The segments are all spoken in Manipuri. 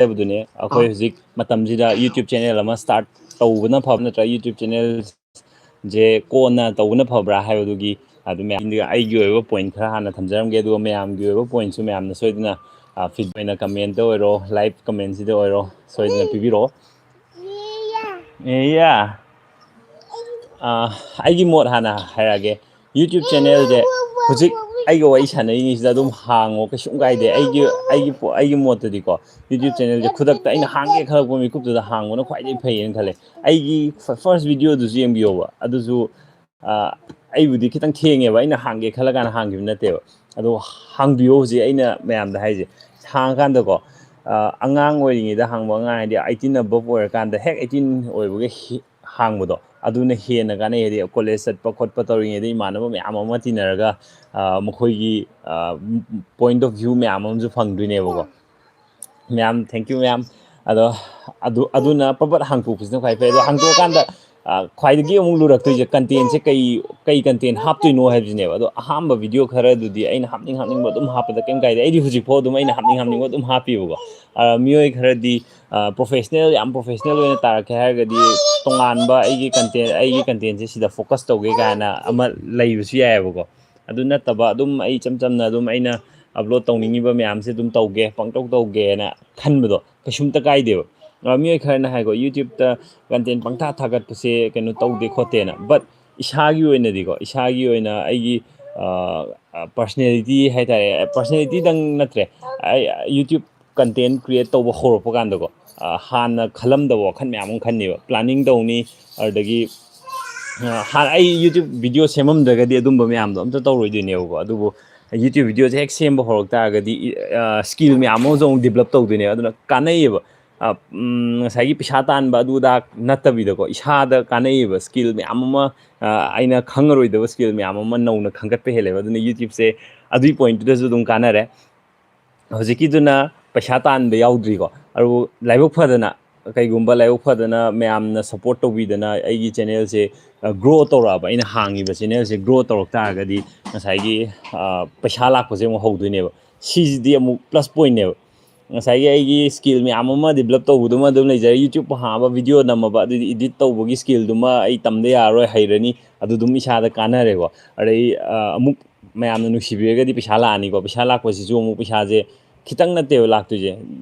ꯍꯥꯏꯕꯗꯨꯅꯦ ꯑꯩꯈꯣꯏ ꯍꯧꯖꯤꯛ ꯃꯇꯝꯁꯤꯗ ꯌꯨꯇ꯭ꯌꯨꯕ ꯆꯦꯅꯦꯜ ꯑꯃ ꯁ꯭ꯇꯥꯔꯠ ꯇꯧꯕꯅ ꯐꯕ ꯅꯠꯇ꯭ꯔꯒ ꯌꯨꯇ꯭ꯌꯨꯕ ꯆꯦꯅꯦꯜꯁꯦ ꯀꯣꯟꯅ ꯇꯧꯕꯅ ꯐꯕ꯭ꯔꯥ ꯍꯥꯏꯕꯗꯨꯒꯤ ꯑꯗꯨ ꯃꯌꯥꯝꯗꯨ ꯑꯩꯒꯤ ꯑꯣꯏꯕ ꯄꯣꯏꯟ ꯈꯔ ꯍꯥꯟꯅ ꯊꯝꯖꯔꯝꯒꯦ ꯑꯗꯨꯒ ꯃꯌꯥꯝꯒꯤ ꯑꯣꯏꯕ ꯄꯣꯏꯟꯁꯨ ꯃꯌꯥꯝꯅ ꯁꯣꯏꯗꯅ ꯐꯤꯠ ꯑꯣꯏꯅ ꯀꯃꯦꯟꯇ ꯑꯣꯏꯔꯣ ꯂꯥꯏꯚ ꯀꯃꯦꯟꯁꯤꯗ ꯑꯣꯏꯔꯣ ꯁꯣꯏꯗꯅ ꯄꯤꯕꯤꯔꯛꯑꯣ ꯑꯩꯒꯤ ꯃꯣꯠ ꯍꯥꯟꯅ ꯍꯥꯏꯔꯛꯑꯒꯦ ꯌꯨꯇ꯭ꯌꯨꯕ ꯆꯦꯅꯦꯜꯁꯦ ꯍꯧꯖꯤꯛ ꯑꯩꯒ ꯋꯥꯔꯤ ꯁꯥꯟꯅꯔꯤꯉꯩꯁꯤꯗ ꯑꯗꯨꯝ ꯍꯥꯡꯉꯣ ꯀꯩꯁꯨꯝ ꯀꯥꯏꯗꯦ ꯑꯩꯒꯤ ꯃꯣꯠꯇꯗꯤꯀꯣ ꯌꯨꯇ꯭ꯌꯨꯕ ꯆꯦꯅꯦꯜꯁꯦ ꯈꯨꯗꯛꯇ ꯑꯩꯅ ꯍꯥꯡꯒꯦ ꯈꯜꯂꯛꯄ ꯃꯤꯀꯨꯞꯇꯨꯗ ꯍꯥꯡꯕꯅ ꯈ꯭ꯋꯥꯏꯗꯒꯤ ꯐꯩꯌꯦꯅ ꯈꯜꯂꯦ ꯑꯩꯒꯤ ꯐꯥꯔꯁ ꯚꯤꯗꯤꯑꯣꯗꯨꯁꯨ ꯌꯦꯡꯕꯤꯌꯣꯕ ꯑꯗꯨꯁꯨ ꯑꯩꯕꯨꯗꯤ ꯈꯤꯇꯪ ꯊꯦꯡꯉꯦꯕ ꯑꯩꯅ ꯍꯥꯡꯒꯦ ꯈꯜꯂ ꯀꯥꯟꯗ ꯍꯥꯡꯈꯤꯕ ꯅꯠꯇꯦꯕ ꯑꯗꯣ ꯍꯥꯡꯕꯤꯌꯣ ꯍꯧꯖꯤꯛ ꯑꯩꯅ ꯃꯌꯥꯝꯗ ꯍꯥꯏꯁꯦ ꯍꯥꯡꯉꯀꯥꯟꯗꯀꯣ ꯑꯉꯥꯡ ꯑꯣꯏꯔꯤꯉꯩꯗ ꯍꯥꯡꯕ ꯑꯉꯥꯡ ꯍꯥꯏꯗꯤ 18 ꯑꯕꯞ ꯑꯣꯏꯔꯀꯥꯟꯗ ꯍꯦꯛ 18 ꯑꯣꯏꯕꯒ ꯍꯥꯡꯕꯗꯣ ꯑꯗꯨꯅ ꯍꯦꯟꯅ ꯀꯥꯟꯅꯩ ꯍꯥꯏꯗꯤ ꯀꯣꯂꯦꯖ ꯆꯠꯄ ꯈꯣꯠꯄ ꯇꯧꯔꯤꯉꯩꯗ ꯏꯃꯥꯟꯅꯕ ꯃꯌꯥꯝ ꯑꯃ ꯇꯤꯟꯅꯔꯒ ꯃꯈꯣꯏꯒꯤ ꯄꯣꯏꯟ ꯑꯣꯐ ꯚ꯭ꯌꯨ ꯃꯌꯥꯝ ꯑꯃꯁꯨ ꯐꯪꯗꯣꯏꯅꯦꯕꯀꯣ ꯃꯌꯥꯝ ꯊꯦꯡꯀ꯭ꯌꯨ ꯃꯌꯥꯝ ꯑꯗꯣ ꯑꯗꯨꯅ ꯄꯕꯠ ꯍꯥꯡꯇꯣꯛꯄꯁꯤꯅ ꯈ꯭ꯋꯥꯏ ꯐꯩ ꯑꯗꯣ ꯍꯥꯡꯇꯣꯛꯑꯀꯥꯟꯗ ꯈ꯭ꯋꯥꯏꯗꯒꯤ ꯑꯃꯨꯛ ꯂꯨꯔꯛꯇꯣꯏꯁꯦ ꯀꯟꯇꯦꯟꯁꯦ ꯀꯩ ꯀꯟꯇꯦꯟ ꯍꯥꯞꯇꯣꯏꯅꯣ ꯍꯥꯏꯕꯁꯤꯅꯦꯕ ꯑꯗꯣ ꯑꯍꯥꯟꯕ ꯚꯤꯗꯤꯑꯣ ꯈꯔꯗꯨꯗꯤ ꯑꯩꯅ ꯍꯥꯞꯅꯤꯡꯕ ꯑꯗꯨꯝ ꯍꯥꯞꯄꯗ ꯀꯩꯝ ꯀꯥꯏꯗꯦ ꯑꯩꯗꯤ ꯍꯧꯖꯤꯛꯐꯥꯎ ꯑꯗꯨꯝ ꯑꯩꯅ ꯍꯥꯞꯅꯤꯡꯕ ꯑꯗꯨꯝ ꯍꯥꯞꯄꯤꯕꯀꯣ ꯃꯤꯑꯣꯏ ꯈꯔꯗꯤ ꯄ꯭ꯔꯣꯐꯦꯁꯅꯦꯜ ꯌꯥꯝ ꯄ꯭ꯔꯣꯐꯦꯁꯅꯦꯜ ꯑꯣꯏꯅ ꯇꯥꯔꯛꯀꯦ ꯍꯥꯏꯔꯒꯗꯤ ꯇꯣꯉꯥꯟꯕ ꯑꯩꯒꯤ ꯀꯟꯇꯦꯟꯁꯦ ꯁꯤꯗ ꯐꯣꯀꯁ ꯇꯧꯒꯦ ꯀꯥꯏꯅ ꯑꯃ ꯂꯩꯕꯁꯨ ꯌꯥꯏꯑꯕꯀꯣ ꯑꯗꯨ ꯅꯠꯇꯕ ꯑꯗꯨꯝ ꯑꯩ ꯏꯆꯝ ꯆꯝꯅ ꯑꯗꯨꯝ ꯑꯩꯅ ꯑꯞꯂꯣꯗ ꯇꯧꯅꯤꯡꯉꯤꯕ ꯃꯌꯥꯝꯁꯦ ꯑꯗꯨꯝ ꯇꯧꯒꯦ ꯄꯪꯇꯧ ꯇꯧꯒꯦꯅ ꯈꯟꯕꯗꯣ ꯀꯩꯁꯨꯝꯇ ꯀꯥꯏꯗꯦꯕ ꯃꯤꯑꯣꯏ ꯈꯔꯅ ꯍꯥꯏꯀꯣ ꯌꯨꯇ꯭ꯌꯨꯕꯇ ꯀꯟꯇꯦꯟ ꯄꯪꯊꯥ ꯊꯥꯒꯠꯄꯁꯦ ꯀꯩꯅꯣ ꯇꯧꯗꯦ ꯈꯣꯠꯇꯦꯅ ꯕꯠ ꯏꯁꯥꯒꯤ ꯑꯣꯏꯅꯗꯤꯀꯣ ꯏꯁꯥꯒꯤ ꯑꯣꯏꯅ ꯑꯩꯒꯤ ꯄꯔꯁꯅꯦꯂꯤꯇꯤ ꯍꯥꯏꯇꯥꯔꯦ ꯄꯔꯁꯅꯦꯂꯤꯇꯤꯗꯪ ꯅꯠꯇ꯭ꯔꯦ ꯑꯩ ꯌꯨꯇ꯭ꯌꯨꯕ ꯀꯟꯇꯦꯟ ꯀ꯭ꯔꯤꯌꯦꯠ ꯇꯧꯕ ꯍꯧꯔꯛꯄ ꯀꯥꯟꯗꯀꯣ ꯍꯥꯟꯅ ꯈꯜꯂꯝꯗꯕ ꯋꯥꯈꯜ ꯃꯌꯥꯝ ꯑꯃ ꯈꯟꯅꯦꯕ ꯄ꯭ꯂꯥꯅꯤꯡ ꯇꯧꯅꯤ ꯑꯗꯨꯗꯒꯤ ꯍꯥꯟꯅ ꯑꯩ ꯌꯨꯇ꯭ꯌꯨꯕ ꯚꯤꯗꯤꯑꯣ ꯁꯦꯝꯃꯝꯗ꯭ꯔꯒꯗꯤ ꯑꯗꯨꯝꯕ ꯃꯌꯥꯝꯗꯣ ꯑꯝꯇ ꯇꯧꯔꯣꯏꯗꯣꯏꯅꯦꯕꯀꯣ ꯑꯗꯨꯕꯨ ꯌꯨꯇ꯭ꯌꯨꯕ ꯚꯤꯗꯤꯑꯣꯁꯦ ꯍꯦꯛ ꯁꯦꯝꯕ ꯍꯧꯔꯛ ꯇꯥꯔꯒꯗꯤ ꯁ꯭ꯀꯤꯜ ꯃꯌꯥꯝ ꯑꯃꯁꯨ ꯑꯃꯨꯛ ꯗꯤꯕꯂꯞ ꯇꯧꯗꯣꯏꯅꯦꯕ ꯑꯗꯨꯅ ꯀꯥꯟꯅꯩꯌꯦꯕ ꯉꯁꯥꯏꯒꯤ ꯄꯩꯁా ताꯟꯕ ꯑꯗꯨꯗ ꯅꯠꯇꯕꯤꯗꯀꯣ ꯏꯁꯥꯗ ꯀꯥꯟꯅꯩꯌꯦꯕ ꯁ꯭ꯀꯤꯜ ꯃꯌꯥꯝ ꯑꯃ ꯑꯩꯅ ꯈꯪꯉꯔꯣꯏꯗꯕ ꯁ꯭ꯀꯤꯜ ꯃꯌꯥꯝ ꯑꯃ ꯅꯧꯅ ꯈꯪꯒꯠꯄ ꯍꯦꯜꯂꯦꯕ ꯑꯗꯨꯅ ꯌꯨꯇ꯭ꯌꯨꯕꯁꯦ ꯑꯗꯨꯒꯤ ꯄꯣꯏꯟꯠꯇꯨꯗꯁꯨ ꯑꯗꯨꯝ ꯀꯥꯟꯅꯔꯦ ꯍꯧꯖꯤꯛꯀꯤꯗꯨꯅ ꯄꯩꯁా ꯇꯥꯟꯕ ꯌꯥꯎꯗ꯭ꯔꯤꯀꯣ ꯑꯗꯨꯕꯨ ꯂꯥꯏꯕꯛ ꯐꯗꯅ ꯀꯩꯒꯨꯝꯕ ꯂꯥꯏꯕꯛ ꯐꯗꯅ ꯃꯌꯥꯝꯅ ꯁꯞꯄꯣꯔꯠ ꯇꯧꯕꯤꯗꯅ ꯑꯩꯒꯤ ꯆꯦꯅꯦꯜꯁꯦ ꯒ꯭ꯔꯣ ꯇꯧꯔꯛꯑꯕ ꯑꯩꯅ ꯍꯥꯡꯉꯤꯕ ꯆꯦꯅꯦꯜꯁꯦ ꯒ꯭ꯔꯣ ꯇꯧꯔꯛ ꯇꯥꯔꯒꯗꯤ ꯉꯁꯥꯏꯒꯤ ꯄꯩꯁꯥ ꯂꯥꯛꯄꯁꯦ ꯑꯃꯨꯛ ꯍꯧꯗꯣꯏꯅꯦꯕ ꯁꯤꯁꯤꯗꯤ ꯑꯃꯨꯛ ꯄ꯭ꯂꯁ ꯄꯣꯏꯟꯅꯦꯕ ꯉꯁꯥꯏꯒꯤ ꯑꯩꯒꯤ ꯁ꯭ꯀꯤꯜ ꯃꯌꯥꯝ ꯑꯃ ꯗꯤꯕꯂꯞ ꯇꯧꯕꯗꯨꯃ ꯑꯗꯨꯝ ꯂꯩꯖꯔꯦ ꯌꯨꯇ꯭ꯌꯨꯕ ꯍꯥꯡꯉꯒ ꯚꯤꯗꯤꯑꯣ ꯅꯝꯃꯕ ꯑꯗꯨꯗꯤ ꯏꯗꯤꯠ ꯇꯧꯕꯒꯤ ꯁ꯭ꯀꯤꯜꯗꯨꯃ ꯑꯩ ꯇꯝꯗ ꯌꯥꯔꯔꯣꯏ ꯍꯩꯔꯅꯤ ꯑꯗꯨ ꯑꯗꯨꯝ ꯏꯁꯥꯗ ꯀꯥꯟꯅꯔꯦꯀꯣ ꯑꯗꯩ ꯑꯃꯨꯛ ꯃꯌꯥꯝꯅ ꯅꯨꯡꯁꯤꯕꯤꯔꯒꯗꯤ ꯄꯩꯁꯥ ꯂꯥꯛꯑꯅꯤꯀꯣ ꯄꯩꯁꯥ ꯂꯥꯛꯄꯁꯤꯁꯨ ꯑꯃꯨꯛ ꯄꯩꯁꯥꯁꯦ ꯈꯤꯇꯪ ꯅꯠꯇꯦꯕ ꯂꯥꯛꯇꯣꯏꯁꯦ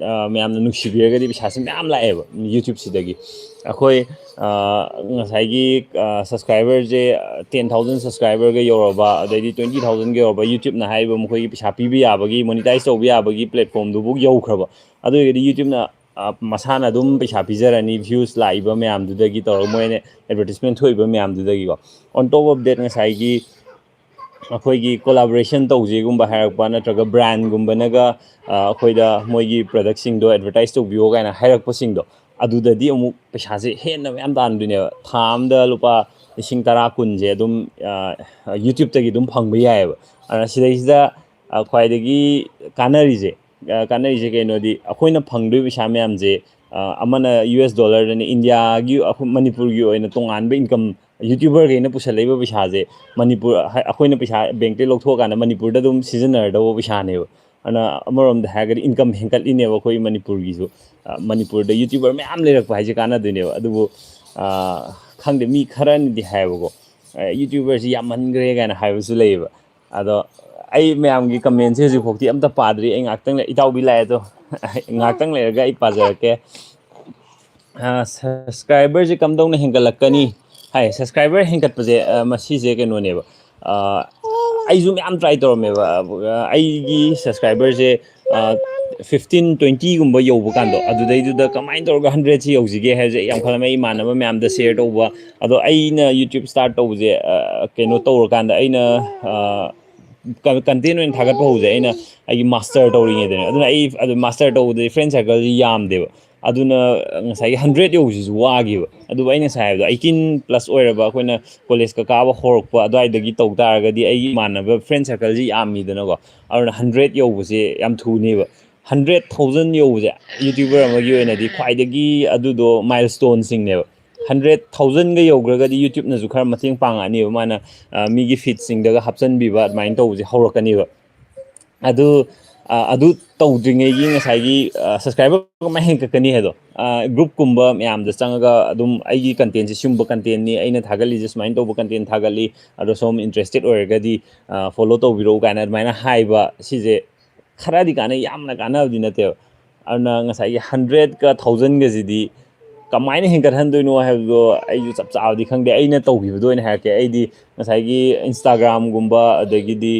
ꯃꯌꯥꯝꯅ ꯅꯨꯡꯁꯤꯕꯤꯔꯒꯗꯤ ꯄꯩꯁꯥꯁꯦ ꯃꯌꯥꯝ ꯂꯥꯛꯑꯦꯕ ꯌꯨꯇ꯭ꯌꯨꯕꯁꯤꯗꯒꯤ ꯑꯩꯈꯣꯏ ꯉꯁꯥꯏꯒꯤ ꯁꯕꯁꯀ꯭ꯔꯥꯏꯕꯔꯁꯦ 10,000 ꯁꯕꯁꯀ꯭ꯔꯥꯏꯕꯔꯒ ꯌꯧꯔꯕ ꯑꯗꯩꯗꯤ 20,000ꯒ ꯌꯧꯔꯕ ꯌꯨꯇ꯭ꯌꯨꯕꯅ ꯍꯥꯏꯔꯤꯕ ꯃꯈꯣꯏꯒꯤ ꯄꯩꯁꯥ ꯄꯤꯕ ꯌꯥꯕꯒꯤ ꯃꯣꯅꯤꯇꯥꯏꯁ ꯇꯧꯕ ꯌꯥꯕꯒꯤ ꯄ꯭ꯂꯦꯠꯐꯣꯝꯗꯨꯕꯨ ꯌꯧꯈ꯭ꯔꯕ ꯑꯗꯨ ꯑꯣꯏꯔꯒꯗꯤ ꯌꯨꯇ꯭ꯌꯨꯕꯅ ꯃꯁꯥꯅ ꯑꯗꯨꯝ ꯄꯩꯁꯥ ꯄꯤꯖꯔꯅꯤ ꯚ꯭ꯌꯨꯁ ꯂꯥꯛꯏꯕ ꯃꯌꯥꯝꯗꯨꯗꯒꯤ ꯇꯧꯔꯒ ꯃꯣꯏꯅ ꯑꯦꯗꯚꯔꯇꯤꯁꯃꯦꯟ ꯊꯣꯛꯏꯕ ꯃꯌꯥꯝꯗꯨꯗꯒꯤꯀꯣ ꯑꯣꯟ ꯇꯣꯞ ꯑꯣꯐ ꯗꯦꯠ ꯉꯁꯥꯏꯒꯤ ꯑꯩꯈꯣꯏꯒꯤ ꯀꯣꯂꯥꯕꯣꯔꯦꯁꯟ ꯇꯧꯖꯦꯒꯨꯝꯕ ꯍꯥꯏꯔꯛꯄ ꯅꯠꯇ꯭ꯔꯒ ꯕ꯭ꯔꯥꯟꯒꯨꯝꯕꯅꯒ ꯑꯩꯈꯣꯏꯗ ꯃꯣꯏꯒꯤ ꯄ꯭ꯔꯗꯛꯁꯤꯡꯗꯣ ꯑꯦꯗꯚꯔꯇꯥꯏꯁ ꯇꯧꯕꯤꯌꯣ ꯀꯥꯏꯅ ꯍꯥꯏꯔꯛꯄꯁꯤꯡꯗꯣ ꯑꯗꯨꯗꯗꯤ ꯑꯃꯨꯛ ꯄꯩꯁꯥꯁꯦ ꯍꯦꯟꯅ ꯃꯌꯥꯝ ꯇꯥꯟꯗꯣꯏꯅꯦꯕ ꯊꯥ ꯑꯝꯗ ꯂꯨꯄꯥ 10,000-10,000 ꯑꯗꯨꯝ ꯌꯨꯇ꯭ꯌꯨꯕꯇꯒꯤ ꯑꯗꯨꯝ ꯐꯪꯕ ꯌꯥꯏꯑꯕ ꯑꯗꯨꯅ ꯁꯤꯗꯩꯁꯤꯗ ꯈ꯭ꯋꯥꯏꯗꯒꯤ ꯀꯥꯟꯅꯔꯤꯁꯦ ꯀꯩꯅꯣꯗꯤ ꯑꯩꯈꯣꯏꯅ ꯐꯪꯗꯣꯏ ꯄꯩꯁꯥ ꯃꯌꯥꯝꯁꯦ ꯑꯃꯅ US$ ꯏꯟꯗꯤꯌꯥꯒꯤ ꯃꯅꯤꯄꯨꯔꯒꯤ ꯑꯣꯏꯅ ꯇꯣꯉꯥꯟꯕ ꯏꯟꯀꯝ ꯌꯨꯇ꯭ꯌꯨꯕꯔꯈꯩꯅ ꯄꯨꯁꯜꯂꯛꯏꯕ ꯄꯩꯁꯥꯁꯦ ꯃꯅꯤꯄꯨꯔ ꯑꯩꯈꯣꯏꯅ ꯄꯩꯁꯥ ꯕꯦꯡꯛꯇꯩ ꯂꯧꯊꯣꯛꯑꯀꯥꯟꯗ ꯃꯅꯤꯄꯨꯔꯗ ꯑꯗꯨꯝ ꯁꯤꯖꯤꯟꯅꯔꯗꯧꯕ ꯄꯩꯁꯥꯅꯦꯕ ꯑꯗꯨꯅ ꯑꯃꯔꯣꯝꯗ ꯍꯥꯏꯔꯒꯗꯤ ꯏꯟꯀꯝ ꯍꯦꯟꯒꯠꯂꯤꯅꯦꯕ ꯑꯩꯈꯣꯏ ꯃꯅꯤꯄꯨꯔꯒꯤꯁꯨ ꯃꯅꯤꯄꯨꯔꯗ ꯌꯨꯇ꯭ꯌꯨꯕꯔ ꯃꯌꯥꯝ ꯂꯩꯔꯛꯄ ꯍꯥꯏꯁꯦ ꯀꯥꯟꯅꯗꯣꯏꯅꯦꯕ ꯑꯗꯨꯕꯨ ꯈꯪꯗꯦ ꯃꯤ ꯈꯔꯅꯗꯤ ꯍꯥꯏꯌꯦꯕꯀꯣ ꯌꯨꯇ꯭ꯌꯨꯕꯔꯁꯤ ꯌꯥꯝꯃꯟꯈ꯭ꯔꯦ ꯀꯥꯏꯅ ꯍꯥꯏꯕꯁꯨ ꯂꯩꯌꯦꯕ ꯑꯗꯣ ꯑꯩ ꯃꯌꯥꯝꯒꯤ ꯀꯃꯦꯟꯁꯦ ꯍꯧꯖꯤꯛꯐꯥꯎꯗꯤ ꯑꯝꯇ ꯄꯥꯗ꯭ꯔꯤ ꯑꯩ ꯉꯥꯛꯇꯪ ꯏꯇꯥꯎꯕꯤ ꯂꯥꯛꯑꯦ ꯑꯗꯣ ꯉꯥꯏꯍꯥꯛꯇꯪ ꯂꯩꯔꯒ ꯑꯩ ꯄꯥꯖꯔꯛꯀꯦ ꯁꯕꯁꯀ꯭ꯔꯥꯏꯕꯔꯁꯦ ꯀꯝꯗꯧꯅ ꯍꯦꯟꯒꯠꯂꯛꯀꯅꯤ ꯍꯥꯏ ꯁꯕꯁꯀ꯭ꯔꯥꯏꯕꯔ ꯍꯦꯟꯒꯠꯄꯁꯦ ꯃꯁꯤꯁꯦ ꯀꯩꯅꯣꯅꯦꯕ ꯑꯩꯁꯨ ꯃꯌꯥꯝ ꯇ꯭ꯔꯥꯏ ꯇꯧꯔꯝꯃꯦꯕ ꯑꯩꯒꯤ ꯁꯕꯁꯀ꯭ꯔꯥꯏꯕꯔꯁꯦ 15-20ꯒꯨꯝꯕ ꯌꯧꯕ ꯀꯥꯟꯗꯣ ꯑꯗꯨꯗꯩꯗꯨꯗ ꯀꯃꯥꯏꯅ ꯇꯧꯔꯒ 100ꯁꯤ ꯌꯧꯁꯤꯒꯦ ꯍꯥꯏꯕꯁꯦ ꯑꯩ ꯌꯥꯝ ꯈꯜꯂꯝꯃꯦ ꯏꯃꯥꯟꯅꯕ ꯃꯌꯥꯝꯗ ꯁꯦꯌꯔ ꯇꯧꯕ ꯑꯗꯣ ꯑꯩꯅ ꯌꯨꯇ꯭ꯌꯨꯕ ꯁ꯭ꯇꯥꯔꯠ ꯇꯧꯕꯁꯦ ꯀꯩꯅꯣ ꯇꯧꯔꯀꯥꯟꯗ ꯑꯩꯅ ꯀꯟꯇꯦꯟ ꯑꯣꯏꯅ ꯊꯥꯒꯠꯄ ꯍꯧꯁꯦ ꯑꯩꯅ ꯑꯩꯒꯤ ꯃꯥꯁꯇꯔ ꯇꯧꯔꯤꯉꯩꯗꯅꯦ ꯑꯗꯨꯅ ꯑꯩ ꯑꯗꯨ ꯃꯥꯁꯇꯔ ꯇꯧꯕꯗꯗꯤ ꯐ꯭ꯔꯦꯟ ꯁꯔꯀꯜꯁꯤ ꯌꯥꯝꯗꯦꯕ ꯑꯗꯨꯅ ꯉꯁꯥꯏꯒꯤ 100 ꯌꯧꯕꯁꯤꯁꯨ ꯋꯥꯈꯤꯕ ꯑꯗꯨꯕꯨ ꯑꯩꯅ ꯉꯁꯥꯏ ꯍꯥꯏꯕꯗꯣ 18+ ꯑꯣꯏꯔꯕ ꯑꯩꯈꯣꯏꯅ ꯀꯣꯂꯦꯖꯀ ꯀꯥꯕ ꯍꯧꯔꯛꯄ ꯑꯗꯨꯋꯥꯏꯗꯒꯤ ꯇꯧ ꯇꯥꯔꯒꯗꯤ ꯑꯩꯒꯤ ꯏꯃꯥꯟꯅꯕ ꯐ꯭ꯔꯦꯟ ꯁꯔꯀꯜꯁꯤ ꯌꯥꯝꯃꯤꯗꯅꯀꯣ ꯑꯗꯨꯅ 100 ꯌꯧꯕꯁꯦ ꯌꯥꯝ ꯊꯨꯅꯦꯕ 100,000 ꯌꯧꯕꯁꯦ ꯌꯨꯇ꯭ꯌꯨꯕꯔ ꯑꯃꯒꯤ ꯑꯣꯏꯅꯗꯤ ꯈ꯭ꯋꯥꯏꯗꯒꯤ ꯑꯗꯨꯗꯣ ꯃꯥꯏꯜꯁꯇꯣꯟꯁꯤꯡꯅꯦꯕ 100,000ꯒ ꯌꯧꯈ꯭ꯔꯒꯗꯤ ꯌꯨꯇ꯭ꯌꯨꯕꯅꯁꯨ ꯈꯔ ꯃꯇꯦꯡ ꯄꯥꯡꯉꯛꯑꯅꯦꯕ ꯃꯥꯅ ꯃꯤꯒꯤ ꯐꯤꯠꯁꯤꯡꯗꯒ ꯍꯥꯞꯆꯤꯟꯕꯤꯕ ꯑꯗꯨꯃꯥꯏꯅ ꯇꯧꯕꯁꯦ ꯍꯧꯔꯛꯀꯅꯦꯕ ꯑꯗꯨ adu tꯧd꯭ꯔꯤꯉꯩꯒꯤ ꯉꯁꯥꯏꯒꯤ subscriber ꯀꯃꯥꯏ ꯍꯦꯟꯒꯠꯀꯅꯤ ꯍꯥꯏꯗꯣ group ꯀꯨꯝꯕ ꯃꯌꯥꯝꯗ ꯆꯪꯉꯒ ꯑꯗꯨꯝ ꯑꯩꯒꯤ ꯀꯟꯇꯦꯟꯁꯦ ꯁꯤꯒꯨꯝꯕ ꯀꯟꯇꯦꯟꯅꯤ ꯑꯩꯅ ꯊꯥꯒꯠꯂꯤꯁꯦ ꯁꯨꯃꯥꯏꯅ ꯇꯧꯕ ꯀꯟꯇꯦꯟ ꯊꯥꯒꯠꯂꯤ ꯑꯗꯣ ꯁꯣꯝ ꯏꯟꯇꯔꯦꯁꯇꯦꯗ ꯑꯣꯏꯔꯒꯗꯤ ꯐꯣꯂꯣ ꯇꯧꯕꯤꯔꯛꯎ ꯀꯥꯏꯅ ꯑꯗꯨꯃꯥꯏꯅ ꯍꯥꯏꯕ ꯁꯤꯁꯦ ꯈꯔꯗꯤ ꯀꯥꯟꯅꯩ ꯌꯥꯝꯅ ꯀꯥꯟꯅꯕꯗꯤ ꯅꯠꯇꯦꯕ ꯑꯗꯨꯅ ꯉꯁꯥꯏꯒꯤ 100ꯒ 1000ꯒꯁꯤꯗꯤ ꯀꯃꯥꯏꯅ ꯍꯦꯟꯒꯠꯍꯟꯗꯣꯏꯅꯣ ꯍꯥꯏꯕꯗꯣ ꯑꯩꯁꯨ ꯆꯞ ꯆꯥꯕꯗꯤ ꯈꯪꯗꯦ ꯑꯩꯅ ꯇꯧꯈꯤꯕꯗꯣ ꯑꯣꯏꯅ ꯍꯥꯏꯔꯛꯀꯦ ꯑꯩꯗꯤ ꯉꯁꯥꯏꯒꯤ ꯏꯟꯁꯇꯥꯒ꯭ꯔꯥꯝꯒꯨꯝꯕ ꯑꯗꯒꯤꯗꯤ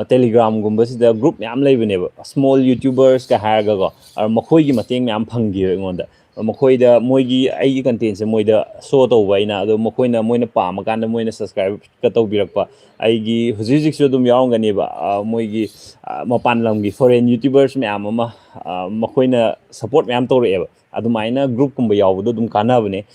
ꯇꯦꯂꯤꯒ꯭ꯔꯥꯝꯒꯨꯝꯕꯁꯤꯗ ꯒ꯭ꯔꯨꯞ ꯃꯌꯥꯝ ꯂꯩꯕꯅꯦꯕ ꯁ꯭ꯃꯣꯜ ꯌꯨꯇ꯭ꯌꯨꯕꯔꯁꯀ ꯍꯥꯏꯔꯒꯀꯣ ꯃꯈꯣꯏꯒꯤ ꯃꯇꯦꯡ ꯃꯌꯥꯝ ꯐꯪꯈꯤꯕ ꯑꯩꯉꯣꯟꯗ ꯃꯈꯣꯏꯗ ꯃꯣꯏꯒꯤ ꯑꯩꯒꯤ ꯀꯟꯇꯦꯟꯁꯦ ꯃꯣꯏꯗ ꯁꯣ ꯇꯧꯕ ꯑꯩꯅ ꯑꯗꯣ ꯃꯣꯏꯅ ꯄꯥꯝꯃꯀꯥꯟꯗ ꯃꯣꯏꯅ ꯁꯕꯁꯀ꯭ꯔꯥꯏꯕꯀ ꯇꯧꯕꯤꯔꯛꯄ ꯑꯩꯒꯤ ꯍꯧꯖꯤꯛ ꯍꯧꯖꯤꯛꯁꯨ ꯑꯗꯨꯝ ꯌꯥꯎꯔꯝꯒꯅꯦꯕ ꯃꯣꯏꯒꯤ ꯃꯄꯥꯟ ꯂꯝꯒꯤ ꯐꯣꯔꯦꯟ ꯌꯨꯇ꯭ꯌꯨꯕꯔꯁ ꯃꯌꯥꯝ ꯑꯃ ꯃꯈꯣꯏꯅ ꯁꯞꯄꯣꯔꯠ ꯃꯌꯥꯝ ꯇꯧꯔꯛꯑꯦꯕ ꯑꯗꯨꯃꯥꯏꯅ ꯒ꯭ꯔꯨꯞꯀꯨꯝꯕ ꯌꯥꯎꯕꯗꯣ ꯑꯗꯨꯝ ꯀꯥꯟꯅꯕꯅꯦ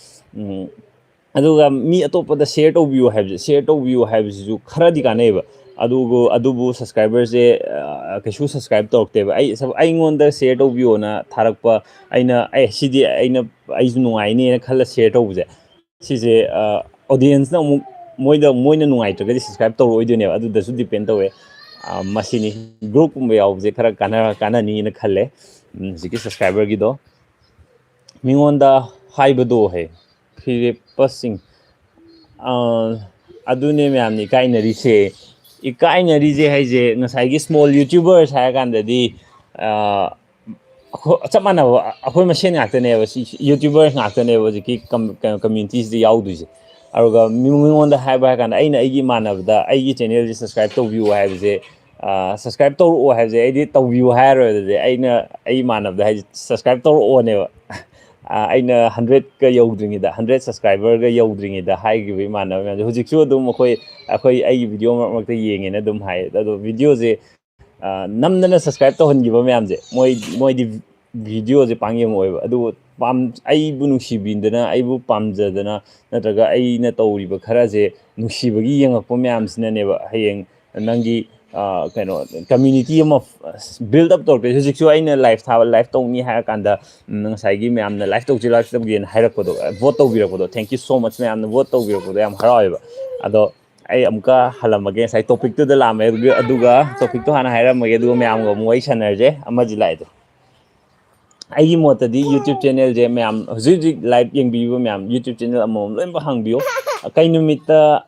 ꯑꯗꯨꯒ ꯃꯤ ꯑꯇꯣꯞꯄꯗ ꯁꯦꯌꯔ ꯇꯧꯕꯤꯌꯨ ꯍꯥꯏꯕꯁꯦ ꯁꯦꯌꯔ ꯇꯧꯕꯤꯌꯨ ꯍꯥꯏꯕꯁꯤꯁꯨ ꯈꯔꯗꯤ ꯀꯥꯟꯅꯩꯑꯕ ꯑꯗꯨꯕꯨ ꯁꯕꯁꯀ꯭ꯔꯥꯏꯕꯔꯁꯦ ꯀꯩꯁꯨ ꯁꯕꯁꯀ꯭ꯔꯥꯏꯕ ꯇꯧꯔꯛꯇꯦꯕ ꯑꯩꯉꯣꯟꯗ ꯁꯦꯌꯔ ꯇꯧꯕꯤꯌꯣꯅ ꯊꯥꯔꯛꯄ ꯁꯤꯗꯤ ꯑꯩꯁꯨ ꯅꯨꯡꯉꯥꯏꯅꯦꯅ ꯈꯜꯂ ꯁꯦꯌꯔ ꯇꯧꯕꯁꯦ ꯁꯤꯁꯦ ꯑꯣꯗꯤꯌꯦꯟꯁꯅ ꯑꯃꯨꯛ ꯃꯣꯏꯅ ꯅꯨꯡꯉꯥꯏꯇ꯭ꯔꯒꯗꯤ ꯁꯕꯁꯀ꯭ꯔꯥꯏꯕ ꯇꯧꯔꯛꯑꯣꯏꯗꯣꯏꯅꯦꯕ ꯑꯗꯨꯗꯁꯨ ꯗꯤꯄꯦꯟ ꯇꯧꯋꯦ ꯃꯁꯤꯅꯤ ꯒ꯭ꯔꯨꯞꯀꯨꯝꯕ ꯌꯥꯎꯕꯁꯦ ꯈꯔ ꯀꯥꯟꯅꯅꯤꯅ ꯈꯜꯂꯦ ꯍꯧꯖꯤꯛꯀꯤ ꯁꯕꯁꯀ꯭ꯔꯥꯏꯕꯔꯒꯤꯗꯣ ꯃꯤꯉꯣꯟꯗ ꯍꯥꯏꯕꯗꯣ ꯐꯤꯔꯦꯞꯄꯁꯤꯡ ꯑꯗꯨꯅꯦ ꯃꯌꯥꯝꯅ ꯏꯀꯥꯏꯅꯔꯤꯁꯦ ꯏꯀꯥꯏꯅꯔꯤꯁꯦ ꯍꯥꯏꯁꯦ ꯉꯁꯥꯏꯒꯤ ꯁ꯭ꯃꯣꯜ ꯌꯨꯇ꯭ꯌꯨꯕꯔꯁ ꯍꯥꯏꯔ ꯀꯥꯟꯗꯗꯤ ꯆꯞ ꯃꯥꯟꯅꯕ ꯑꯩꯈꯣꯏ ꯃꯁꯦꯟ ꯉꯥꯛꯇꯅꯦꯕ ꯌꯨꯇ꯭ꯌꯨꯕꯔꯁ ꯉꯥꯛꯇꯅꯦꯕ ꯍꯧꯖꯤꯛꯀꯤ ꯀꯝꯃ꯭ꯌꯨꯅꯤꯇꯤꯁꯤꯗ ꯌꯥꯎꯗꯣꯏꯁꯦ ꯑꯗꯨꯒ ꯃꯤꯉꯣꯟꯗ ꯍꯥꯏꯕ ꯍꯥꯏꯔ ꯀꯥꯟꯗ ꯑꯩꯒꯤ ꯏꯃꯥꯟꯅꯕꯗ ꯑꯩꯒꯤ ꯆꯦꯅꯦꯜꯁꯦ ꯁꯕꯁꯀ꯭ꯔꯥꯏꯕ ꯇꯧꯕꯤꯌꯨ ꯍꯥꯏꯕꯁꯦ ꯁꯕꯁꯀ꯭ꯔꯥꯏꯕ ꯇꯧꯔꯛꯑꯣ ꯍꯥꯏꯕꯁꯦ ꯑꯩꯗꯤ ꯇꯧꯕꯤꯌꯨ ꯍꯥꯏꯔꯣꯏ ꯑꯗꯨꯗꯤ ꯑꯩ ꯏꯃꯥꯟꯅꯕꯗ ꯍꯥꯏꯁꯦ ꯁꯕꯁꯀ꯭ꯔꯥꯏꯕ ꯇꯧꯔꯛꯑꯣꯅꯦꯕ ꯑꯩꯅ 100ꯀ ꯌꯧꯗ꯭ꯔꯤꯉꯩꯗ 100 ꯁꯕꯁꯀ꯭ꯔꯥꯏꯕꯔꯒ ꯌꯧꯗ꯭ꯔꯤꯉꯩꯗ ꯍꯥꯏꯈꯤꯕ ꯏꯃꯥꯟꯅꯕ ꯃꯌꯥꯝꯁꯦ ꯍꯧꯖꯤꯛꯁꯨ ꯑꯗꯨꯝ ꯑꯩꯒꯤ ꯚꯤꯗꯤꯑꯣ ꯃꯔꯛ ꯃꯔꯛꯇ ꯌꯦꯡꯉꯦꯅ ꯑꯗꯨꯝ ꯍꯥꯏ ꯑꯗꯣ ꯚꯤꯗꯤꯑꯣꯁꯦ ꯅꯝꯗꯅ ꯁꯕꯁꯀ꯭ꯔꯥꯏꯕ ꯇꯧꯍꯟꯈꯤꯕ ꯃꯌꯥꯝꯁꯦ ꯃꯣꯏꯗꯤ ꯚꯤꯗꯤꯑꯣꯁꯦ ꯄꯥꯡꯌꯦꯡꯉꯛꯑꯣꯏꯕ ꯑꯗꯨꯕꯨ ꯑꯩꯕꯨ ꯅꯨꯡꯁꯤꯕꯤꯗꯅ ꯑꯩꯕꯨ ꯄꯥꯝꯖꯗꯅ ꯅꯠꯇ꯭ꯔꯒ ꯑꯩꯅ ꯇꯧꯔꯤꯕ ꯈꯔꯁꯦ ꯅꯨꯡꯁꯤꯕꯒꯤ ꯌꯦꯡꯉꯛꯄ ꯃꯌꯥꯝꯁꯤꯅꯅꯦꯕ ꯍꯌꯦꯡ ꯅꯪꯒꯤ ꯀꯩꯅꯣ ꯀꯝꯃ꯭ꯌꯨꯅꯤꯇꯤ ꯑꯃ ꯕꯤꯜꯗ ꯑꯞ ꯇꯧꯔꯛꯇꯣꯏ ꯍꯧꯖꯤꯛꯁꯨ ꯑꯩꯅ ꯂꯥꯏꯐ ꯇꯧꯅꯤ ꯍꯥꯏꯔ ꯀꯥꯟꯗ ꯉꯁꯥꯏꯒꯤ ꯃꯌꯥꯝꯅ ꯂꯥꯏꯐ ꯇꯧꯒꯦꯅ ꯍꯥꯏꯔꯛꯄꯗꯣ vote ꯇꯧꯕꯤꯔꯛꯄꯗꯣ thank you so much ꯃꯌꯥꯝꯅ ꯚꯣꯠ ꯇꯧꯕꯤꯔꯛꯄꯗꯣ ꯌꯥꯝ ꯍꯔꯥꯎꯋꯦꯕ ꯑꯗꯣ ꯑꯩ ꯑꯃꯨꯛꯀ ꯍꯜꯂꯝꯃꯒꯦ ꯉꯁꯥꯏ ꯇꯣꯄꯤꯛꯇꯨꯗ ꯂꯥꯛꯑꯝꯃꯦ ꯑꯗꯨꯒ ꯇꯣꯄꯤꯛꯇꯣ ꯍꯥꯟꯅ ꯍꯥꯏꯔꯝꯃꯒꯦ ꯑꯗꯨꯒ ꯃꯌꯥꯝꯒ ꯑꯃꯨꯛ ꯋꯥꯔꯤ ꯁꯥꯟꯅꯔꯁꯦ ꯑꯃꯗꯤ ꯂꯥꯛꯑꯦꯗꯣ ꯑꯩꯒꯤ ꯃꯣꯠꯇꯗꯤ ꯌꯨꯇ꯭ꯌꯨꯕ ꯆꯦꯅꯦꯜꯁꯦ ꯃꯌꯥꯝ ꯍꯧꯖꯤꯛ ꯂꯥꯏꯚ ꯌꯦꯡꯕꯤꯕ ꯃꯌꯥꯝ ꯌꯨꯇ꯭ꯌꯨꯕ ꯆꯦꯅꯦꯜ ꯑꯃꯃꯝ ꯂꯣꯏꯅꯃꯛ ꯍꯥꯡꯕꯤꯌꯨ ꯀꯩ ꯅꯨꯃꯤꯠꯇ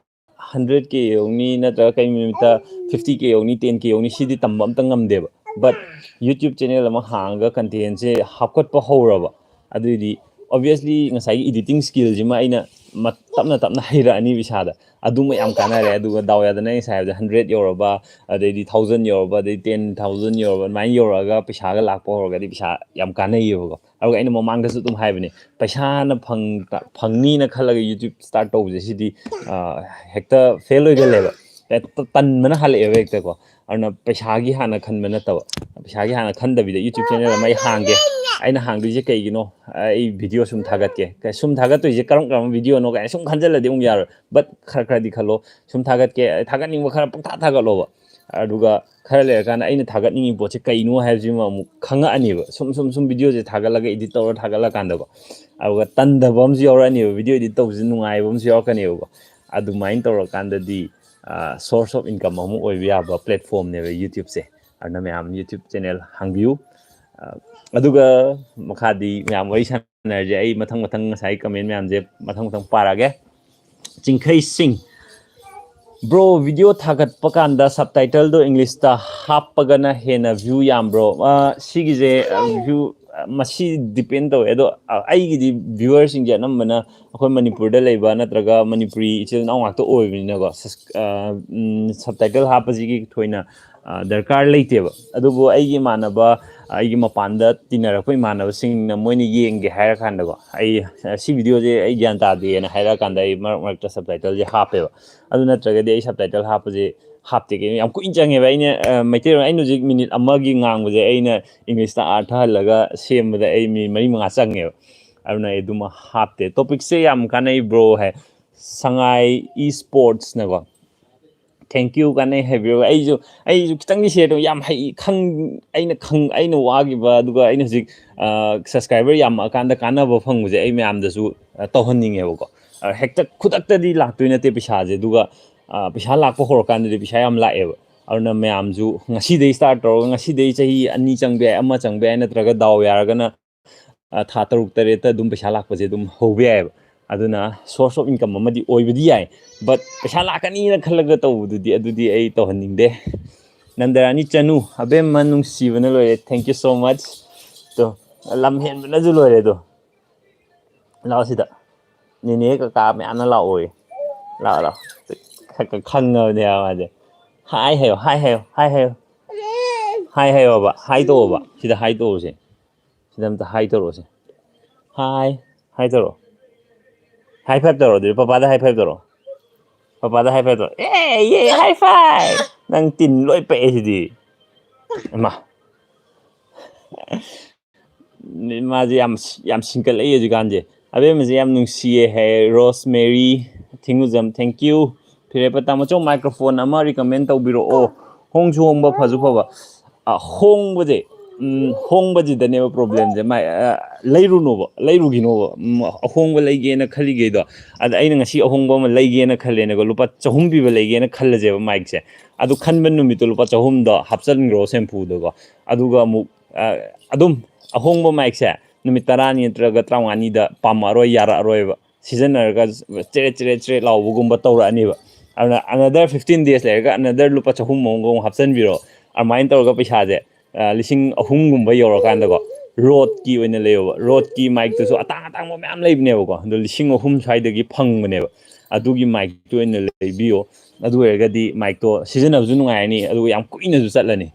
100K ꯌꯧꯅꯤ ꯅꯠꯇ꯭ꯔꯒ ꯀꯩ ꯅꯨꯃꯤꯠꯇ 50K ꯌꯧꯅꯤ 10K ꯌꯧꯅꯤ ꯁꯤꯗꯤ ꯇꯝꯕ ꯑꯝꯇ ꯉꯝꯗꯦꯕ ꯕꯠ ꯌꯨꯇ꯭ꯌꯨꯕ ꯆꯦꯅꯦꯜ ꯑꯃ ꯍꯥꯡꯉꯒ ꯀꯟꯇꯦꯟꯁꯦ ꯍꯥꯞꯀꯠꯄ ꯍꯧꯔꯕ ꯑꯗꯨꯏꯗꯤ ꯑꯣꯕꯚꯤꯌꯁꯂꯤ ꯉꯁꯥꯏꯒꯤ ꯏꯗꯤꯇꯤꯡ ꯁ꯭ꯀꯤꯜꯁꯤꯃ ꯑꯩꯅ ꯇꯞꯅ ꯇꯞꯅ ꯍꯩꯔꯛꯑꯅꯤꯕ ꯏꯁꯥꯗ ꯑꯗꯨꯃ ꯌꯥꯝ ꯀꯥꯟꯅꯔꯦ ꯑꯗꯨꯒ ꯗꯥꯎ ꯌꯥꯗꯅ ꯉꯁꯥꯏ ꯍꯥꯏꯕꯗ 100 ꯌꯧꯔꯕ ꯑꯗꯩꯗꯤ 1000 ꯌꯧꯔꯕ ꯑꯗꯩ 10,000 ꯌꯧꯔꯕ ꯑꯗꯨꯃꯥꯏꯅ ꯌꯧꯔꯛꯑꯒ ꯄꯩꯁꯥꯒ ꯂꯥꯛꯄ ꯍꯧꯔꯒꯗꯤ ꯄꯩꯁా ꯌꯥꯝ ꯀꯥꯟꯅꯩꯌꯦꯕꯀꯣ ꯑꯗꯨꯒ ꯑꯩꯅ ꯃꯃꯥꯡꯗꯁꯨ ꯑꯗꯨꯝ ꯍꯥꯏꯕꯅꯦ ꯄꯩꯁꯥꯅ ꯐꯪꯅꯤꯅ ꯈꯜꯂꯒ ꯌꯨꯇ꯭ꯌꯨꯕ ꯁ꯭ꯇꯥꯔꯠ ꯇꯧꯕꯁꯦ ꯁꯤꯗꯤ ꯍꯦꯛꯇ ꯐꯦꯜ ꯑꯣꯏꯒꯜꯂꯦꯕ ꯇꯟꯕꯅ ꯍꯜꯂꯛꯑꯦꯕ ꯍꯦꯛꯇꯀꯣ ꯑꯗꯨꯅ ꯄꯩꯁꯥꯒꯤ ꯍꯥꯟꯅ ꯈꯟꯕ ꯅꯠꯇꯕ ꯄꯩꯁꯥꯒꯤ ꯍꯥꯟꯅ ꯈꯟꯗꯕꯤꯗ ꯌꯨꯇ꯭ꯌꯨꯕ ꯆꯦꯅꯦꯜ ꯑꯃ ꯑꯩ ꯍꯥꯡꯒꯦ ꯑꯩꯅ ꯍꯥꯡꯗꯣꯏꯁꯦ ꯀꯩꯒꯤꯅꯣ ꯑꯩ ꯚꯤꯗꯤꯑꯣ ꯁꯨꯝ ꯊꯥꯒꯠꯀꯦ ꯁꯨꯝ ꯊꯥꯒꯠꯇꯣꯏꯁꯦ ꯀꯔꯝꯕ ꯚꯤꯗꯤꯑꯣꯅꯣ ꯀꯥꯏꯅ ꯁꯨꯝ ꯈꯟꯖꯤꯜꯂꯗꯤ ꯑꯃꯨꯛ ꯌꯥꯔꯣꯏ ꯕꯠ ꯈꯔꯗꯤ ꯈꯜꯂꯣ ꯁꯨꯝ ꯊꯥꯒꯠꯀꯦ ꯊꯥꯒꯠꯅꯤꯡꯕ ꯈꯔ ꯄꯨꯡꯊꯥ ꯊꯥꯒꯠꯂꯣꯕ ꯑꯗꯨꯒ ꯈꯔ ꯂꯩꯔꯀꯥꯟꯗ ꯑꯩꯅ ꯊꯥꯒꯠꯅꯤꯡꯉꯤ ꯄꯣꯠꯁꯦ ꯀꯩꯅꯣ ꯍꯥꯏꯕꯁꯤꯃ ꯑꯃꯨꯛ ꯈꯪꯉꯛꯑꯅꯦꯕ ꯁꯨꯝ ꯚꯤꯗꯤꯑꯣꯁꯦ ꯊꯥꯒꯠꯂꯒ ꯏꯗꯤꯠ ꯇꯧꯔ ꯊꯥꯒꯠꯂꯀꯥꯟꯗꯀꯣ ꯑꯗꯨꯒ ꯇꯟꯗꯕ ꯑꯃꯁꯨ ꯌꯥꯎꯔꯛꯑꯅꯦꯕ ꯚꯤꯗꯤꯑꯣ ꯏꯗꯤꯠ ꯇꯧꯕꯁꯤ ꯅꯨꯡꯉꯥꯏꯕ ꯑꯃꯁꯨ ꯌꯥꯎꯔꯛꯀꯅꯦꯕꯀꯣ ꯑꯗꯨꯃꯥꯏꯅ ꯇꯧꯔꯀꯥꯟꯗꯗꯤ ꯁꯣꯔꯁ ꯑꯣꯐ ꯏꯟꯀꯝ ꯑꯃ ꯑꯣꯏꯕ ꯌꯥꯕ ꯄ꯭ꯂꯦꯠꯐꯣꯝꯅꯦꯕ ꯌꯨꯇ꯭ꯌꯨꯕꯁꯦ ꯑꯗꯨꯅ ꯃꯌꯥꯝ ꯌꯨꯇ꯭ꯌꯨꯕ ꯆꯦꯅꯦꯜ ꯍꯥꯡꯕꯤꯌꯨ ꯑꯗꯨꯒ ꯃꯈꯥꯗꯤ ꯃꯌꯥꯝ ꯋꯥꯔꯤ ꯁꯥꯟꯅꯔꯁꯦ ꯑꯩ ꯃꯊꯪ ꯉꯁꯥꯏ ꯀꯃꯦꯟ ꯃꯌꯥꯝꯁꯦ ꯃꯊꯪ ꯄꯥꯔꯛꯑꯒꯦ ꯆꯤꯡꯈꯩꯁꯤꯡ ꯕ꯭ꯔꯣ ꯚꯤꯗꯤꯑꯣ ꯊꯥꯒꯠꯄ ꯀꯥꯟꯗ ꯁꯕꯇꯥꯏꯇꯜꯗꯣ ꯏꯪꯂꯤꯁꯇ ꯍꯥꯞꯄꯒꯅ ꯍꯦꯟꯅ ꯚ꯭ꯌꯨ ꯌꯥꯝꯕ꯭ꯔꯣ ꯁꯤꯒꯤꯁꯦ ꯚ꯭ꯌꯨ ꯃꯁꯤ ꯗꯤꯄꯦꯟ ꯇꯧꯋꯦ ꯑꯗꯣ ꯑꯩꯒꯤꯗꯤ ꯚ꯭ꯌꯨꯋꯔꯁꯤꯡꯁꯦ ꯑꯅꯝꯕꯅ ꯑꯩꯈꯣꯏ ꯃꯅꯤꯄꯨꯔꯗ ꯂꯩꯕ ꯅꯠꯇ꯭ꯔꯒ ꯃꯅꯤꯄꯨꯔꯤ ꯏꯆꯤꯜ ꯏꯅꯥꯎ ꯉꯥꯛꯇ ꯑꯣꯏꯕꯅꯤꯅꯀꯣ ꯁꯕꯇꯥꯏꯇꯜ ꯍꯥꯞꯄꯁꯤꯒꯤ ꯊꯣꯏꯅ ꯗꯔꯀꯥꯔ ꯂꯩꯇꯦꯕ ꯑꯗꯨꯕꯨ ꯑꯩꯒꯤ ꯏꯃꯥꯟꯅꯕ ꯑꯩꯒꯤ ꯃꯄꯥꯟꯗ ꯇꯤꯟꯅꯔꯛꯄ ꯏꯃꯥꯟꯅꯕꯁꯤꯡꯅ ꯃꯣꯏꯅ ꯌꯦꯡꯒꯦ ꯍꯥꯏꯔ ꯀꯥꯟꯗꯀꯣ ꯑꯩ ꯁꯤ ꯚꯤꯗꯤꯑꯣꯁꯦ ꯑꯩ ꯒ꯭ꯌꯥꯟ ꯇꯥꯗꯦꯅ ꯍꯥꯏꯔꯀꯥꯟꯗ ꯑꯩ ꯃꯔꯛꯇ ꯁꯕꯇꯥꯏꯇꯜꯁꯦ ꯍꯥꯞꯄꯦꯕ ꯑꯗꯨ ꯅꯠꯇ꯭ꯔꯒꯗꯤ ꯑꯩ ꯁꯕꯇꯥꯏꯇꯜ ꯍꯥꯞꯄꯁꯦ ꯍꯥꯞꯇꯦ ꯀꯩꯅꯣ ꯌꯥꯝ ꯀꯨꯏꯅ ꯆꯪꯉꯦꯕ ꯑꯩꯅ ꯃꯩꯇꯩꯂꯣꯟ ꯑꯩꯅ ꯍꯧꯖꯤꯛ ꯃꯤꯅꯤꯠ ꯑꯃꯒꯤ ꯉꯥꯡꯕꯁꯦ ꯑꯩꯅ ꯏꯪꯂꯤꯁꯇ ꯑꯥꯔꯊꯍꯜꯂꯒ ꯁꯦꯝꯕꯗ ꯑꯩ ꯃꯤꯅꯤꯠ 3-4 ꯆꯪꯉꯦꯕ ꯑꯗꯨꯅ ꯑꯩ ꯑꯗꯨꯃ ꯍꯥꯞꯇꯦ ꯇꯣꯄꯤꯛꯁꯦ ꯌꯥꯝ ꯀꯥꯟꯅꯩ ꯕ꯭ꯔꯣ ꯍꯥꯏ ꯁꯉꯥꯏ ꯏ ꯁ꯭ꯄꯣꯔꯠꯁꯅꯀꯣ ꯊꯦꯡꯛ ꯌꯨ ꯀꯥꯟꯅꯩ ꯍꯥꯏꯕꯤꯔꯒ ꯑꯩꯁꯨ ꯈꯤꯇꯪꯗꯤ ꯁꯤꯌꯔ ꯇꯧ ꯌꯥꯝ ꯑꯩꯅ ꯋꯥꯈꯤꯕ ꯑꯗꯨꯒ ꯑꯩꯅ ꯍꯧꯖꯤꯛ ꯁꯕꯁꯀ꯭ꯔꯥꯏꯕꯔ ꯌꯥꯝꯃꯛꯑꯀꯥꯟꯗ ꯀꯥꯟꯅꯕ ꯐꯪꯕꯁꯦ ꯑꯩ ꯃꯌꯥꯝꯗꯁꯨ ꯇꯧꯍꯟꯅꯤꯡꯉꯦꯕꯀꯣ ꯍꯦꯛꯇ ꯈꯨꯗꯛꯇꯗꯤ ꯂꯥꯛꯇꯣꯏ ꯅꯠꯇꯦ ꯄꯩꯁꯥꯁꯦ ꯑꯗꯨꯒ ꯄꯩꯁꯥ ꯂꯥꯛꯄ ꯍꯧꯔꯀꯥꯟꯗꯗꯤ ꯄꯩꯁꯥ ꯌꯥꯝ ꯂꯥꯛꯑꯦꯕ ꯑꯗꯨꯅ ꯃꯌꯥꯝꯁꯨ ꯉꯁꯤꯗꯩ ꯁ꯭ꯇꯥꯔꯠ ꯇꯧꯔꯒ ꯉꯁꯤꯗꯩ ꯆꯍꯤ 2 ꯆꯪꯕ ꯌꯥꯏ 1 ꯆꯪꯕ ꯌꯥꯏ ꯅꯠꯇ꯭ꯔꯒ ꯗꯥꯎ ꯌꯥꯔꯒꯅ ꯊꯥ 6-7ꯇ ꯑꯗꯨꯝ ꯄꯩꯁꯥ ꯂꯥꯛꯄꯁꯦ ꯑꯗꯨꯝ ꯍꯧꯕ ꯌꯥꯏꯑꯕ ꯑꯗꯨꯅ ꯁꯣꯔꯁ ꯑꯣꯐ ꯏꯟꯀꯝ ꯑꯃꯗꯤ ꯑꯣꯏꯕꯗꯤ ꯌꯥꯏ ꯕꯠ ꯄꯩꯁꯥ ꯂꯥꯛꯀꯅꯤꯅ ꯈꯜꯂꯒ ꯇꯧꯕꯗꯨꯗꯤ ꯑꯗꯨꯗꯤ ꯑꯩ ꯇꯧꯍꯟꯅꯤꯡꯗꯦ ꯅꯟꯗꯔꯥꯅꯤ ꯆꯅꯨ ꯑꯕꯦꯝꯃ ꯅꯨꯡꯁꯤꯕꯅ ꯂꯣꯏꯔꯦ ꯊꯦꯡꯛ ꯌꯨ ꯁꯣ ꯃꯆ ꯇꯣ ꯂꯝ ꯍꯦꯟꯕꯅꯁꯨ ꯂꯣꯏꯔꯦ ꯑꯗꯣ ꯂꯥꯛꯑꯣ ꯁꯤꯗ ꯅꯦꯅꯦ ꯀꯀꯥ ꯃꯌꯥꯝꯅ ꯂꯥꯛꯑꯣꯏ ꯂꯥꯛꯑꯣ ꯂꯥꯛꯑꯣ ꯈꯪꯉꯕꯅꯦꯕ ꯃꯥꯁꯦ ꯍꯥꯏ ꯍꯥꯏꯌꯣ ꯍꯥꯏ ꯍꯥꯏꯌꯣ ꯍꯥꯏ ꯍꯥꯏꯌꯣ ꯍꯥꯏ ꯍꯥꯏꯌꯣꯕ ꯍꯥꯏ ꯇꯧꯑꯣꯕ ꯁꯤꯗ ꯍꯥꯏ ꯇꯧꯔꯨꯁꯦ ꯁꯤꯗ ꯑꯝꯇ ꯍꯥꯏ ꯇꯧꯔꯛꯑꯣꯁꯦ ꯍꯥꯏ ꯇꯧꯔꯛꯑꯣ ꯍꯥꯏ ꯐꯥꯏꯚ ꯇꯧꯔꯣ ꯑꯗꯨꯗꯤ ꯄꯄꯥꯗ ꯍꯥꯏ ꯐꯥꯏꯚ ꯇꯧꯔꯣ ꯄꯄꯥꯗ ꯍꯥꯏ ꯐꯥꯏꯚ ꯇꯧꯔꯣ ꯑꯦ ꯍꯥꯏ ꯐꯥꯏꯚ ꯅꯪ ꯇꯤꯟ ꯂꯣꯏ ꯄꯛꯑꯦ ꯁꯤꯗꯤ ꯏꯃꯥ ꯃꯥꯁꯦ ꯌꯥꯝ ꯁꯤꯡꯀꯠꯂꯛꯏ ꯍꯧꯖꯤꯛꯀꯥꯟꯁꯦ ꯑꯕꯦꯝꯃꯁꯦ ꯌꯥꯝ ꯅꯨꯡꯁꯤꯌꯦ ꯍꯥꯏ ꯔꯣꯁ ꯃꯦꯔꯤ ꯊꯤꯡꯉꯨꯖꯝ ꯊꯦꯡꯛ ꯌꯨ ꯐꯤꯔꯦꯞꯄ ꯃꯆꯧ ꯃꯥꯏꯀ꯭ꯔꯣꯐꯣꯟ ꯑꯃ ꯔꯤꯀꯃꯦꯟ ꯇꯧꯕꯤꯔꯛꯑꯣ ꯍꯣꯡꯁꯨ ꯍꯣꯡꯕ ꯐꯁꯨ ꯐꯕ ꯍꯣꯡꯕꯁꯦ ꯍꯣꯡꯕꯁꯤꯗꯅꯦꯕ ꯄ꯭ꯔꯣꯕ꯭ꯂꯦꯝꯁꯦ ꯃꯥꯏ ꯂꯩꯔꯨꯒꯤꯅꯣꯕ ꯑꯍꯣꯡꯕ ꯂꯩꯒꯦꯅ ꯈꯜꯂꯤꯈꯩꯗꯣ ꯑꯗ ꯑꯩꯅ ꯉꯁꯤ ꯑꯍꯣꯡꯕ ꯑꯃ ꯂꯩꯒꯦꯅ ꯈꯜꯂꯦꯅꯀꯣ ꯂꯨꯄꯥ 100 ꯄꯤꯕ ꯂꯩꯒꯦꯅ ꯈꯜꯂꯁꯦꯕ ꯃꯥꯏꯛꯁꯦ ꯑꯗꯨ ꯈꯟꯕ ꯅꯨꯃꯤꯠꯇꯣ ꯂꯨꯄꯥ 100ꯗꯣ ꯍꯥꯞꯆꯤꯟꯈ꯭ꯔꯣ ꯁꯦꯝꯐꯨꯗꯀꯣ ꯑꯗꯨꯒ ꯑꯃꯨꯛ ꯑꯗꯨꯝ ꯑꯍꯣꯡꯕ ꯃꯥꯏꯛꯁꯦ ꯅꯨꯃꯤꯠ 10ꯅꯤ ꯅꯠꯇ꯭ꯔꯒ 55ꯅꯤꯗ ꯄꯥꯝꯃꯛꯑꯔꯣꯏ ꯌꯥꯔꯛꯑꯔꯣꯏꯕ ꯁꯤꯖꯤꯟꯅꯔꯒ ꯆꯦꯔꯦꯠ ꯂꯥꯎꯕꯒꯨꯝꯕ ꯇꯧꯔꯛꯑꯅꯤꯕ ꯑꯗꯨꯅ ꯑꯅꯗꯔ 15 days ꯂꯩꯔꯒ ꯑꯅꯗꯔ ꯂꯨꯄꯥ 100 ꯑꯃꯨꯛ ꯍꯥꯞꯆꯤꯟꯕꯤꯔꯣ ꯑꯗꯨꯃꯥꯏꯅ ꯇꯧꯔꯒ ꯄꯩꯁꯥꯁꯦ 3,000 ꯌꯧꯔꯀꯥꯟꯗꯀꯣ ꯔꯣꯠꯀꯤ ꯑꯣꯏꯅ ꯂꯩꯌꯣꯕ ꯔꯣꯠꯀꯤ ꯃꯥꯏꯛꯇꯁꯨ ꯑꯇꯥꯡꯕ ꯃꯌꯥꯝ ꯂꯩꯕꯅꯦꯕꯀꯣ ꯑꯗꯣ 3,000 ꯁ꯭ꯋꯥꯏꯗꯒꯤ ꯐꯪꯕꯅꯦꯕ ꯑꯗꯨꯒꯤ ꯃꯥꯏꯛꯇꯨ ꯑꯣꯏꯅ ꯂꯩꯕꯤꯌꯣ ꯑꯗꯨ ꯑꯣꯏꯔꯒꯗꯤ ꯃꯥꯏꯛꯇꯣ ꯁꯤꯖꯤꯟꯅꯕꯁꯨ ꯅꯨꯡꯉꯥꯏꯔꯅꯤ ꯑꯗꯨꯒ ꯌꯥꯝ ꯀꯨꯏꯅꯁꯨ ꯆꯠꯂꯅꯤ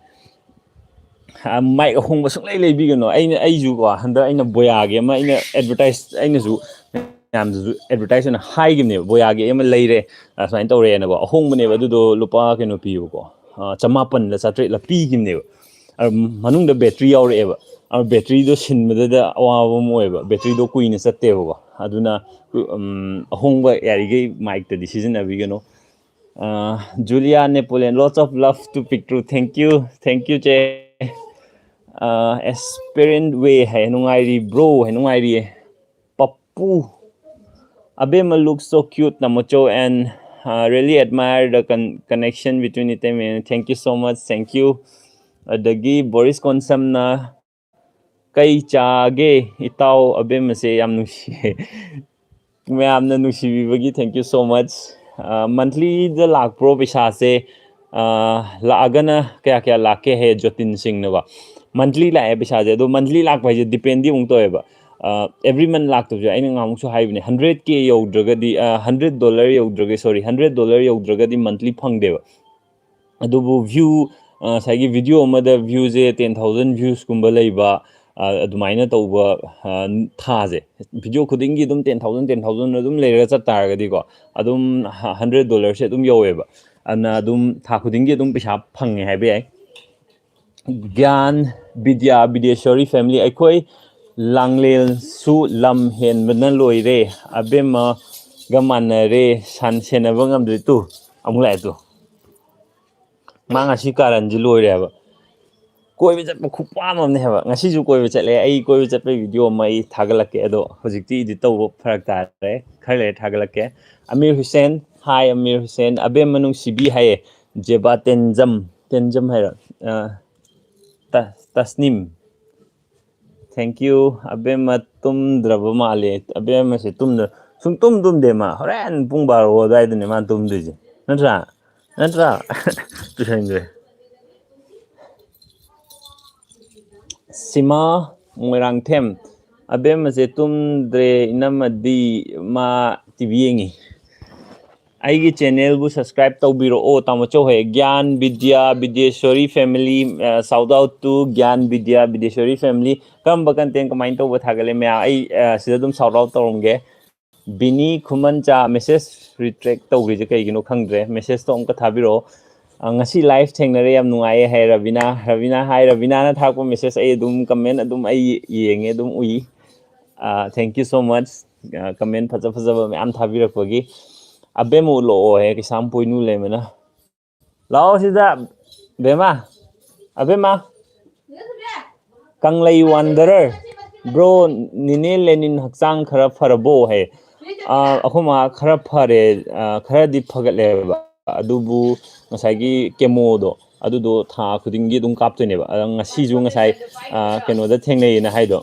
ꯃꯥꯏꯛ ꯑꯍꯣꯡꯕ ꯁꯨꯡꯂꯩ ꯂꯩꯕꯤꯒꯅꯣ ꯑꯩꯁꯨꯀꯣ ꯍꯟꯗꯛ ꯑꯩꯅ ꯕꯣꯌꯥꯒꯤ ꯑꯃ ꯑꯩꯅ ꯑꯦꯗꯚꯔꯇꯥꯏꯁ ꯑꯩꯅꯁꯨ ꯃꯌꯥꯝꯗꯁꯨ ꯑꯦꯗꯚꯔꯇꯥꯏꯁ ꯑꯣꯏꯅ ꯍꯥꯏꯈꯤꯕꯅꯦꯕ ꯕꯣꯌꯥꯒꯤ ꯑꯃ ꯂꯩꯔꯦ ꯁꯨꯃꯥꯏꯅ ꯇꯧꯔꯦꯅꯀꯣ ꯑꯍꯣꯡꯕꯅꯦꯕ ꯑꯗꯨꯗꯣ ꯂꯨꯄꯥ ꯀꯩꯅꯣ ꯄꯤꯌꯨꯀꯣ 1,500-1,700 ꯄꯤꯈꯤꯕꯅꯦꯕ ꯃꯅꯨꯡꯗ ꯕꯦꯇ꯭ꯔꯤ ꯌꯥꯎꯔꯛꯑꯦꯕ ꯕꯦꯇ꯭ꯔꯤꯗꯣ ꯁꯤꯟꯕꯗꯨꯗ ꯑꯋꯥꯕ ꯑꯃ ꯑꯣꯏꯕ ꯕꯦꯇ꯭ꯔꯤꯗꯣ ꯀꯨꯏꯅ ꯆꯠꯇꯦꯕꯀꯣ ꯑꯗꯨꯅ ꯑꯍꯣꯡꯕ ꯌꯥꯔꯤꯈꯩ ꯃꯥꯏꯛꯇꯗꯤ ꯁꯤꯖꯤꯟꯅꯕꯤꯒꯅꯨ Julia Napoleon lots of love to ꯄꯤꯛꯇ꯭ꯔꯨ ꯊꯦꯡꯛ ꯌꯨ ꯆꯦ ꯑꯦꯁꯄꯦꯔꯦꯟ ꯋꯦ ꯍꯥꯏ ꯅꯨꯡꯉꯥꯏꯔꯤꯕ꯭ꯔꯣ ꯍꯥꯏ ꯅꯨꯡꯉꯥꯏꯔꯤꯌꯦ ꯄꯞꯄꯨ ꯑꯕꯦꯝꯃ ꯂꯨꯛ ꯁꯣ ꯀ꯭ꯌꯨꯠ ꯅꯃꯣꯆꯧ and really admire the connection between it and thank you so much thank you ꯑꯗꯒꯤ ꯕꯣꯔꯤꯁ ꯀꯣꯟꯁꯝꯅ ꯀꯩ ꯆꯥꯒꯦ ꯏꯇꯥꯎ ꯑꯕꯦꯝꯃꯁꯦ ꯌꯥꯝ ꯅꯨꯡꯁꯤꯌꯦ ꯃꯌꯥꯝꯅ ꯅꯨꯡꯁꯤꯕꯤꯕꯒꯤ ꯊꯦꯡꯛ ꯌꯨ ꯁꯣ ꯃꯆ ꯃꯟꯊꯂꯤꯗ ꯂꯥꯛꯄ꯭ꯔꯣ ꯄꯩꯁꯥꯁꯦ ꯂꯥꯛꯑꯒꯅ ꯀꯌꯥ ꯂꯥꯛꯀꯦ ꯍꯦ ꯖꯣꯇꯤꯟ ꯁꯤꯡꯅꯀꯣ ꯃꯟꯊꯂꯤ ꯂꯥꯛꯑꯦ ꯄꯩꯁꯥꯁꯦ ꯑꯗꯣ ꯃꯟꯊꯂꯤ ꯂꯥꯛꯄ ꯍꯥꯏꯁꯦ ꯗꯤꯄꯦꯟꯗꯤ ꯑꯃꯨꯛ ꯇꯧꯋꯦꯕ ꯑꯦꯕ꯭ꯔꯤ ꯃꯟ ꯂꯥꯛꯇꯕꯁꯨ ꯑꯩꯅ ꯉꯥꯃꯨꯛꯁꯨ ꯍꯥꯏꯕꯅꯦ 100K ꯌꯧꯗ꯭ꯔꯒꯗꯤ $100 ꯌꯧꯗ꯭ꯔꯒꯗꯤ $100 ꯌꯧꯗ꯭ꯔꯒꯗꯤ ꯃꯟꯊꯂꯤ ꯐꯪꯗꯦꯕ ꯑꯗꯨꯕꯨ ꯚ꯭ꯌꯨ ꯉꯁꯥꯏꯒꯤ ꯚꯤꯗꯤꯑꯣ ꯑꯃꯗ ꯚ꯭ꯌꯨꯁꯦ 10,000 ꯚ꯭ꯌꯨꯁꯀꯨꯝꯕ ꯂꯩꯕ ꯑꯗꯨꯃꯥꯏꯅ ꯇꯧꯕ ꯊꯥꯁꯦ ꯚꯤꯗꯤꯑꯣ ꯈꯨꯗꯤꯡꯒꯤ ꯑꯗꯨꯝ 10,000 ꯑꯗꯨꯝ ꯂꯩꯔꯒ ꯆꯠꯇꯥꯔꯒꯗꯤꯀꯣ ꯑꯗꯨꯝ $100 ꯑꯗꯨꯝ ꯌꯧꯋꯦꯕ ꯑꯗꯨꯅ ꯑꯗꯨꯝ ꯊꯥ ꯈꯨꯗꯤꯡꯒꯤ ꯑꯗꯨꯝ ꯄꯩꯁా ꯐꯪꯉꯦ ꯍꯥꯏꯕ ꯌꯥꯏ ꯒ꯭ꯌꯥꯟ ꯕꯤꯗ꯭ꯌꯥ ꯕꯤꯗꯦꯁꯣꯔꯤ ꯐꯦꯃꯤꯂꯤ ꯑꯩꯈꯣꯏ ꯂꯥꯡꯂꯦꯟꯁꯨ ꯂꯝ ꯍꯦꯟꯕꯅ ꯂꯣꯏꯔꯦ ꯑꯕꯦꯝꯃꯒ ꯃꯥꯟꯅꯔꯦ ꯁꯦꯟꯅꯕ ꯉꯝꯗ꯭ꯔꯦ ꯇꯨ ꯑꯃꯨꯛ ꯂꯥꯛꯑꯦ ꯇꯨ ꯃꯥ ꯉꯁꯤ ꯀꯥꯔꯟꯁꯤ ꯂꯣꯏꯔꯦ ꯍꯥꯏꯕ ꯀꯣꯏꯕ ꯆꯠꯄ ꯈꯨꯄꯥꯝ ꯑꯃꯅꯦ ꯍꯥꯏꯕ ꯉꯁꯤꯁꯨ ꯀꯣꯏꯕ ꯆꯠꯂꯦ ꯑꯩ ꯀꯣꯏꯕ ꯆꯠꯄꯒꯤ ꯚꯤꯗꯤꯑꯣ ꯑꯃ ꯑꯩ ꯊꯥꯒꯠꯂꯛꯀꯦ ꯑꯗꯣ ꯍꯧꯖꯤꯛꯇꯤ ꯏꯗꯤꯠ ꯇꯧꯕ ꯐꯔꯛ ꯇꯥꯔꯦ ꯈꯔ ꯂꯩꯔ ꯊꯥꯒꯠꯂꯛꯀꯦ ꯑꯃꯤꯔ ꯍꯨꯁꯦꯟ ꯍꯥꯏ ꯑꯃꯤꯔ ꯍꯨꯁꯦꯟ ꯑꯕꯦꯝꯃ ꯅꯨꯡꯁꯤꯕꯤ ꯍꯥꯏꯌꯦ ꯖꯦꯕꯥ ꯇꯦꯟꯖꯝ ꯍꯥꯏꯔꯣ ꯇꯁꯅꯤꯝ ꯊꯦꯡꯛ ꯌꯨ ꯑꯕꯦꯝꯃ ꯇꯨꯝꯗ꯭ꯔꯕ ꯃꯥꯜꯂꯦ ꯑꯕꯦꯝꯃꯁꯦ ꯇꯨꯝꯗꯦ ꯃꯥ ꯍꯣꯔꯦꯟ ꯄꯨꯡ 12 ꯑꯗꯨꯋꯥꯏꯗꯅꯦ ꯃꯥꯅ ꯇꯨꯝꯗꯣꯏꯁꯦ ꯅꯠꯇ꯭ꯔꯥ ꯇꯨꯁꯟꯈ꯭ꯔꯦ ꯁꯤꯃꯥ ꯃꯣꯏꯔꯥꯡꯊꯦꯝ ꯑꯕꯦꯝꯃꯁꯦ ꯇꯨꯝꯗ꯭ꯔꯦ ꯏꯅꯝꯃꯗꯤ ꯃꯥ ꯇꯤꯚꯤ ꯌꯦꯡꯉꯤ ꯑꯩꯒꯤ ꯆꯦꯅꯦꯜꯕꯨ ꯁꯕꯁꯀ꯭ꯔꯥꯏꯕ ꯇꯧꯕꯤꯔꯛꯑꯣ ꯇꯥꯃꯣꯆꯧ ꯍꯣꯏ ꯒ꯭ꯌꯥꯟ ꯕꯤꯗ꯭ꯌꯥ ꯕꯤꯗꯦꯁꯣꯔꯤ ꯐꯦꯃꯤꯂꯤ ꯁꯥꯎꯠ ꯑꯥꯎꯠ ꯇꯨ ꯒ꯭ꯌꯥꯟ ꯕꯤꯗ꯭ꯌꯥ ꯕꯤꯗꯦꯁꯣꯔꯤ ꯐꯦꯃꯤꯂꯤ ꯀꯔꯝꯕ ꯀꯟꯇꯦꯟ ꯀꯃꯥꯏꯅ ꯇꯧꯕ ꯊꯥꯒꯠꯂꯦ ꯃꯌꯥꯝ ꯑꯩ ꯁꯤꯗ ꯑꯗꯨꯝ ꯁꯥꯎꯠ ꯑꯥꯎꯠ ꯇꯧꯔꯝꯒꯦ ꯕꯤꯅꯤ ꯈꯨꯃꯟꯆꯥ ꯃꯦꯁꯦꯁ ꯔꯤꯇ꯭ꯔꯦꯛ ꯇꯧꯈ꯭ꯔꯤꯁꯦ ꯀꯩꯒꯤꯅꯣ ꯈꯪꯗ꯭ꯔꯦ ꯃꯦꯁꯦꯁꯇꯣ ꯑꯃꯨꯛꯀ ꯊꯥꯕꯤꯔꯛꯑꯣ ꯉꯁꯤ ꯂꯥꯏꯐ ꯊꯦꯡꯅꯔꯦ ꯌꯥꯝ ꯅꯨꯡꯉꯥꯏꯌꯦ ꯍꯥꯏ ꯔꯕꯤꯅꯥ ꯍꯥꯏ ꯔꯕꯤꯅꯥꯅ ꯊꯥꯔꯛꯄ ꯃꯦꯁꯦꯁ ꯑꯩ ꯑꯗꯨꯝ ꯀꯃꯦꯟ ꯑꯗꯨꯝ ꯑꯩ ꯌꯦꯡꯉꯦ ꯑꯗꯨꯝ ꯎꯏ ꯊꯦꯡꯛ ꯌꯨ ꯁꯣ ꯃꯆ ꯀꯃꯦꯟ ꯐꯖꯕ ꯃꯌꯥꯝ ꯊꯥꯕꯤꯔꯛꯄꯒꯤ ꯑꯕꯦꯝꯃ ꯎꯠꯂꯛꯑꯣ ꯍꯦ ꯀꯩꯁꯥꯝ ꯄꯣꯏꯅꯨ ꯂꯩꯃꯅ ꯂꯥꯛꯑꯣ ꯁꯤꯗ ꯕꯦꯝꯃ ꯑꯕꯦꯝꯃ ꯀꯪꯂꯩ ꯋꯥꯟꯗꯔꯔ ꯕ꯭ꯔꯣ ꯅꯤꯅꯦ ꯂꯦꯅꯤꯟ ꯍꯛꯆꯥꯡ ꯈꯔ ꯐꯔꯕꯣ ꯍꯥꯏ ꯑꯩꯈꯣꯏ ꯃꯥ ꯈꯔ ꯐꯔꯦ ꯈꯔꯗꯤ ꯐꯒꯠꯂꯦꯕ ꯑꯗꯨꯕꯨ ꯉꯁꯥꯏꯒꯤ ꯀꯦꯃꯣꯗꯣ ꯑꯗꯨꯗꯣ ꯊꯥ ꯈꯨꯗꯤꯡꯒꯤ ꯑꯗꯨꯝ ꯀꯥꯞꯇꯣꯏꯅꯦꯕ ꯑꯗ ꯉꯁꯤꯁꯨ ꯉꯁꯥꯏ ꯀꯩꯅꯣꯗ ꯊꯦꯡꯅꯩꯌꯦꯅ ꯍꯥꯏꯗꯣ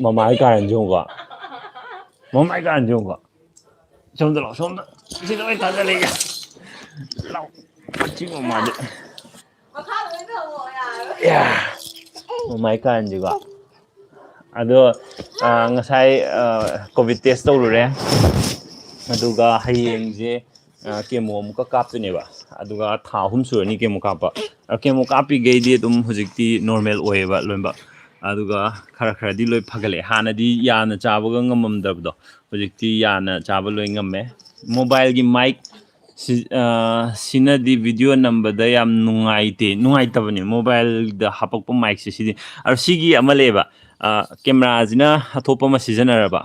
ꯃꯃꯥꯒꯤ ꯀꯥꯔꯟꯁꯦ ꯌꯦꯡꯉꯨꯀꯣ ꯃꯃꯥꯒꯤ ꯀꯥꯔꯟꯁꯦ ꯌꯦꯡꯉꯨꯀꯣ ꯁꯣꯝꯗ ꯂꯥꯛꯑꯣ ꯁꯣꯝꯗ ꯁꯤꯗ ꯑꯣꯏꯅ ꯊꯥꯖꯤꯜꯂꯛꯏꯒꯦ ꯂꯥꯛꯑꯣ ꯃꯆꯤꯡ ꯃꯃꯥꯗꯤ ꯃꯃꯥꯒꯤ ꯀꯥꯔꯟꯁꯦꯀꯣ ꯑꯗꯣ ꯉꯁꯥꯏ ꯀꯣꯚꯤꯠ ꯇꯦꯁ ꯇꯧꯔꯨꯔꯦ ꯑꯗꯨꯒ ꯍꯌꯦꯡꯁꯦ ꯀꯦꯃꯣ ꯑꯃꯨꯛꯀ ꯀꯥꯞꯇꯣꯏꯅꯦꯕ ꯑꯗꯨꯒ ꯊꯥ 3 ꯁꯨꯔꯅꯤ ꯀꯦꯃꯣ ꯀꯥꯞꯄ ꯀꯦꯃꯣ ꯀꯥꯞꯄꯤꯈꯩꯗꯤ ꯑꯗꯨꯝ ꯍꯧꯖꯤꯛꯇꯤ ꯅꯣꯔꯃꯦꯜ ꯑꯣꯏꯌꯦꯕ ꯂꯣꯏꯅꯃꯛ ꯑꯗꯨꯒ ꯈꯔꯗꯤ ꯂꯣꯏ ꯐꯒꯠꯂꯛꯑꯦ ꯍꯥꯟꯅꯗꯤ ꯌꯥꯅ ꯆꯥꯕꯒ ꯉꯝꯃꯝꯗꯕꯗꯣ ꯍꯧꯖꯤꯛꯇꯤ ꯌꯥꯅ ꯆꯥꯕ ꯂꯣꯏ ꯉꯝꯃꯦ ꯃꯣꯕꯥꯏꯜꯒꯤ ꯃꯥꯏꯛ ꯁꯤꯅꯗꯤ ꯚꯤꯗꯤꯑꯣ ꯅꯝꯕꯗ ꯌꯥꯝ ꯅꯨꯡꯉꯥꯏꯇꯕꯅꯦ ꯃꯣꯕꯥꯏꯜꯗ ꯍꯥꯄꯛꯄ ꯃꯥꯏꯛꯁꯦ ꯁꯤꯗꯤ ꯑꯗꯣ ꯁꯤꯒꯤ ꯑꯃ ꯂꯩꯌꯦꯕ ꯀꯦꯃꯦꯔꯥꯁꯤꯅ ꯑꯇꯣꯞꯄ ꯑꯃ ꯁꯤꯖꯤꯟꯅꯔꯕ